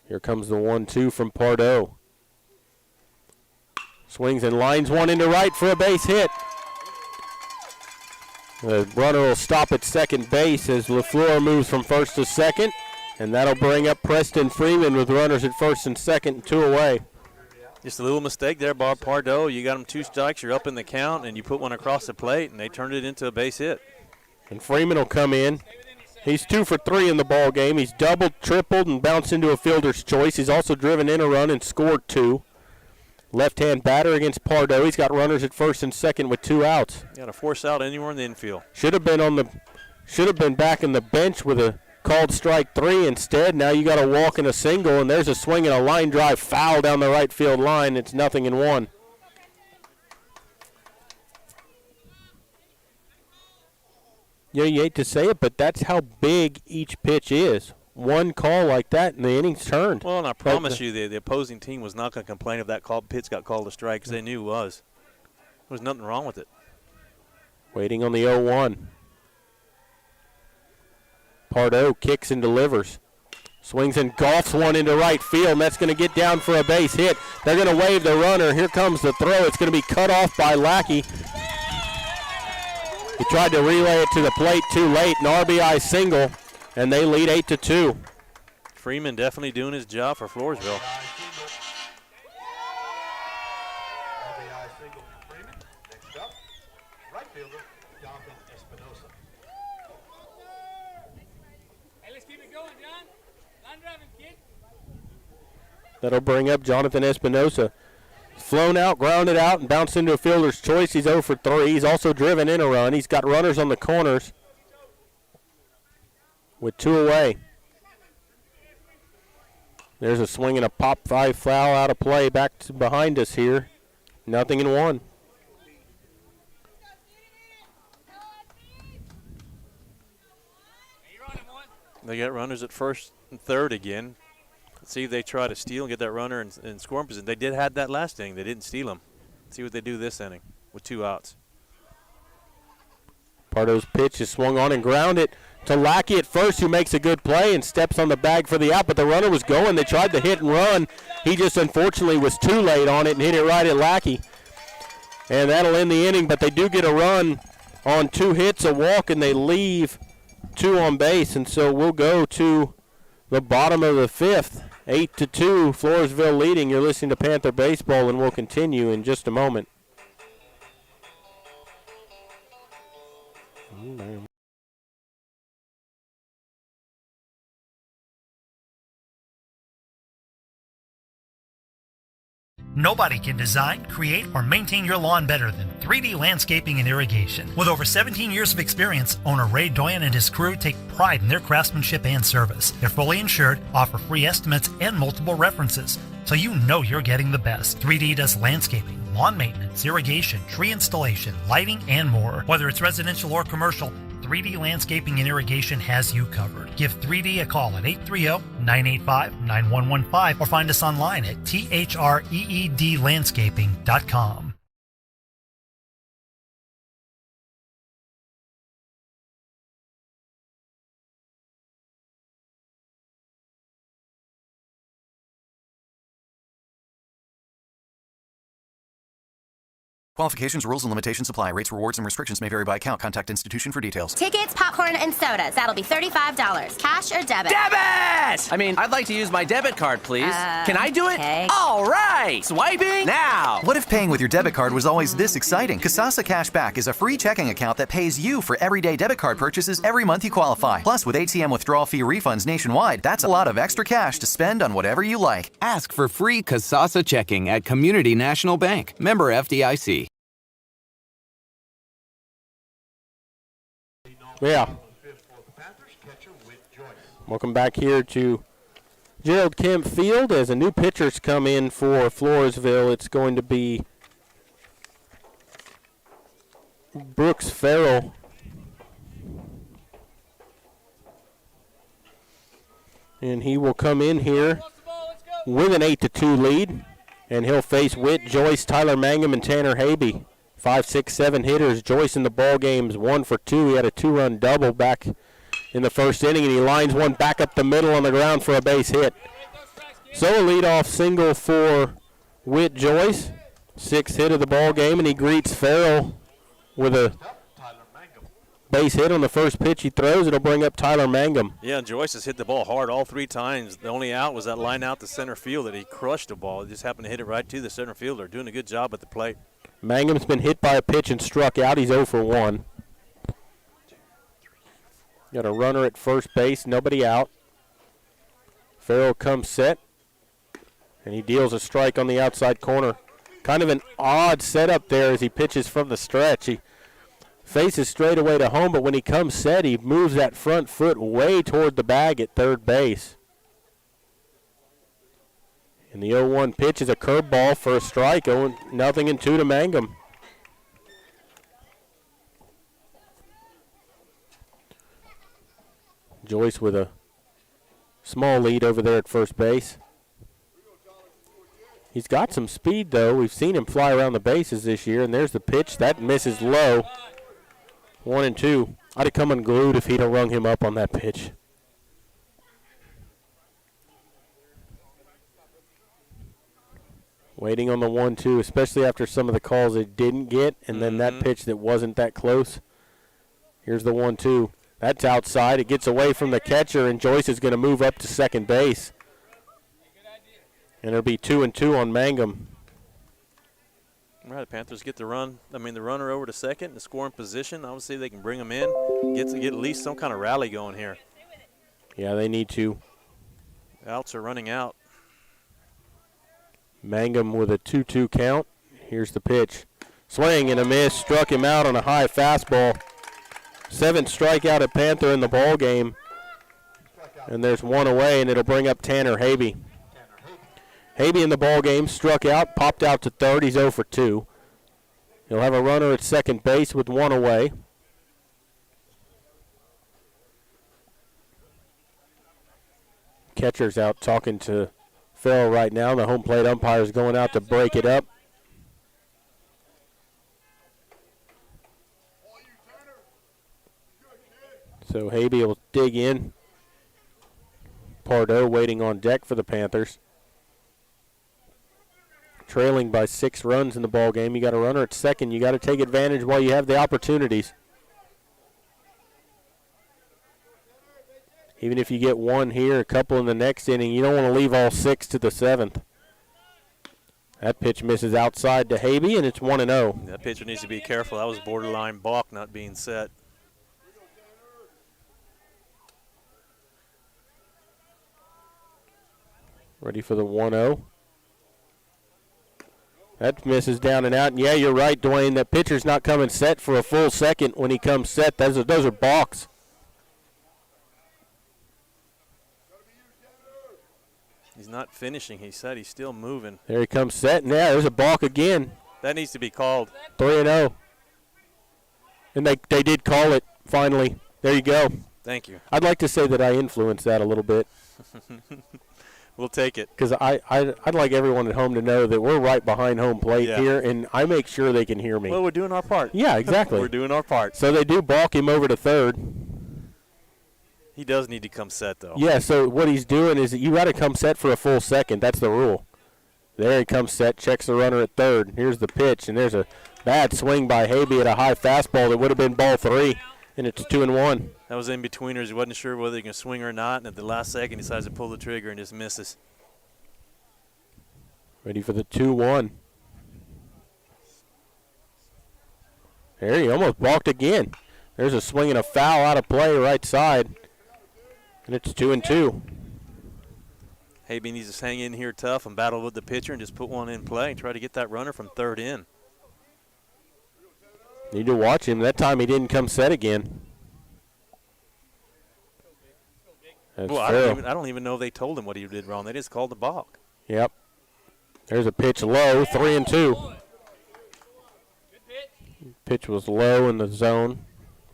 Here comes the 1-2 from Pardo. Swings and lines one into right for a base hit. The runner will stop at second base as LaFleur moves from first to second, and that'll bring up Preston Freeman with runners at first and second and 2 away. Just a little mistake there, Bob Pardo. You got him 2 strikes, you're up in the count, and you put one across the plate, and they turned it into a base hit. And Freeman will come in. He's 2 for 3 in the ball game. He's doubled, tripled, and bounced into a fielder's choice. He's also driven in a run and scored 2. Left-hand batter against Pardo. He's got runners at first and second with 2 outs. Got to force out anywhere in the infield. Should have been back in the bench with a called strike 3 instead. Now you got a walk and a single, and there's a swing and a line drive foul down the right field line. It's 0-1. You know, you hate to say it, but that's how big each pitch is. One call like that, and the inning's turned. Well, and I promise you, the opposing team was not going to complain if that pitch got called a strike because they knew it was. There was nothing wrong with it. Waiting on the 0-1. Pardo kicks and delivers. Swings and golfs one into right field, and that's going to get down for a base hit. They're going to wave the runner. Here comes the throw. It's going to be cut off by Lackey. He tried to relay it to the plate too late, an RBI single, and they lead 8-2. Freeman definitely doing his job for Floresville. That'll bring up Jonathan Espinosa. Flown out, grounded out, and bounced into a fielder's choice. He's 0 for 3. He's also driven in a run. He's got runners on the corners with 2 away. There's a swing and a pop 5 foul out of play back to behind us here. 0-1. They got runners at first and third again. Let's see if they try to steal and get that runner in scoring position. They did have that last inning. They didn't steal him. See what they do this inning with 2 outs. Pardo's pitch is swung on and grounded to Lackey at first, who makes a good play and steps on the bag for the out, but the runner was going. They tried to hit and run. He just unfortunately was too late on it and hit it right at Lackey. And that'll end the inning, but they do get a run on 2 hits, a walk, and they leave 2 on base. And so we'll go to the bottom of the 5th, 8-2, Floresville leading. You're listening to Panther Baseball, and we'll continue in just a moment. Nobody can design, create, or maintain your lawn better than 3D Landscaping and Irrigation. With over 17 years of experience, owner Ray Doyen and his crew take pride in their craftsmanship and service. They're fully insured, offer free estimates, and multiple references, so you know you're getting the best. 3D does landscaping, lawn maintenance, irrigation, tree installation, lighting, and more. Whether it's residential or commercial, 3D Landscaping and Irrigation has you covered. Give 3D a call at 830-985-9115 or find us online at threedlandscaping.com. Qualifications, rules, and limitations apply. Rates, rewards, and restrictions may vary by account. Contact institution for details. Tickets, popcorn, and sodas. That'll be $35. Cash or debit? Debit! I mean, I'd like to use my debit card, please. Can I do it? Okay. All right! Swiping now! What if paying with your debit card was always this exciting? Kasasa Cashback is a free checking account that pays you for everyday debit card purchases every month you qualify. Plus, with ATM withdrawal fee refunds nationwide, that's a lot of extra cash to spend on whatever you like. Ask for free Kasasa checking at Community National Bank. Member FDIC. Yeah. Welcome back here to Gerald Kemp Field as a new pitcher's come in for Floresville. It's going to be Brooks Farrell. And he will come in here with an 8-2 lead. And he'll face Witt, Joyce, Tyler Mangum, and Tanner Habe. 5, 6, 7 hitters. Joyce in the ball game's 1 for 2. He had a 2-run double back in the first inning, and he lines one back up the middle on the ground for a base hit. So a leadoff single for Witt Joyce. 6th hit of the ball game, and he greets Farrell with a base hit on the first pitch he throws. It'll bring up Tyler Mangum. Yeah, Joyce has hit the ball hard all 3 times. The only out was that line out to center field that he crushed the ball. He just happened to hit it right to the center fielder. Doing a good job at the plate. Mangum's been hit by a pitch and struck out. He's 0 for 1. Got a runner at first base, nobody out. Farrell comes set, and he deals a strike on the outside corner. Kind of an odd setup there as he pitches from the stretch. He faces straight away to home, but when he comes set, he moves that front foot way toward the bag at third base. And the 0-1 pitch is a curveball for a strike, 0-2 to Mangum. Joyce with a small lead over there at first base. He's got some speed, though. We've seen him fly around the bases this year, and there's the pitch. That misses low. 1-2. I'd have come unglued if he'd have rung him up on that pitch. Waiting on the 1-2, especially after some of the calls they didn't get, and then that pitch that wasn't that close. Here's the 1-2. That's outside. It gets away from the catcher, and Joyce is going to move up to second base. And it'll be 2-2 on Mangum. All right, the Panthers get the runner over to second, the scoring position. Obviously, they can bring him in, get at least some kind of rally going here. Yeah, they need to. Outs are running out. Mangum with a 2-2 count. Here's the pitch. Swing and a miss. Struck him out on a high fastball. 7th strikeout at Panther in the ball game. And there's one away, and it'll bring up Tanner Habe. Habe in the ball game, struck out, popped out to third. He's 0 for 2. He'll have a runner at second base with one away. Catcher's out talking to Farrell right now. The home plate umpire is going out to break it up. So Habe will dig in. Pardo waiting on deck for the Panthers. Trailing by 6 runs in the ball game. You got a runner at second. You got to take advantage while you have the opportunities. Even if you get one here, a couple in the next inning, you don't want to leave all 6 to the 7th. That pitch misses outside to Habe, and it's 1-0. That pitcher needs to be careful. That was borderline balk not being set. Ready for the 1-0. That misses down and out. And yeah, you're right, Dwayne. That pitcher's not coming set for a full second. When he comes set, those are balks. He's not finishing. He said he's still moving. There he comes set. And yeah, there's a balk again. That needs to be called. 3-0. And they did call it. finally. There you go. Thank you. I'd like to say that I influenced that a little bit. We'll take it. Because I'd like everyone at home to know that we're right behind home plate here, and I make sure they can hear me. Well, we're doing our part. Yeah, exactly. We're doing our part. So they do balk him over to third. He does need to come set, though. Yeah, so what he's doing is you got to come set for a full second. That's the rule. There he comes set, checks the runner at third. Here's the pitch, and there's a bad swing by Habe at a high fastball that would have been ball 3, and it's 2-1. That was in betweeners. He wasn't sure whether he can swing or not, and at the last second, he decides to pull the trigger and just misses. Ready for the 2-1. There he almost balked again. There's a swing and a foul out of play right side, and it's 2-2. Habe needs to hang in here tough and battle with the pitcher and just put one in play and try to get that runner from third in. Need to watch him. That time he didn't come set again. That's Well, I don't even know if they told him what he did wrong. They just called the balk. Yep. There's a pitch low, 3-2. Pitch was low in the zone.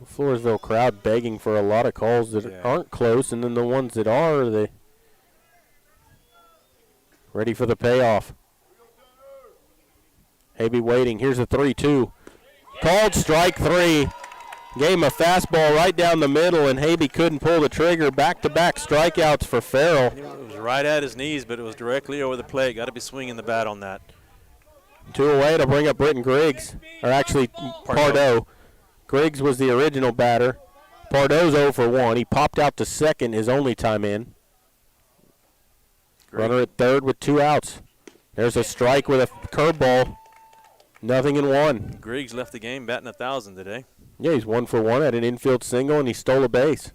Floresville crowd begging for a lot of calls that aren't close, and then the ones that are, they ready for the payoff. Habe waiting. Here's a 3-2. Called strike 3. Gave him a fastball right down the middle, and Habe couldn't pull the trigger. Back-to-back strikeouts for Farrell. It was right at his knees, but it was directly over the plate. Got to be swinging the bat on that. 2 away to bring up Britton Griggs, or actually Pardo. Griggs was the original batter. Pardo's 0 for 1. He popped out to second his only time in. Runner at third with 2 outs. There's a strike with a curveball. 0-1. Griggs left the game batting 1,000 today. Yeah, he's 1 for 1 at an infield single, and he stole a base.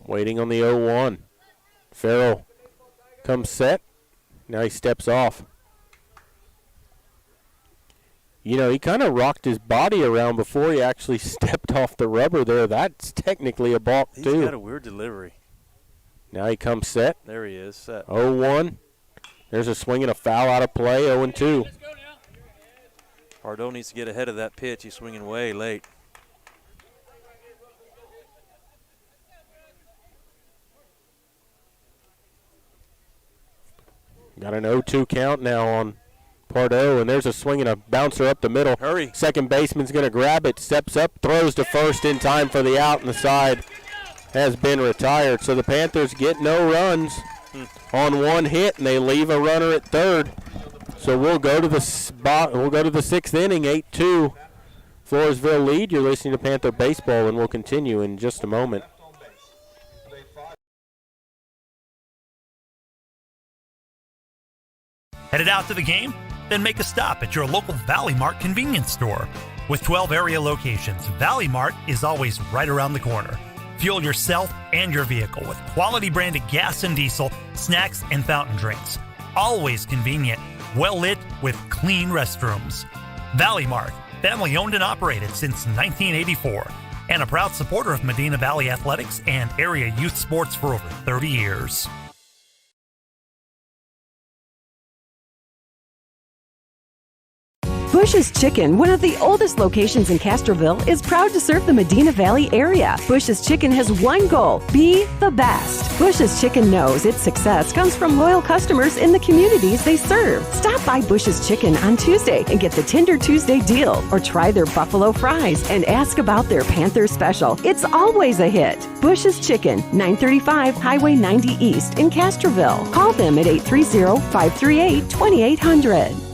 Waiting on the 0-1. Farrell comes set. Now he steps off. You know, he kind of rocked his body around before he actually stepped off the rubber there. That's technically a balk, too. He's got a weird delivery. Now he comes set. There he is, set. 0-1. There's a swing and a foul out of play, 0-2. Pardo needs to get ahead of that pitch. He's swinging way late. Got an 0-2 count now on Pardo, and there's a swing and a bouncer up the middle. Hurry. Second baseman's going to grab it, steps up, throws to first in time for the out, and the side has been retired. So the Panthers get no runs on 1 hit, and they leave a runner at third. So we'll go to the spot. We'll go to the 6th inning, 8-2. Floresville lead. You're listening to Panther Baseball, and we'll continue in just a moment. Headed out to the game? Then make a stop at your local Valley Mart convenience store. With 12 area locations, Valley Mart is always right around the corner. Fuel yourself and your vehicle with quality branded gas and diesel, snacks, and fountain drinks. Always convenient, well lit with clean restrooms. Valley Mart, family owned and operated since 1984, and a proud supporter of Medina Valley athletics and area youth sports for over 30 years. Bush's Chicken, one of the oldest locations in Castroville, is proud to serve the Medina Valley area. Bush's Chicken has one goal: be the best. Bush's Chicken knows its success comes from loyal customers in the communities they serve. Stop by Bush's Chicken on Tuesday and get the Tender Tuesday deal, or try their buffalo fries and ask about their Panther special. It's always a hit. Bush's Chicken, 935 Highway 90 East in Castroville. Call them at 830-538-2800.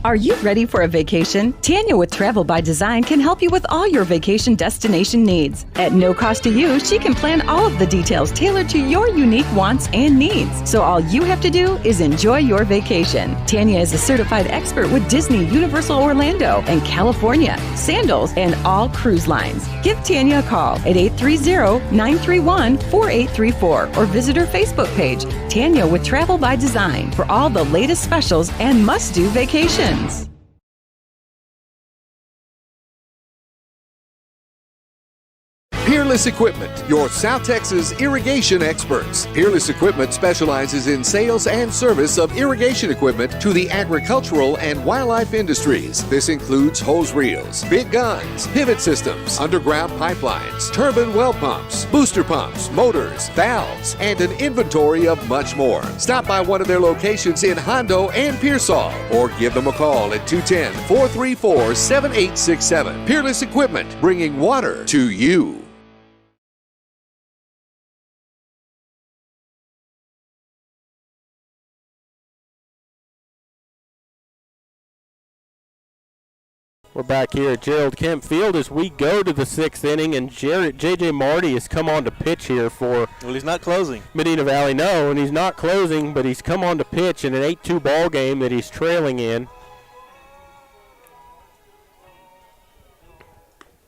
Are you ready for a vacation? Tanya with Travel by Design can help you with all your vacation destination needs. At no cost to you, she can plan all of the details tailored to your unique wants and needs. So all you have to do is enjoy your vacation. Tanya is a certified expert with Disney, Universal Orlando, and California, Sandals, and all cruise lines. Give Tanya a call at 830-931-4834 or visit her Facebook page, Tanya with Travel by Design, for all the latest specials and must-do vacations. Peerless Equipment, your South Texas irrigation experts. Peerless Equipment specializes in sales and service of irrigation equipment to the agricultural and wildlife industries. This includes hose reels, big guns, pivot systems, underground pipelines, turbine well pumps, booster pumps, motors, valves, and an inventory of much more. Stop by one of their locations in Hondo and Pearsall, or give them a call at 210-434-7867. Peerless Equipment, bringing water to you. We're back here at Gerald Kemp Field as we go to the 6th inning, and J.J. Marty has come on to pitch here for. Well, he's not closing. Medina Valley, no, and he's not closing, but he's come on to pitch in an 8-2 ball game that he's trailing in.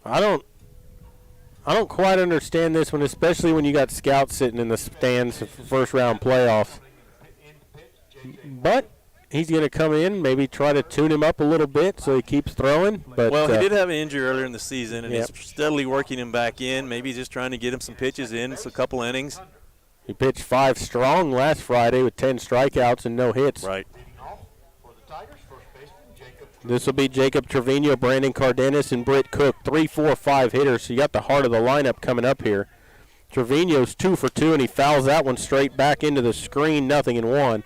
I don't quite understand this one, especially when you got scouts sitting in the stands for first round playoffs. But he's going to come in, maybe try to tune him up a little bit so he keeps throwing. But well, he did have an injury earlier in the season, and yep. he's steadily working him back in. Maybe just trying to get him some pitches in, a couple innings. He pitched 5 strong last Friday with 10 strikeouts and no hits. Right. This will be Jacob Trevino, Brandon Cardenas, and Britt Cook, 3, 4, 5 hitters. So you got the heart of the lineup coming up here. Trevino's 2 for 2, and he fouls that one straight back into the screen, 0-1.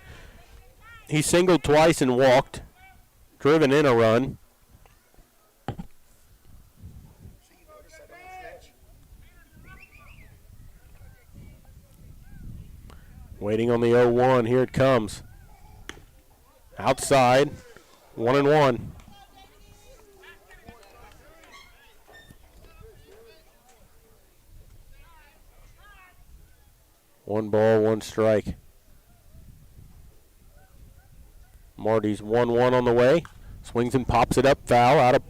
He singled twice and walked, driven in a run. Waiting on the 0-1. Here it comes. Outside, 1-1. One ball, one strike. Marty's 1-1 on the way. Swings and pops it up, foul, out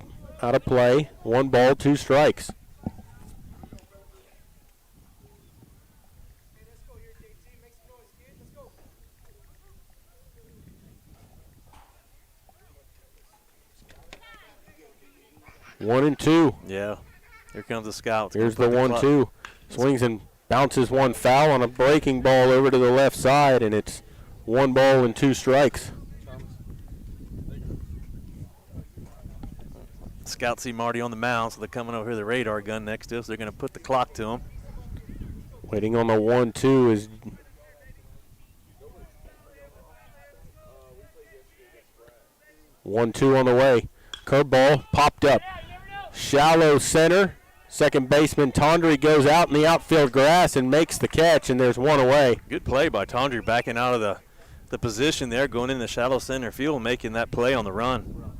of play. 1 ball, 2 strikes. One and 2. Yeah. Here comes the scout. Here's the 1-2. Swings and bounces one foul on a breaking ball over to the left side, and it's 1 ball and 2 strikes. Scouts see Marty on the mound, so they're coming over here, the radar gun next to us. They're going to put the clock to him. Waiting on the 1-2 is (1-2) on the way. Curveball popped up. Shallow center. Second baseman Tondre goes out in the outfield grass and makes the catch, and there's 1 away. Good play by Tondre, backing out of the position there, going in the shallow center field, making that play on the run.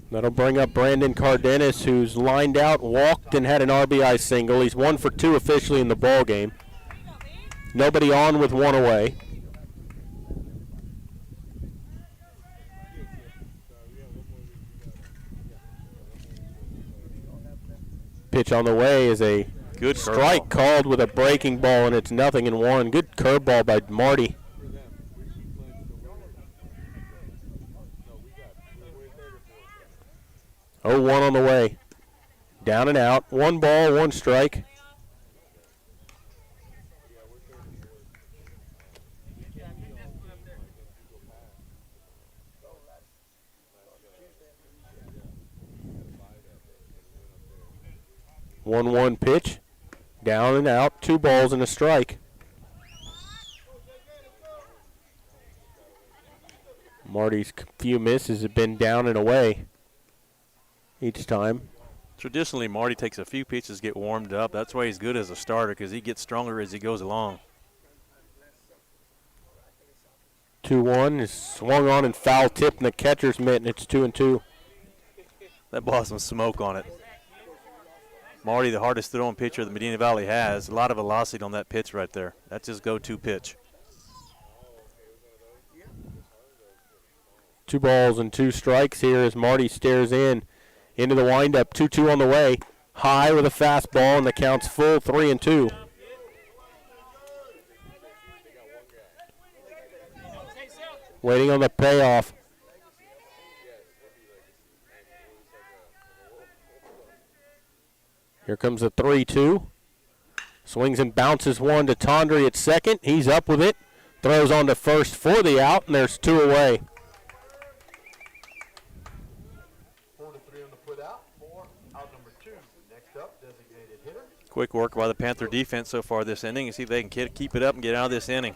That'll bring up Brandon Cardenas, who's lined out, walked, and had an RBI single. He's 1 for 2 officially in the ball game. Nobody on with 1 away. Pitch on the way is a good strike called with a breaking ball, and it's 0-1. Good curveball by Marty. Oh, 1 on the way. Down and out. 1 ball, 1 strike. One pitch, down and out, 2 balls and a strike. Marty's few misses have been down and away each time. Traditionally, Marty takes a few pitches to get warmed up. That's why he's good as a starter, because he gets stronger as he goes along. 2-1 is swung on and foul tip in the catcher's mitt, and it's 2-2. That ball has some smoke on it. Marty, the hardest throwing pitcher that Medina Valley has. A lot of velocity on that pitch right there. That's his go-to pitch. 2 balls and 2 strikes here as Marty stares into the windup. 2-2 on the way. High with a fastball, and the count's full, 3-2. Waiting on the payoff. Here comes the 3-2. Swings and bounces one to Tondre at second. He's up with it. Throws on to first for the out, and there's 2 away. 4-3 on the put out. 4, out number 2. Next up, designated hitter. Quick work by the Panther defense so far this inning and see if they can keep it up and get out of this inning.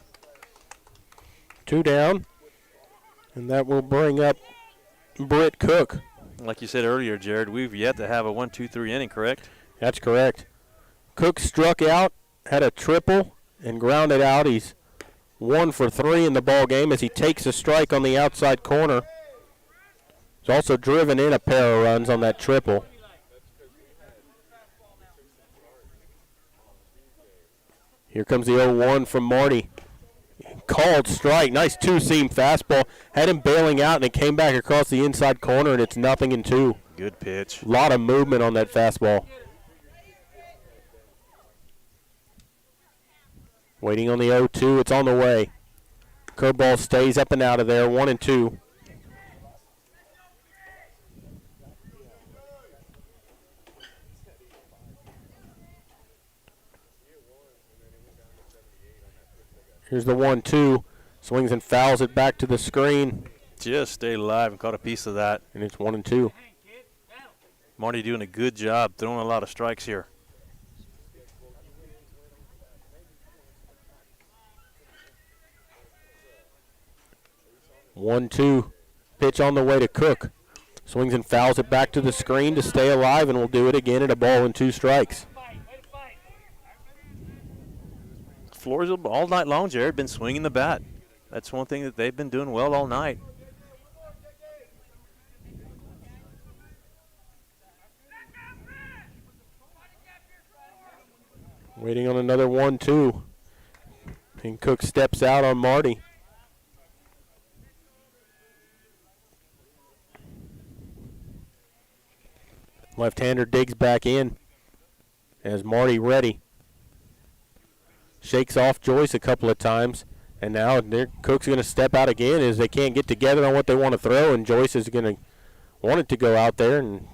2 down, and that will bring up Britt Cook. Like you said earlier, Jared, we've yet to have a 1-2-3 inning, correct? That's correct. Cook struck out, had a triple, and grounded out. He's 1 for 3 in the ball game as he takes a strike on the outside corner. He's also driven in a pair of runs on that triple. Here comes the 0-1 from Marty. Called strike. Nice 2-seam fastball. Had him bailing out, and it came back across the inside corner, and it's 0-2. Good pitch. A lot of movement on that fastball. Waiting on the 0-2. It's on the way. Curveball stays up and out of there. 1-2. Here's the 1-2. Swings and fouls it back to the screen. Just stayed alive and caught a piece of that. And it's 1-2. Marty doing a good job throwing a lot of strikes here. One-two pitch on the way to Cook. Swings and fouls it back to the screen to stay alive, and we'll do it again at a ball and 2 strikes. Floresville all night long, Jared, been swinging the bat. That's one thing that they've been doing well all night. Waiting on another 1-2. And Cook steps out on Marty. Left-hander digs back in as Marty ready. Shakes off Joyce a couple of times, and now Cook's going to step out again as they can't get together on what they want to throw, and Joyce is going to want it to go out there, and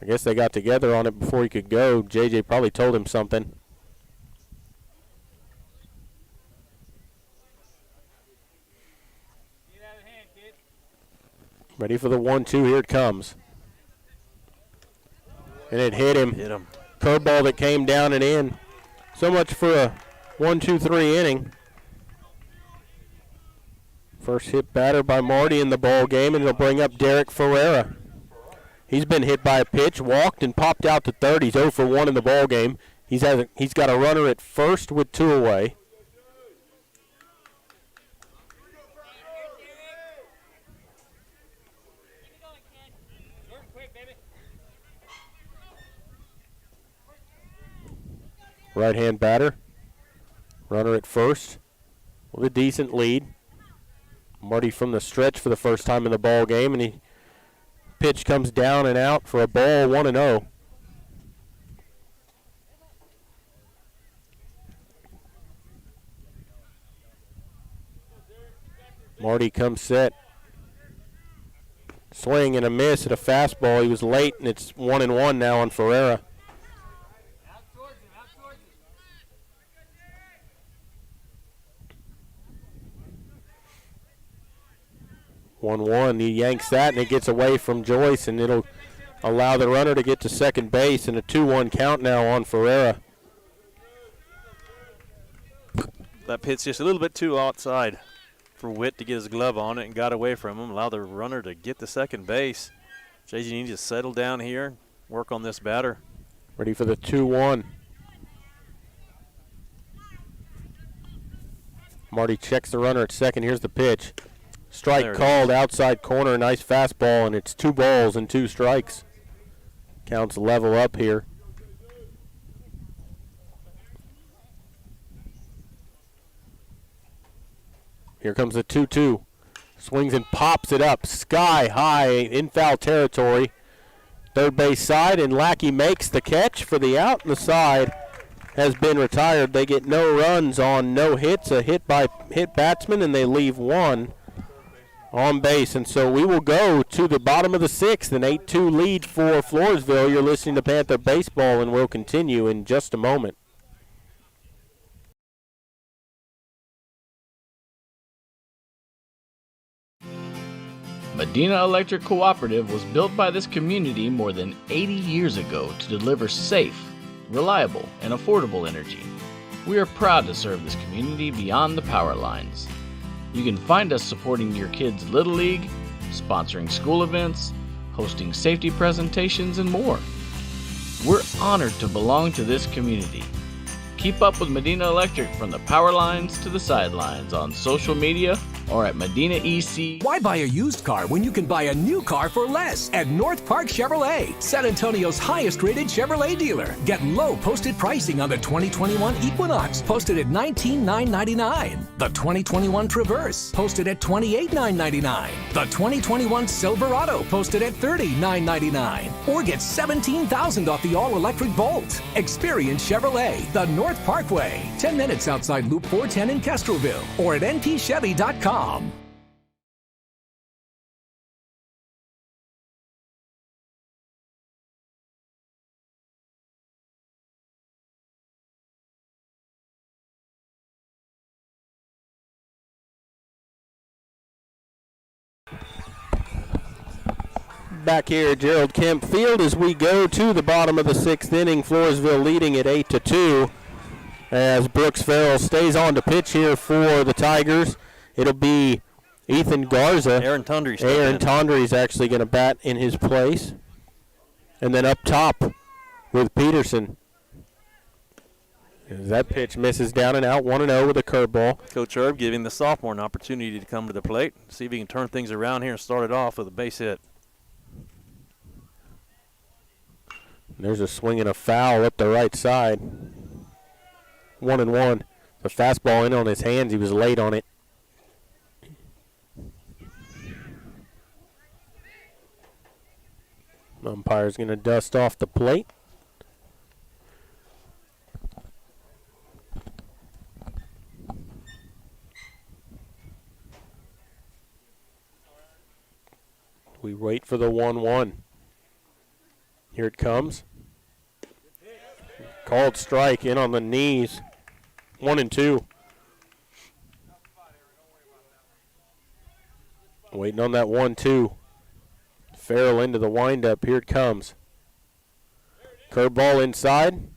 I guess they got together on it before he could go. JJ probably told him something. Ready for the 1-2. Here it comes. And it hit him. Hit him. Curveball that came down and in. So much for a 1-2-3 inning. First hit batter by Marty in the ball game, and it'll bring up Derek Ferreira. He's been hit by a pitch, walked, and popped out to third. He's 0 for 1 in the ball game. He's got a runner at first with 2 away. Right-hand batter. Runner at first with a decent lead. Marty from the stretch for the first time in the ball game, and he pitch comes down and out for a ball, 1-0. Marty comes set. Swing and a miss at a fastball. He was late, and it's 1-1 now on Ferreira. 1-1. He yanks that, and it gets away from Joyce, and it'll allow the runner to get to second base, and a 2-1 count now on Ferreira. That pitch just a little bit too outside for Witt to get his glove on it and got away from him. Allow the runner to get to second base. JJ needs to settle down here, work on this batter. Ready for the 2-1. Marty checks the runner at second. Here's the pitch. Strike called, outside corner, nice fastball, and it's 2 balls and 2 strikes. Counts level up here. Here comes the 2-2. Swings and pops it up sky high in foul territory. Third base side, and Lackey makes the catch for the out, and the side has been retired. They get no runs on no hits, a hit by batsman, and they leave 1. on base. And so we will go to the bottom of the sixth, an 8-2 lead for Floresville. You're listening to Panther Baseball, and we'll continue in just a moment. Medina Electric Cooperative was built by this community more than 80 years ago to deliver safe, reliable, and affordable energy. We are proud to serve this community beyond the power lines. You can find us supporting your kids' Little League, sponsoring school events, hosting safety presentations, and more. We're honored to belong to this community. Keep up with Medina Electric from the power lines to the sidelines on social media or at Medina EC. Why buy a used car when you can buy a new car for less at North Park Chevrolet, San Antonio's highest rated Chevrolet dealer? Get low posted pricing on the 2021 Equinox, posted at $19,999. The 2021 Traverse, posted at $28,999. The 2021 Silverado, posted at $30,999. Or get $17,000 off the all-electric Bolt. Experience Chevrolet, the North Parkway, 10 minutes outside Loop 410 in Castroville, or at npchevy.com. Back here at Gerald Kemp Field as we go to the bottom of the sixth inning. Floresville leading at 8-2 as Brooks Farrell stays on to pitch here for the Tigers. It'll be Ethan Garza. Aaron Tondry is actually going to bat in his place. And then up top with Peterson. As that pitch misses down and out, 1-0 with a curveball. Coach Herb giving the sophomore an opportunity to come to the plate, see if he can turn things around here and start it off with a base hit. There's a swing and a foul up the right side. 1-1. The fastball in on his hands. He was late on it. Umpire's going to dust off the plate. We wait for the 1-1. Here it comes. Called strike in on the knees. 1-2. Waiting on that 1-2. Farrell into the windup. Here it comes. Curveball inside.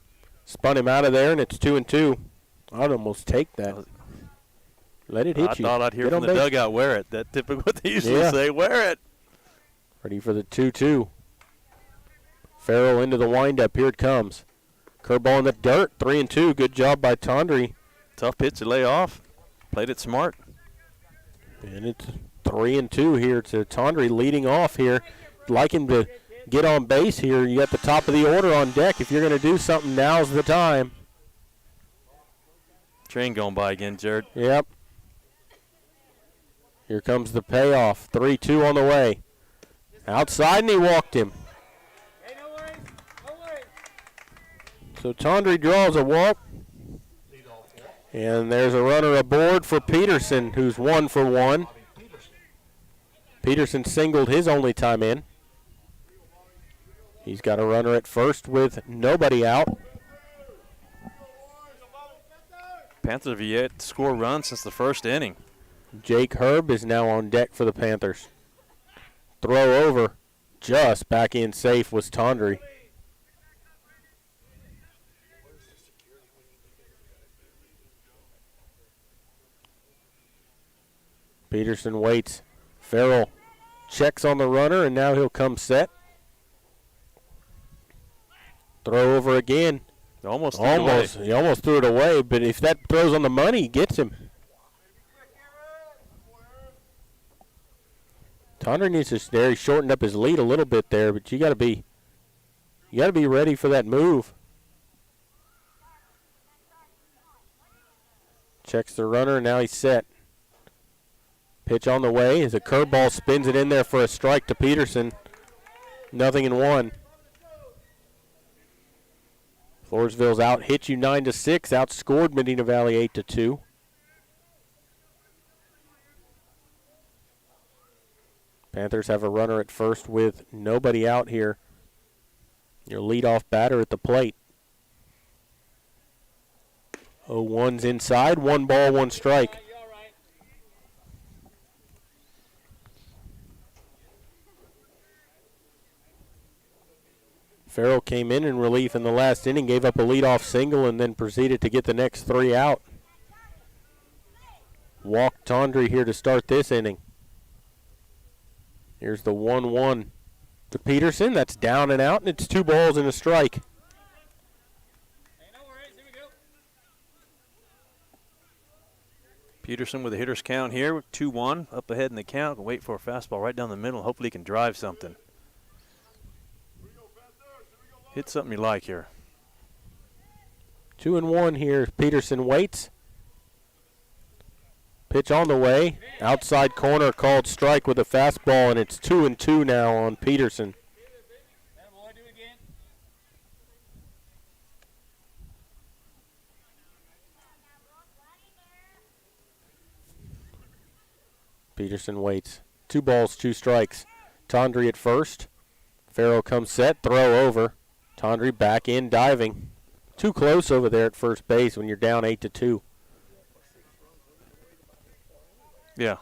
Spun him out of there, and it's 2-2. I'd almost take that. Let it hit you. I thought I'd hear from the dugout, wear it. That's typically what they usually say, wear it. Ready for the 2-2. Farrell into the windup. Here it comes. Curveball in the dirt. 3-2. Good job by Tondry. Tough pitch to lay off. Played it smart. And it's 3-2 here to Tondry leading off here. Like him to get on base here. You got the top of the order on deck. If you're going to do something, now's the time. Train going by again, Jared. Yep. Here comes the payoff. 3-2 on the way. Outside, and he walked him. So Tondry draws a walk. And there's a runner aboard for Peterson, who's 1 for 1. Peterson singled his only time in. He's got a runner at first with nobody out. Panthers have yet to score runs since the first inning. Jake Herb is now on deck for the Panthers. Throw over, just back in safe was Tondry. Peterson waits. Farrell checks on the runner, and now he'll come set. Throw over again. He almost threw it away, but if that throws on the money, he gets him. Tondry needs to there. He shortened up his lead a little bit there, but you got to be ready for that move. Checks the runner, and now he's set. Pitch on the way as a curveball spins it in there for a strike to Peterson. 0-1. Floresville's out, hit you 9-6, outscored Medina Valley 8-2. Panthers have a runner at first with nobody out here. Your leadoff batter at the plate. 0-1's inside, 1 ball, 1 strike. Farrell came in relief in the last inning, gave up a leadoff single, and then proceeded to get the next 3 out. Walked Tondre here to start this inning. Here's the 1-1 to Peterson. That's down and out, and it's 2 balls and a strike. Peterson with a hitter's count here, 2-1, up ahead in the count. Can wait for a fastball right down the middle. Hopefully he can drive something. Hit something you like here. 2-1 here. Peterson waits. Pitch on the way. Outside corner called strike with a fastball, and it's 2-2 now on Peterson. Peterson waits. 2 balls, 2 strikes. Tondre at first. Farrell comes set, throw over. Tondre back in, diving. Too close over there at first base when you're down 8-2. Yeah.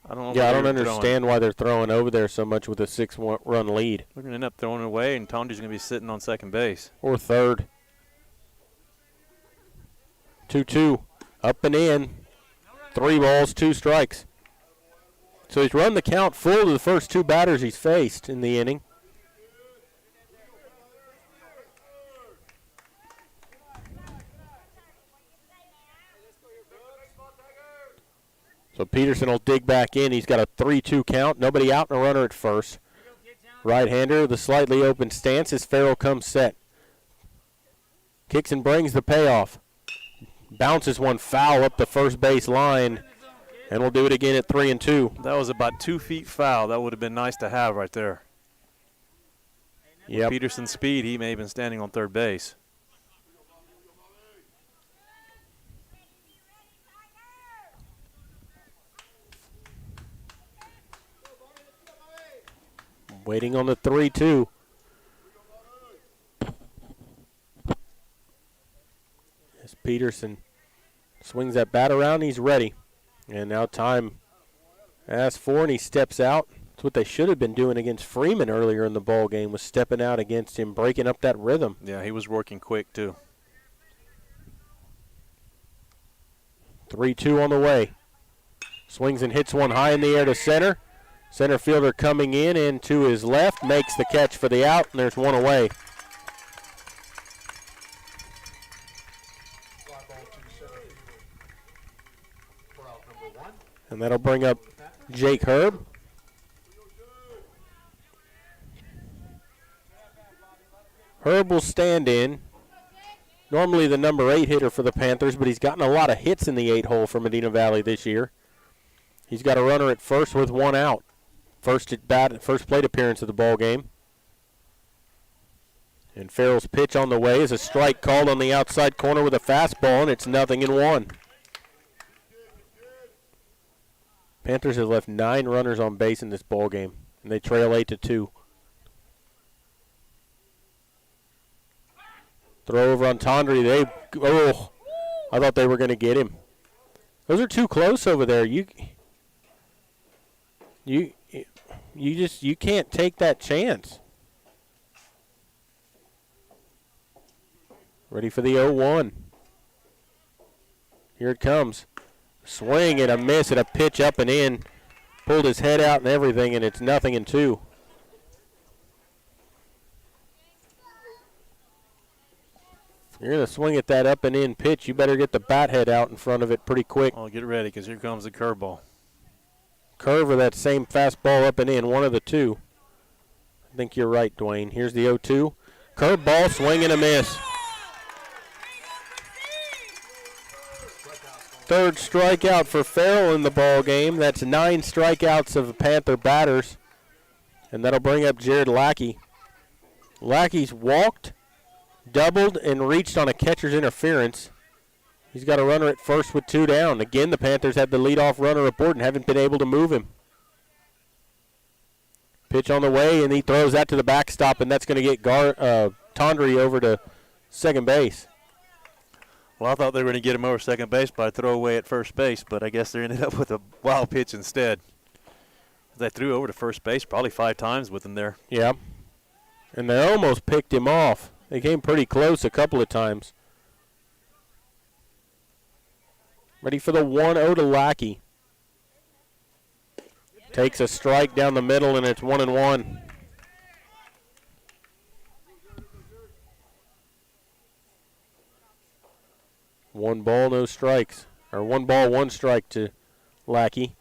I don't understand why they're throwing over there so much with a 6-run lead. They're going to end up throwing it away, and Tondre's going to be sitting on second base. Or third. 2-2. Up and in. 3 balls, 2 strikes. So he's run the count full to the first 2 batters he's faced in the inning. So Peterson will dig back in. He's got a 3-2 count. Nobody out and a runner at first. Right-hander with a slightly open stance as Farrell comes set. Kicks and brings the payoff. Bounces one foul up the first base line. And we'll do it again at 3-2. That was about 2 feet foul. That would have been nice to have right there. Yep. With Peterson's speed, he may have been standing on third base. Waiting on the 3-2. As Peterson swings that bat around, he's ready. And now time asks for, and he steps out. That's what they should have been doing against Freeman earlier in the ball game, was stepping out against him, breaking up that rhythm. Yeah, he was working quick too. 3-2 on the way. Swings and hits one high in the air to center. Center fielder coming in and to his left, makes the catch for the out, and there's one away. And that'll bring up Jake Herb. Herb will stand in. Normally the number 8 hitter for the Panthers, but he's gotten a lot of hits in the 8-hole for Medina Valley this year. He's got a runner at first with 1 out. First plate appearance of the ball game. And Farrell's pitch on the way is a strike called on the outside corner with a fastball, and it's 0-1. Panthers have left 9 runners on base in this ball game, and they trail 8-2. Throw over on Tondre. I thought they were going to get him. Those are too close over there. You can't take that chance. Ready for the 0-1. Here it comes. Swing and a miss and a pitch up and in. Pulled his head out and everything, and it's 0-2. You're going to swing at that up and in pitch. You better get the bat head out in front of it pretty quick. Oh, get ready, because here comes the curveball. Curve or that same fastball up and in, one of the two. I think you're right, Dwayne. Here's the 0-2. Curveball, swing and a miss. Third strikeout for Farrell in the ball game. That's 9 strikeouts of Panther batters. And that'll bring up Jared Lackey. Lackey's walked, doubled, and reached on a catcher's interference. He's got a runner at first with 2 down. Again, the Panthers had the leadoff runner aboard and haven't been able to move him. Pitch on the way, and he throws that to the backstop, and that's going to get Tondry over to second base. Well, I thought they were going to get him over second base by a throwaway at first base, but I guess they ended up with a wild pitch instead. They threw over to first base probably 5 times with him there. Yeah. And they almost picked him off. They came pretty close a couple of times. Ready for the 1-0 to Lackey. Takes a strike down the middle, and it's 1-1. One ball, no strikes. Or 1 ball, 1 strike to Lackey.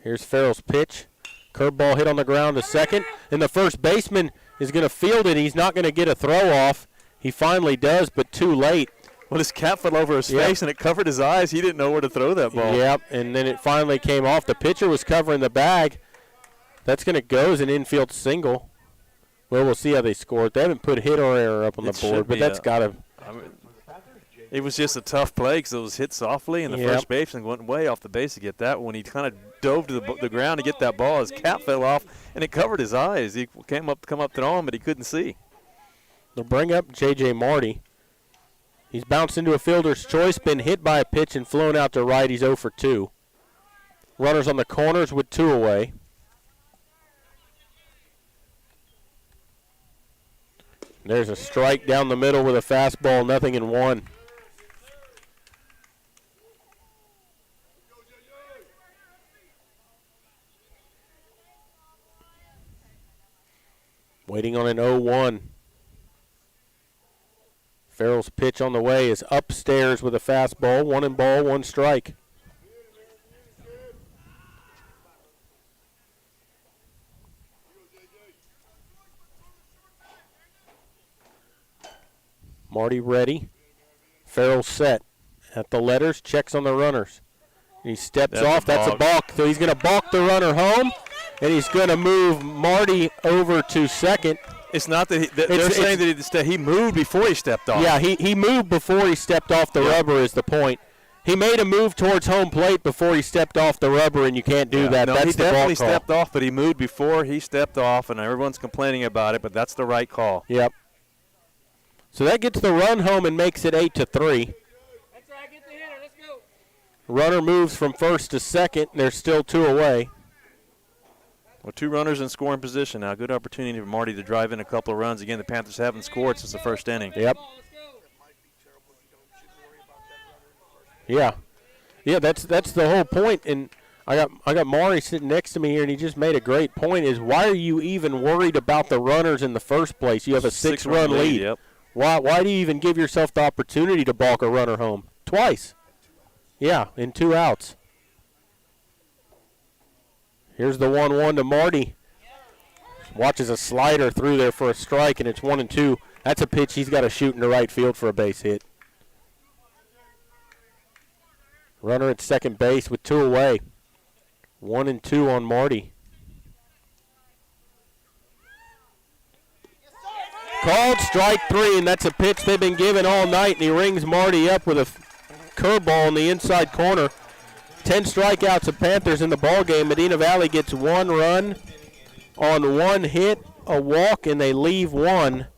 Here's Farrell's pitch. Curveball hit on the ground to second, and the first baseman is going to field it. He's not going to get a throw off. He finally does, but too late. Well, his cap fell over his face, and it covered his eyes. He didn't know where to throw that ball. Yep, and then it finally came off. The pitcher was covering the bag. That's going to go as an infield single. Well, we'll see how they score it. They haven't put hit or error up on the board, but that's got to. It was just a tough play because it was hit softly, and the first baseman went way off the base to get that one. He kind of dove to the ground to get that ball. His cap fell off, and it covered his eyes. He come up to him, but he couldn't see. They'll bring up J.J. Marty. He's bounced into a fielder's choice, been hit by a pitch, and flown out to right. He's 0 for 2. Runners on the corners with 2 away. There's a strike down the middle with a fastball, 0-1. Waiting on an 0-1. Farrell's pitch on the way is upstairs with a fastball. 1 1 strike. Marty ready. Farrell set at the letters, checks on the runners. He steps off. That's a balk. So he's going to balk the runner home, and he's going to move Marty over to second. It's not that they're saying that he moved before he stepped off. Yeah, he moved before he stepped off the rubber is the point. He made a move towards home plate before he stepped off the rubber, and you can't do that. No, that's he the definitely ball call. stepped off, but he moved before he stepped off, and everyone's complaining about it, but that's the right call. Yep. So that gets the run home and makes it 8-3. That's right, get the hitter, let's go. Runner moves from first to second, and there's still 2 away. Well, 2 runners in scoring position now. Good opportunity for Marty to drive in a couple of runs. Again, the Panthers haven't scored since the first inning. Yep. Yeah, that's the whole point. And I got Maury sitting next to me here, and he just made a great point. Is why are you even worried about the runners in the first place? You have a 6-run lead. Yep. Why do you even give yourself the opportunity to balk a runner home twice? Yeah, in 2 outs. Here's the 1-1 to Marty. Watches a slider through there for a strike, and it's 1-2. That's a pitch he's got to shoot into right field for a base hit. Runner at second base with 2 away. 1-2 on Marty. Called strike 3, and that's a pitch they've been giving all night, and he rings Marty up with a curveball in the inside corner. 10 strikeouts of Panthers in the ballgame. Medina Valley gets 1 run on 1 hit, a walk, and they leave 1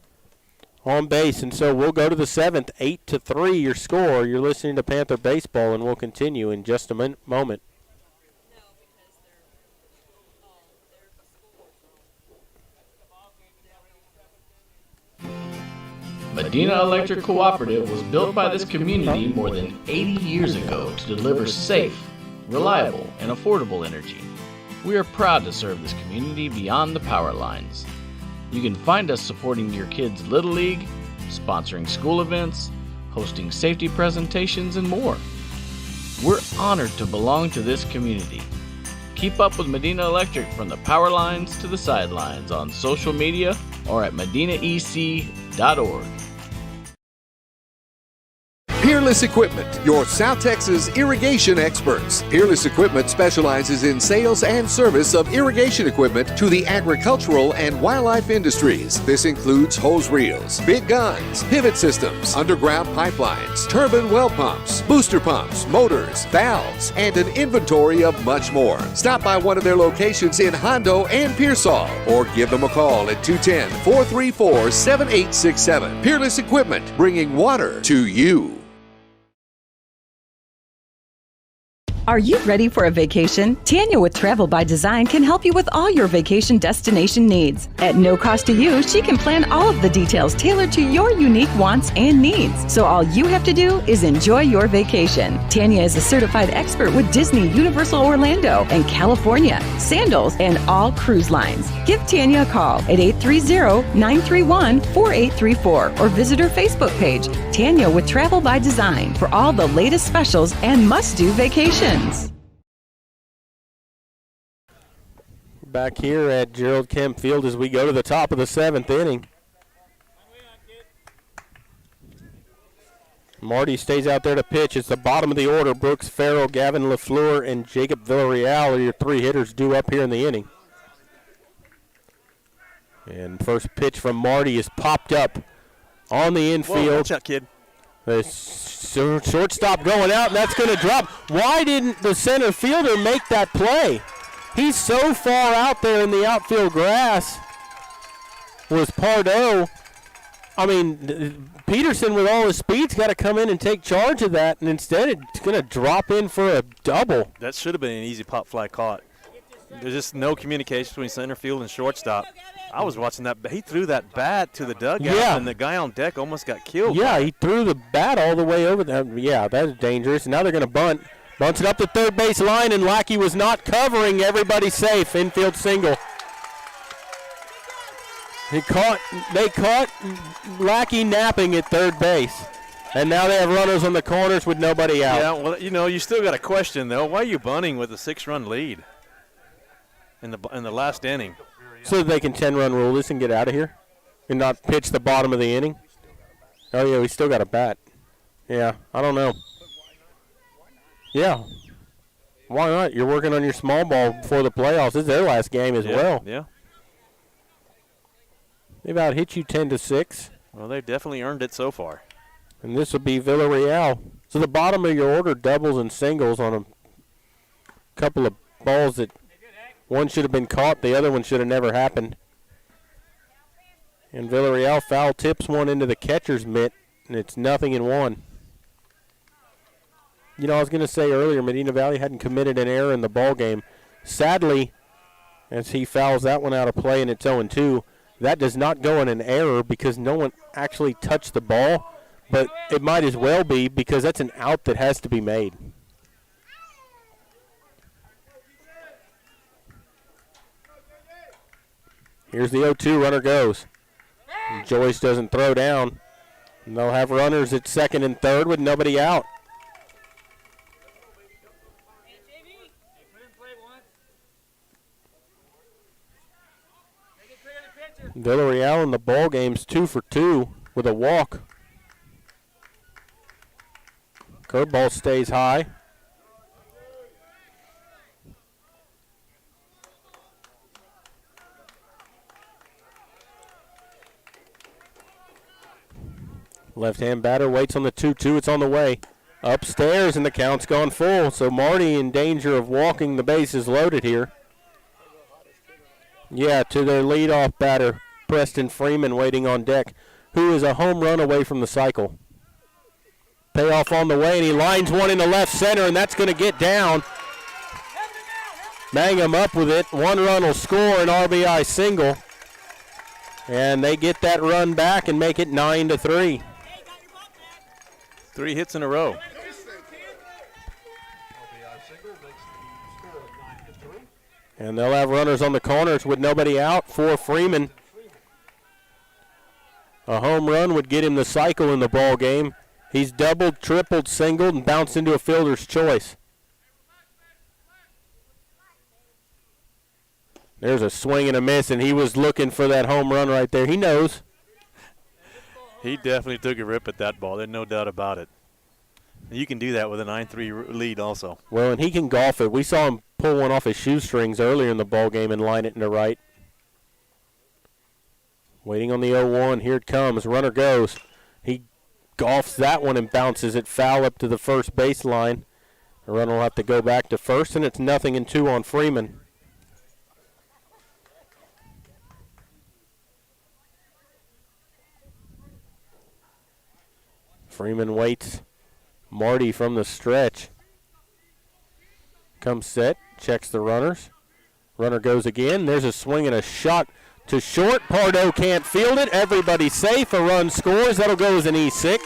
on base. And so we'll go to the 7th, 8-3 your score. You're listening to Panther Baseball, and we'll continue in just a moment. Medina Electric Cooperative was built by this community more than 80 years ago to deliver safe, reliable, and affordable energy. We are proud to serve this community beyond the power lines. You can find us supporting your kids' Little League, sponsoring school events, hosting safety presentations, and more. We're honored to belong to this community. Keep up with Medina Electric from the power lines to the sidelines on social media or at medinaec.org. Peerless Equipment, your South Texas irrigation experts. Peerless Equipment specializes in sales and service of irrigation equipment to the agricultural and wildlife industries. This includes hose reels, big guns, pivot systems, underground pipelines, turbine well pumps, booster pumps, motors, valves, and an inventory of much more. Stop by one of their locations in Hondo and Pearsall or give them a call at 210-434-7867. Peerless Equipment, bringing water to you. Are you ready for a vacation? Tanya with Travel by Design can help you with all your vacation destination needs. At no cost to you, she can plan all of the details tailored to your unique wants and needs. So all you have to do is enjoy your vacation. Tanya is a certified expert with Disney, Universal Orlando, and California, Sandals, and all cruise lines. Give Tanya a call at 830-931-4834 or visit her Facebook page, Tanya with Travel by Design, for all the latest specials and must-do vacations. Back here at Gerald Kemp Field as we go to the top of the 7th inning. Marty stays out there to pitch. It's the bottom of the order. Brooks Farrell, Gavin LaFleur, and Jacob Villarreal are your 3 hitters due up here in the inning. And first pitch from Marty is popped up on the infield. Whoa, watch out, kid. The shortstop going out, and that's going to drop. Why didn't the center fielder make that play? He's so far out there in the outfield grass. Was Pardo. I mean, Peterson with all his speed's got to come in and take charge of that, and instead it's going to drop in for a double. That should have been an easy pop fly caught. There's just no communication between center field and shortstop. I was watching that. He threw that bat to the dugout, and the guy on deck almost got killed. Yeah, he threw the bat all the way over there. Yeah, that is dangerous. Now they're going to bunt. Bunts it up the third base line, and Lackey was not covering. Everybody safe. Infield single. They caught Lackey napping at third base. And now they have runners on the corners with nobody out. Yeah, well, you still got a question, though. Why are you bunting with a 6-run lead in the last inning? So that they can 10-run rule this and get out of here and not pitch the bottom of the inning? Oh, yeah, we still got a bat. Yeah, I don't know. Yeah. Why not? You're working on your small ball before the playoffs. This is their last game as well. Yeah. They've out-hit you 10-6. Well, they've definitely earned it so far. And this will be Villarreal. So the bottom of your order doubles and singles on a couple of balls that one should have been caught, the other one should have never happened. And Villarreal foul tips one into the catcher's mitt, and it's 0-1. You know, I was going to say earlier, Medina Valley hadn't committed an error in the ball game. Sadly, as he fouls that one out of play and it's 0-2, that does not go in an error because no one actually touched the ball, but it might as well be because that's an out that has to be made. Here's the 0-2, runner goes. And Joyce doesn't throw down. And they'll have runners at second and third with nobody out. Villarreal in the ball game's 2 for 2 with a walk. Curveball stays high. Left-hand batter waits on the 2-2. It's on the way. Upstairs, and the count's gone full. So Marty in danger of walking the bases loaded here. Yeah, to their leadoff batter, Preston Freeman, waiting on deck, who is a home run away from the cycle. Payoff on the way, and he lines one into left center, and that's going to get down. Mangum up with it. 1 run will score, an RBI single. And they get that run back and make it 9-3. 3 hits in a row. And they'll have runners on the corners with nobody out for Freeman. A home run would get him the cycle in the ball game. He's doubled, tripled, singled, and bounced into a fielder's choice. There's a swing and a miss, and he was looking for that home run right there. He knows. He definitely took a rip at that ball. There's no doubt about it. You can do that with a 9-3 lead also. Well, and he can golf it. We saw him pull one off his shoestrings earlier in the ball game and line it into right. Waiting on the 0-1. Here it comes. Runner goes. He golfs that one and bounces it foul up to the first baseline. The runner will have to go back to first, and it's 0-2 on Freeman. Freeman waits. Marty from the stretch. Comes set, checks the runners. Runner goes again. There's a swing and a shot to short. Pardo can't field it. Everybody's safe. A run scores. That'll go as an E6.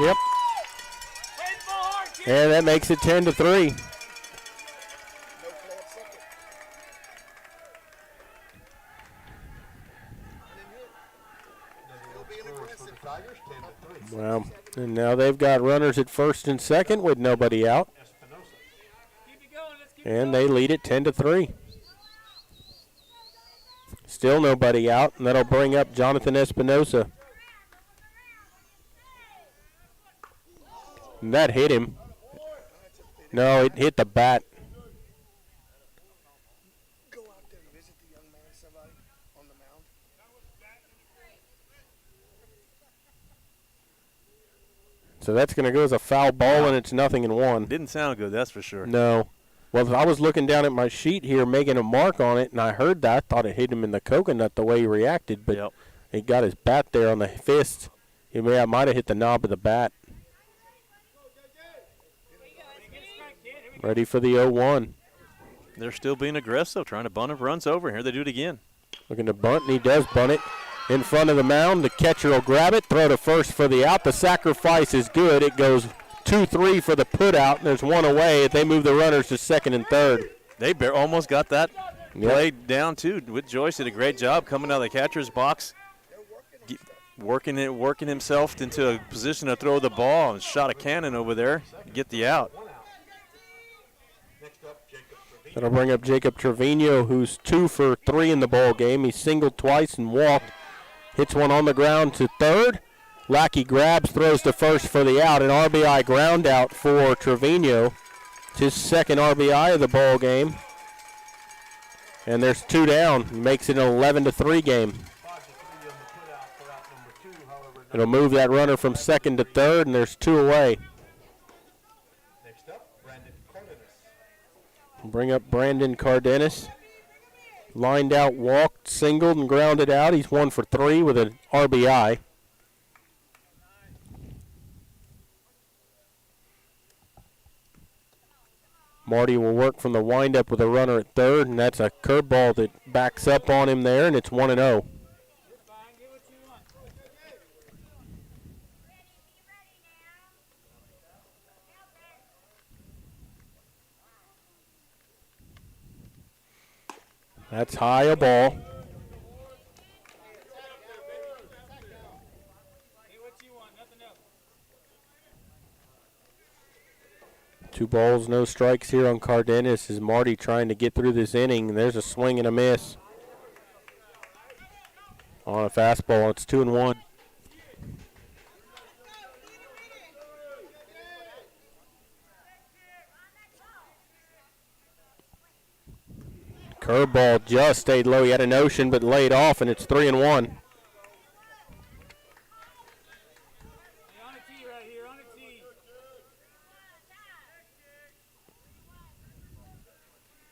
Yep. And that makes it 10-3. Well, and now they've got runners at first and second with nobody out. And they lead it 10-3. Still nobody out, and that'll bring up Jonathan Espinosa. And that hit him. No, it hit the bat. So that's going to go as a foul ball, and it's 0-1. Didn't sound good, that's for sure. No. Well, I was looking down at my sheet here, making a mark on it, and I heard that. I thought it hit him in the coconut the way he reacted, but he got his bat there on the fist. I might have hit the knob of the bat. Ready for the 0-1. They're still being aggressive, trying to bunt runs over. Here they do it again. Looking to bunt, and he does bunt it. In front of the mound, the catcher will grab it, throw to first for the out. The sacrifice is good. It goes 2-3 for the put out, and there's one away. They move the runners to second and third. They almost got that play down, too. Whit Joyce did a great job coming out of the catcher's box, working himself into a position to throw the ball, and shot a cannon over there to get the out. That'll bring up Jacob Trevino, who's 2 for 3 in the ball game. He singled twice and walked. Hits one on the ground to third. Lackey grabs, throws to first for the out. An RBI ground out for Trevino. It's his second RBI of the ball game. And there's 2 down. Makes it an 11-3 game. It'll move that runner from second to third, and there's 2 away. Bring up Brandon Cardenas. Lined out, walked, singled, and grounded out. He's 1 for 3 with an RBI. Marty will work from the windup with a runner at third, and that's a curveball that backs up on him there, and it's 1-0. That's high a ball. Two balls, no strikes here on Cardenas as Marty trying to get through this inning. There's a swing and a miss on a fastball. It's 2-1. Curveball just stayed low. He had a notion but laid off, and it's 3-1.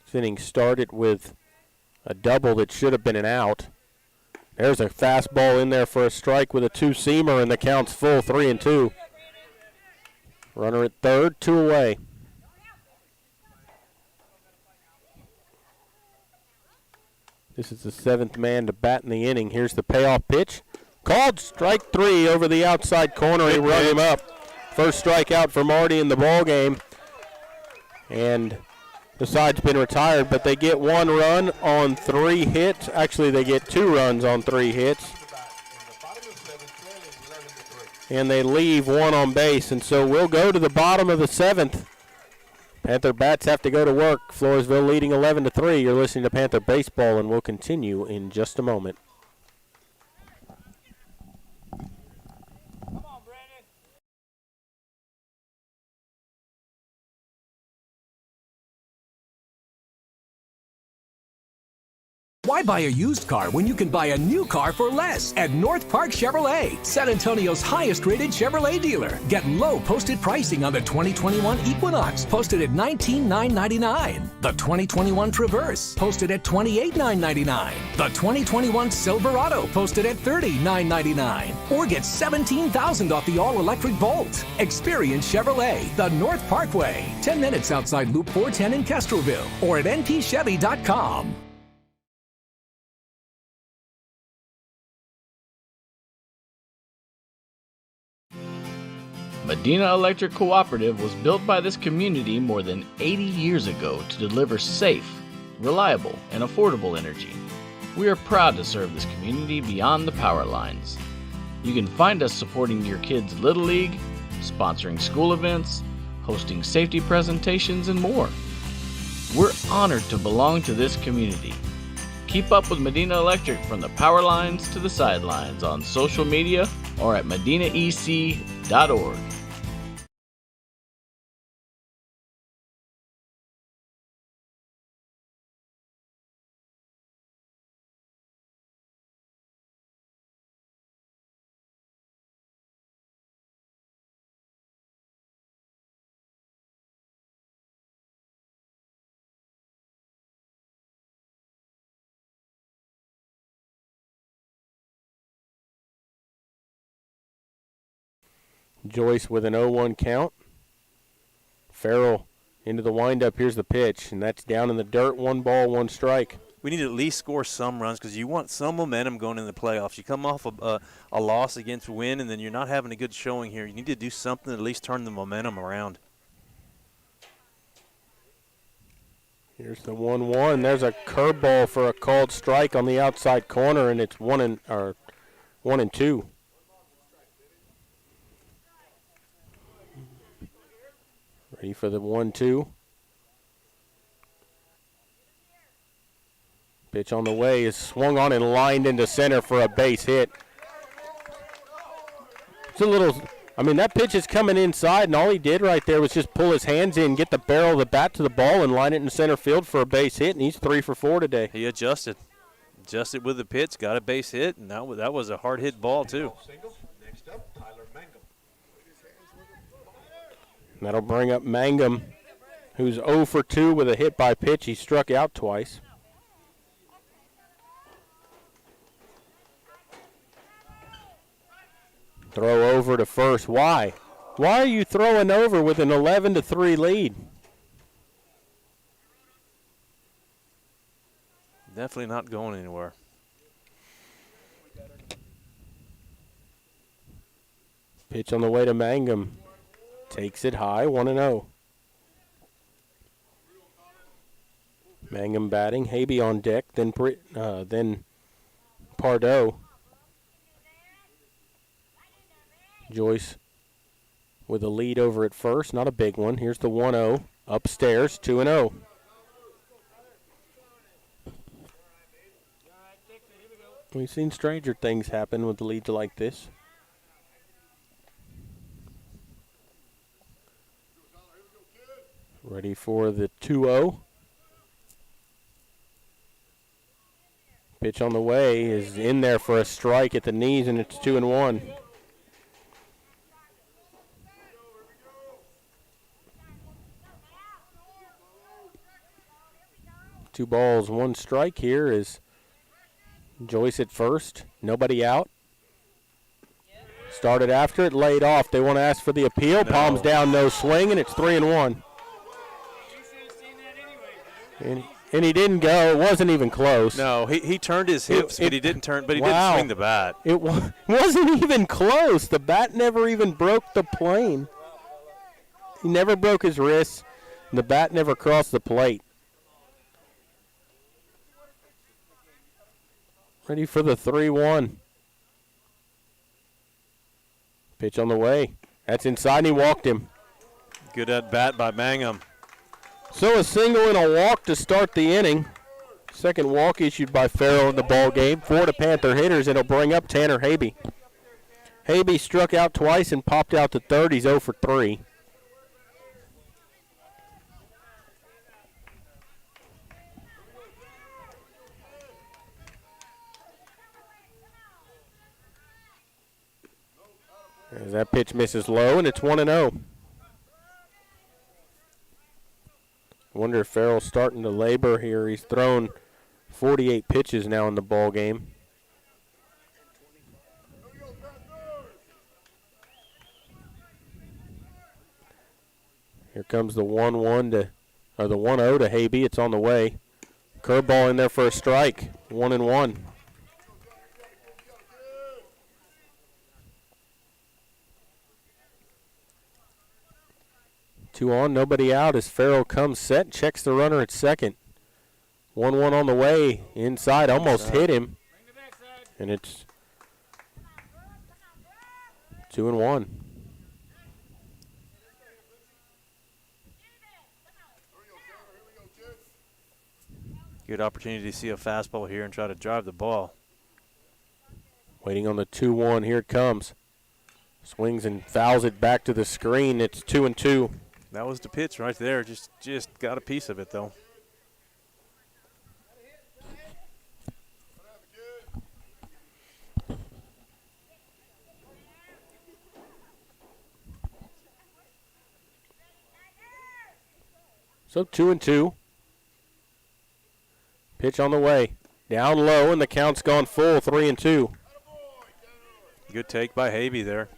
This inning started with a double that should have been an out. There's a fastball in there for a strike with a 2-seamer, and the count's full, 3-2. Runner at third, 2 away. This is the 7th man to bat in the inning. Here's the payoff pitch. Called strike 3 over the outside corner. He run him up. First strikeout for Marty in the ball game. And the side's been retired, but they get 1 run on 3 hits. Actually, they get 2 runs on 3 hits. And they leave 1 on base. And so we'll go to the bottom of the 7th. Panther bats have to go to work. Floresville leading 11-3. You're listening to Panther Baseball, and we'll continue in just a moment. Why buy a used car when you can buy a new car for less at North Park Chevrolet, San Antonio's highest-rated Chevrolet dealer? Get low posted pricing on the 2021 Equinox, posted at $19,999. The 2021 Traverse, posted at $28,999. The 2021 Silverado, posted at $30,999. Or get $17,000 off the all-electric Bolt. Experience Chevrolet, the North Parkway, 10 minutes outside Loop 410 in Castroville, or at npchevy.com. Medina Electric Cooperative was built by this community more than 80 years ago to deliver safe, reliable, and affordable energy. We are proud to serve this community beyond the power lines. You can find us supporting your kids' Little League, sponsoring school events, hosting safety presentations, and more. We're honored to belong to this community. Keep up with Medina Electric from the power lines to the sidelines on social media or at medinaec.org. Joyce with an 0-1 count. Farrell into the windup. Here's the pitch, and that's down in the dirt. 1 ball, 1 strike. We need to at least score some runs because you want some momentum going into the playoffs. You come off a loss against Wynn, and then you're not having a good showing here. You need to do something to at least turn the momentum around. Here's the 1-1. There's a curveball for a called strike on the outside corner, and it's 1 and 2. Ready for the 1-2. Pitch on the way is swung on and lined into center for a base hit. It's a little, that pitch is coming inside, and all he did right there was just pull his hands in, get the barrel of the bat to the ball, and line it in center field for a base hit, and he's 3 for 4 today. He adjusted with the pitch, got a base hit, and that was a hard hit ball too. Next up, Tyler Mangum. That'll bring up Mangum, who's 0 for 2 with a hit by pitch. He struck out twice. Throw over to first. Why? Why are you throwing over with an 11-3 lead? Definitely not going anywhere. Pitch on the way to Mangum. Takes it high, 1-0. Mangum batting, Habe on deck, then Pardo. Joyce with a lead over at first, not a big one. Here's the 1-0, upstairs, 2-0. We've seen stranger things happen with leads like this. Ready for the 2-0. Pitch on the way is in there for a strike at the knees, and it's 2-1. Two balls, 1 strike here is Joyce at first. Nobody out. Started after it, laid off. They want to ask for the appeal. No. Palms down, no swing, and it's 3-1. And he didn't go. It wasn't even close. No, he turned his hips, but he didn't turn. But he didn't swing the bat. It wasn't even close. The bat never even broke the plane. He never broke his wrist, and the bat never crossed the plate. Ready for the 3-1. Pitch on the way. That's inside, and he walked him. Good at bat by Mangum. So a single and a walk to start the inning. Second walk issued by Farrell in the ball game. 4 to Panther hitters, and it'll bring up Tanner Habe. Habe struck out twice and popped out to third. He's 0 for 3. As that pitch misses low, and it's 1-0. I wonder if Farrell's starting to labor here. He's thrown 48 pitches now in the ball game. Here comes the 1-1 to, or the 1-0 to Habe. It's on the way. Curveball in there for a strike. 1-1. Two on, nobody out as Farrell comes set, checks the runner at second. 1-1 on the way, inside, almost hit him. And it's 2-1. Good opportunity to see a fastball here and try to drive the ball. Waiting on the 2-1, here it comes. Swings and fouls it back to the screen. It's 2-2. That was the pitch right there. Just got a piece of it, though. So 2-2. Pitch on the way. Down low, and the count's gone full, 3-2. Good take by Habe there.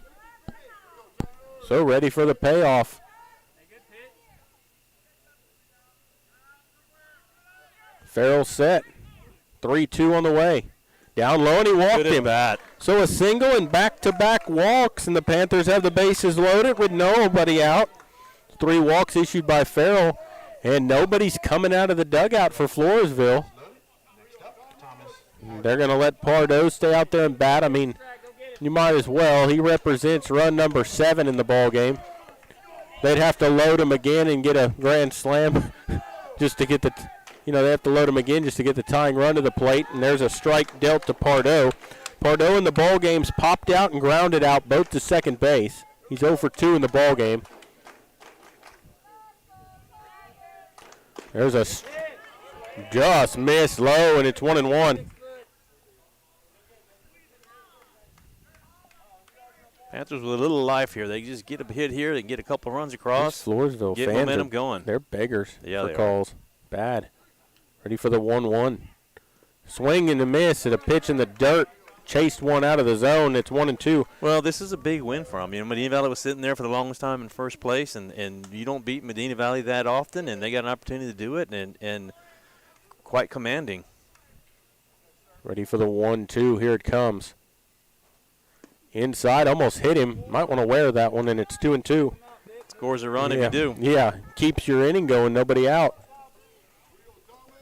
So ready for the payoff. Farrell set. 3-2 on the way. Down low, and he walked him. Bat. So a single and back-to-back walks, and the Panthers have the bases loaded with nobody out. 3 walks issued by Farrell, and nobody's coming out of the dugout for Floresville. They're going to let Pardo stay out there and bat. I mean, you might as well. He represents run number 7 in the ball game. They'd have to load him again and get a grand slam just to get the, they have to load him again just to get the tying run to the plate. And there's a strike dealt to Pardo. Pardo in the ball game's popped out and grounded out both to second base. He's 0 for 2 in the ball game. There's a just missed low, and it's 1-1. Panthers with a little life here. They just get a hit here. They can get a couple runs across. These Floresville get fans momentum going. They're beggars for calls. Bad. Ready for the 1-1. Swing and a miss at a pitch in the dirt. Chased one out of the zone. It's 1-2. Well, this is a big win for them. Medina Valley was sitting there for the longest time in first place, and you don't beat Medina Valley that often, and they got an opportunity to do it, and quite commanding. Ready for the 1-2. Here it comes. Inside, almost hit him. Might want to wear that one, and it's 2-2. Scores a run if you do. Yeah, keeps your inning going, nobody out.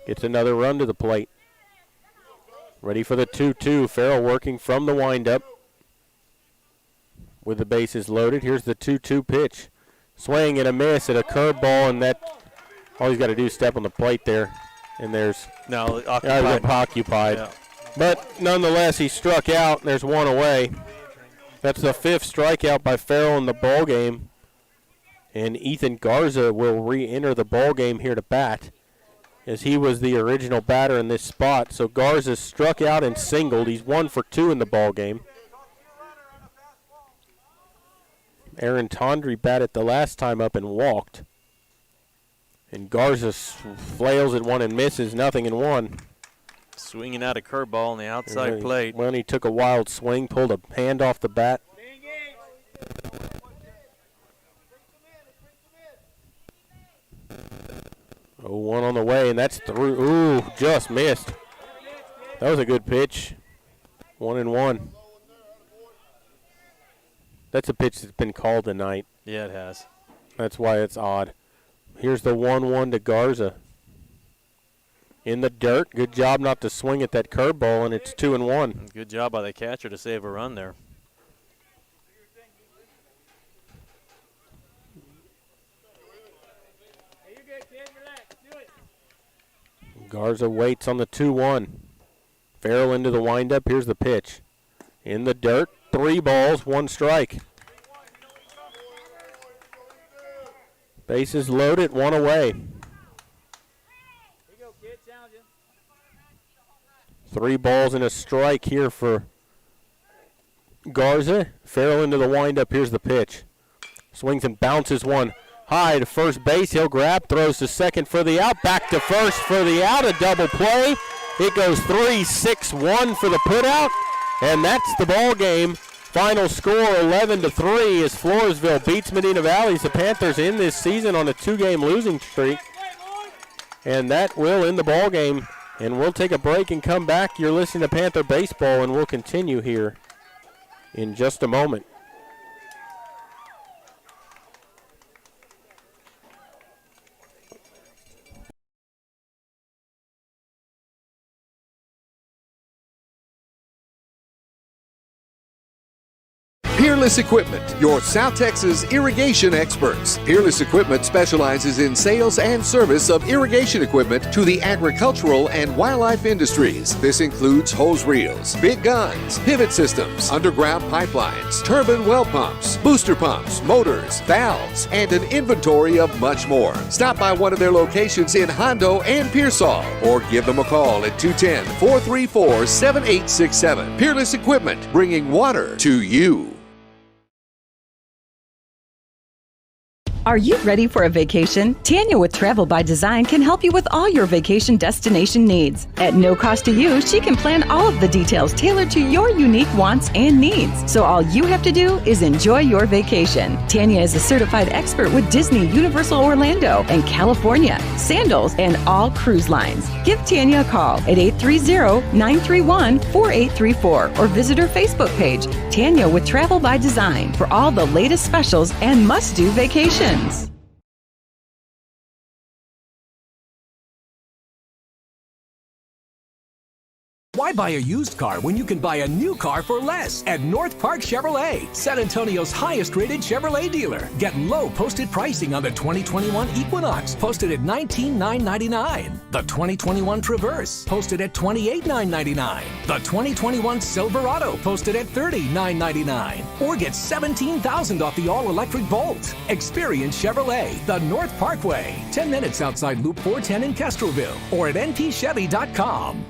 Gets another run to the plate. Ready for the 2-2. Farrell working from the windup with the bases loaded. Here's the 2-2 pitch. Swing and a miss at a curveball, and that all he's got to do is step on the plate there. And there's occupied. Yeah. But nonetheless, he struck out, and there's one away. That's the 5th strikeout by Farrell in the ball game. And Ethan Garza will re-enter the ball game here to bat, as he was the original batter in this spot. So Garza struck out and singled. He's 1 for 2 in the ball game. Aaron Tondry batted the last time up and walked. And Garza flails at one and misses, 0-1. Swinging out a curveball on the outside plate. Well, he took a wild swing, pulled a hand off the bat. Oh, 1 on the way, and that's through. Ooh, just missed. That was a good pitch. 1-1. That's a pitch that's been called tonight. Yeah, it has. That's why it's odd. Here's the 1-1 to Garza. In the dirt. Good job not to swing at that curveball, and it's 2-1. Good job by the catcher to save a run there. Garza waits on the 2-1. Farrell into the windup. Here's the pitch. In the dirt. 3 balls, 1 strike. Bases loaded, 1 away. 3 balls and a strike here for Garza. Farrell into the windup. Here's the pitch. Swings and bounces one high to first base. He'll grab, throws to second for the out, back to first for the out, a double play. It goes 3-6-1 for the putout, and that's the ball game. Final score 11-3 as Floresville beats Medina Valley. The Panthers in this season on a 2-game losing streak, and that will end the ball game. And we'll take a break and come back. You're listening to Panther Baseball, and we'll continue here in just a moment. Peerless Equipment, your South Texas irrigation experts. Peerless Equipment specializes in sales and service of irrigation equipment to the agricultural and wildlife industries. This includes hose reels, big guns, pivot systems, underground pipelines, turbine well pumps, booster pumps, motors, valves, and an inventory of much more. Stop by one of their locations in Hondo and Pearsall, or give them a call at 210-434-7867. Peerless Equipment, bringing water to you. Are you ready for a vacation? Tanya with Travel by Design can help you with all your vacation destination needs. At no cost to you, she can plan all of the details tailored to your unique wants and needs. So all you have to do is enjoy your vacation. Tanya is a certified expert with Disney, Universal Orlando, and California, Sandals, and all cruise lines. Give Tanya a call at 830-931-4834 or visit her Facebook page, Tanya with Travel by Design, for all the latest specials and must-do vacations. Why buy a used car when you can buy a new car for less at North Park Chevrolet, San Antonio's highest-rated Chevrolet dealer? Get low posted pricing on the 2021 Equinox, posted at $19,999. The 2021 Traverse, posted at $28,999. The 2021 Silverado, posted at $30,999. Or get $17,000 off the all-electric Bolt. Experience Chevrolet, the North Parkway, 10 minutes outside Loop 410 in Castroville, or at npchevy.com.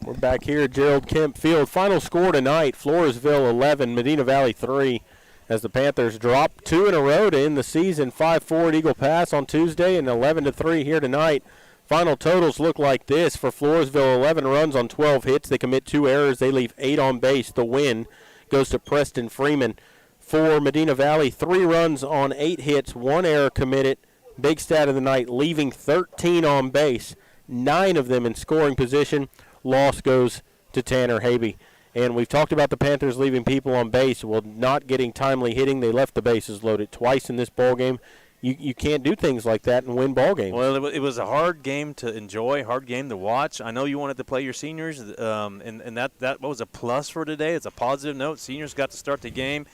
We're back here at Gerald Kemp Field. Final score tonight, Floresville 11, Medina Valley 3, as the Panthers drop 2 in a row to end the season. 5-4 at Eagle Pass on Tuesday and 11-3 here tonight. Final totals look like this for Floresville: 11 runs on 12 hits. They commit 2 errors. They leave 8 on base. The win goes to Preston Freeman. For Medina Valley, 3 runs on 8 hits, 1 error committed. Big stat of the night, leaving 13 on base, 9 of them in scoring position. Loss goes to Tanner Habe. And we've talked about the Panthers leaving people on base. Well, not getting timely hitting. They left the bases loaded twice in this ball game. You can't do things like that and win ball games. Well, it was a hard game to enjoy, hard game to watch. I know you wanted to play your seniors, and that was a plus for today. It's a positive note. Seniors got to start the game,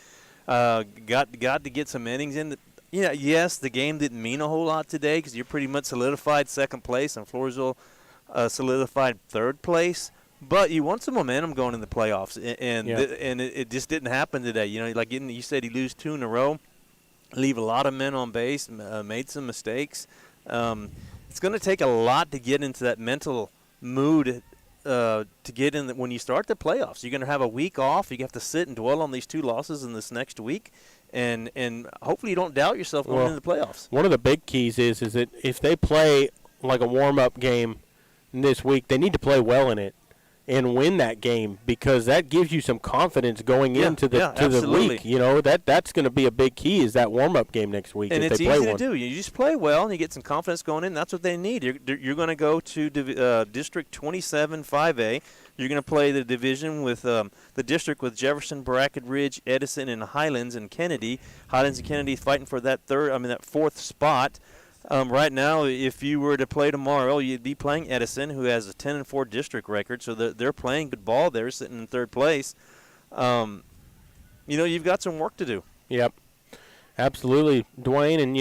got to get some innings in. Yes, the game didn't mean a whole lot today because you're pretty much solidified second place, and Floresville solidified third place. But you want some momentum going in the playoffs, and it just didn't happen today. Like you said, you lose 2 in a row, leave a lot of men on base, made some mistakes. It's going to take a lot to get into that mental mood to get in when you start the playoffs. You're going to have a week off. You have to sit and dwell on these 2 losses in this next week, and hopefully you don't doubt yourself going into the playoffs. One of the big keys is that if they play like a warm-up game this week, they need to play well in it and win that game, because that gives you some confidence going into the week. That's going to be a big key, is that warm-up game next week. And if it's they play easy one. to do. You just play well and you get some confidence going in. That's what they need. You're going to go to District 27 5A. You're going to play the division with the district with Jefferson, Brackett Ridge, Edison, and Highlands and Kennedy. Highlands and Kennedy fighting for that 4th spot. Right now, if you were to play tomorrow, you'd be playing Edison, who has a 10-4 district record, so they're playing good ball. They're sitting in 3rd place. You've got some work to do. Yep, absolutely, Dwayne. And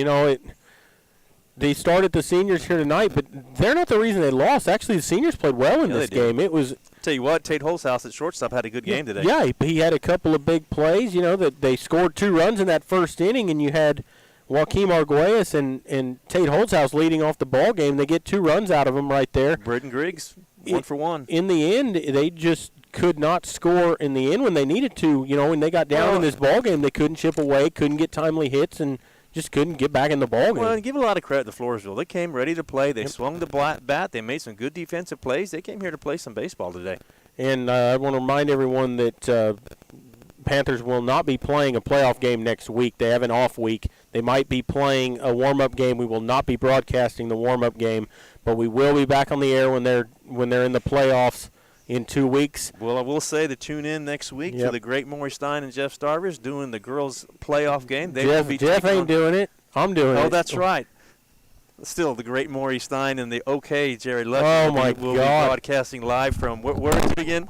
they started the seniors here tonight, but they're not the reason they lost. Actually, the seniors played well in this game. It was. Tell you what, Tate Holzhaus at shortstop had a good game today. Yeah, he had a couple of big plays. That they scored 2 runs in that first inning, and you had Joaquim Arguelles and Tate Holzhaus leading off the ball game. They get 2 runs out of them right there. Braden Griggs, 1 for 1. In the end, they just could not score in the end when they needed to. When they got down in this ball game, they couldn't chip away, couldn't get timely hits, and just couldn't get back in the ball game. Well, and give a lot of credit to Floresville. They came ready to play. They swung the bat. They made some good defensive plays. They came here to play some baseball today. And I want to remind everyone that Panthers will not be playing a playoff game next week. They have an off week. They might be playing a warm-up game. We will not be broadcasting the warm-up game, but we will be back on the air when they're in the playoffs in 2 weeks. Well, I will say to tune in next week to the great Maury Stein and Jeff Starvers doing the girls' playoff game. Jeff ain't doing it. I'm doing it. Oh, that's right. Still, the great Maury Stein and the OK Jerry Lucky will be broadcasting live from where is it again?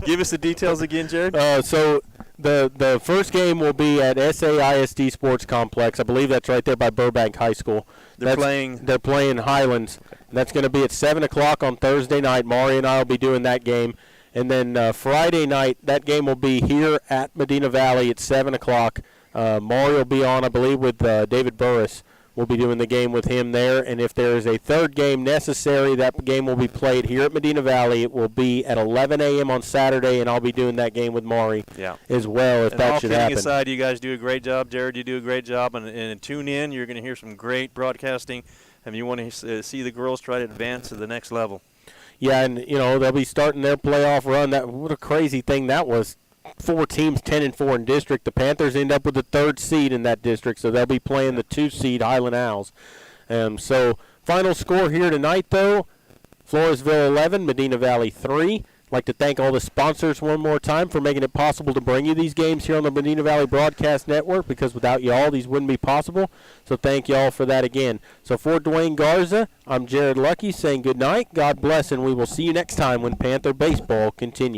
Give us the details again, Jared. So the first game will be at SAISD Sports Complex. I believe that's right there by Burbank High School. They're playing Highlands. That's going to be at 7 o'clock on Thursday night. Maury and I will be doing that game. And then Friday night, that game will be here at Medina Valley at 7 o'clock. Maury will be on, I believe, with David Burris. We'll be doing the game with him there. And if there is a third game necessary, that game will be played here at Medina Valley. It will be at 11 a.m. on Saturday, and I'll be doing that game with Maury as well if that should happen. All kidding aside, you guys do a great job. Jared, you do a great job. And tune in. You're going to hear some great broadcasting. And you want to see the girls try to advance to the next level. Yeah, and, they'll be starting their playoff run. What a crazy thing that was. 4 teams, 10-4 in district. The Panthers end up with the 3rd seed in that district, so they'll be playing the 2 seed Highland Owls. So final score here tonight, though, Floresville 11, Medina Valley 3. I'd like to thank all the sponsors one more time for making it possible to bring you these games here on the Medina Valley Broadcast Network, because without y'all, these wouldn't be possible. So thank y'all for that again. So for Dwayne Garza, I'm Jared Lucky saying good night, God bless, and we will see you next time when Panther Baseball continues.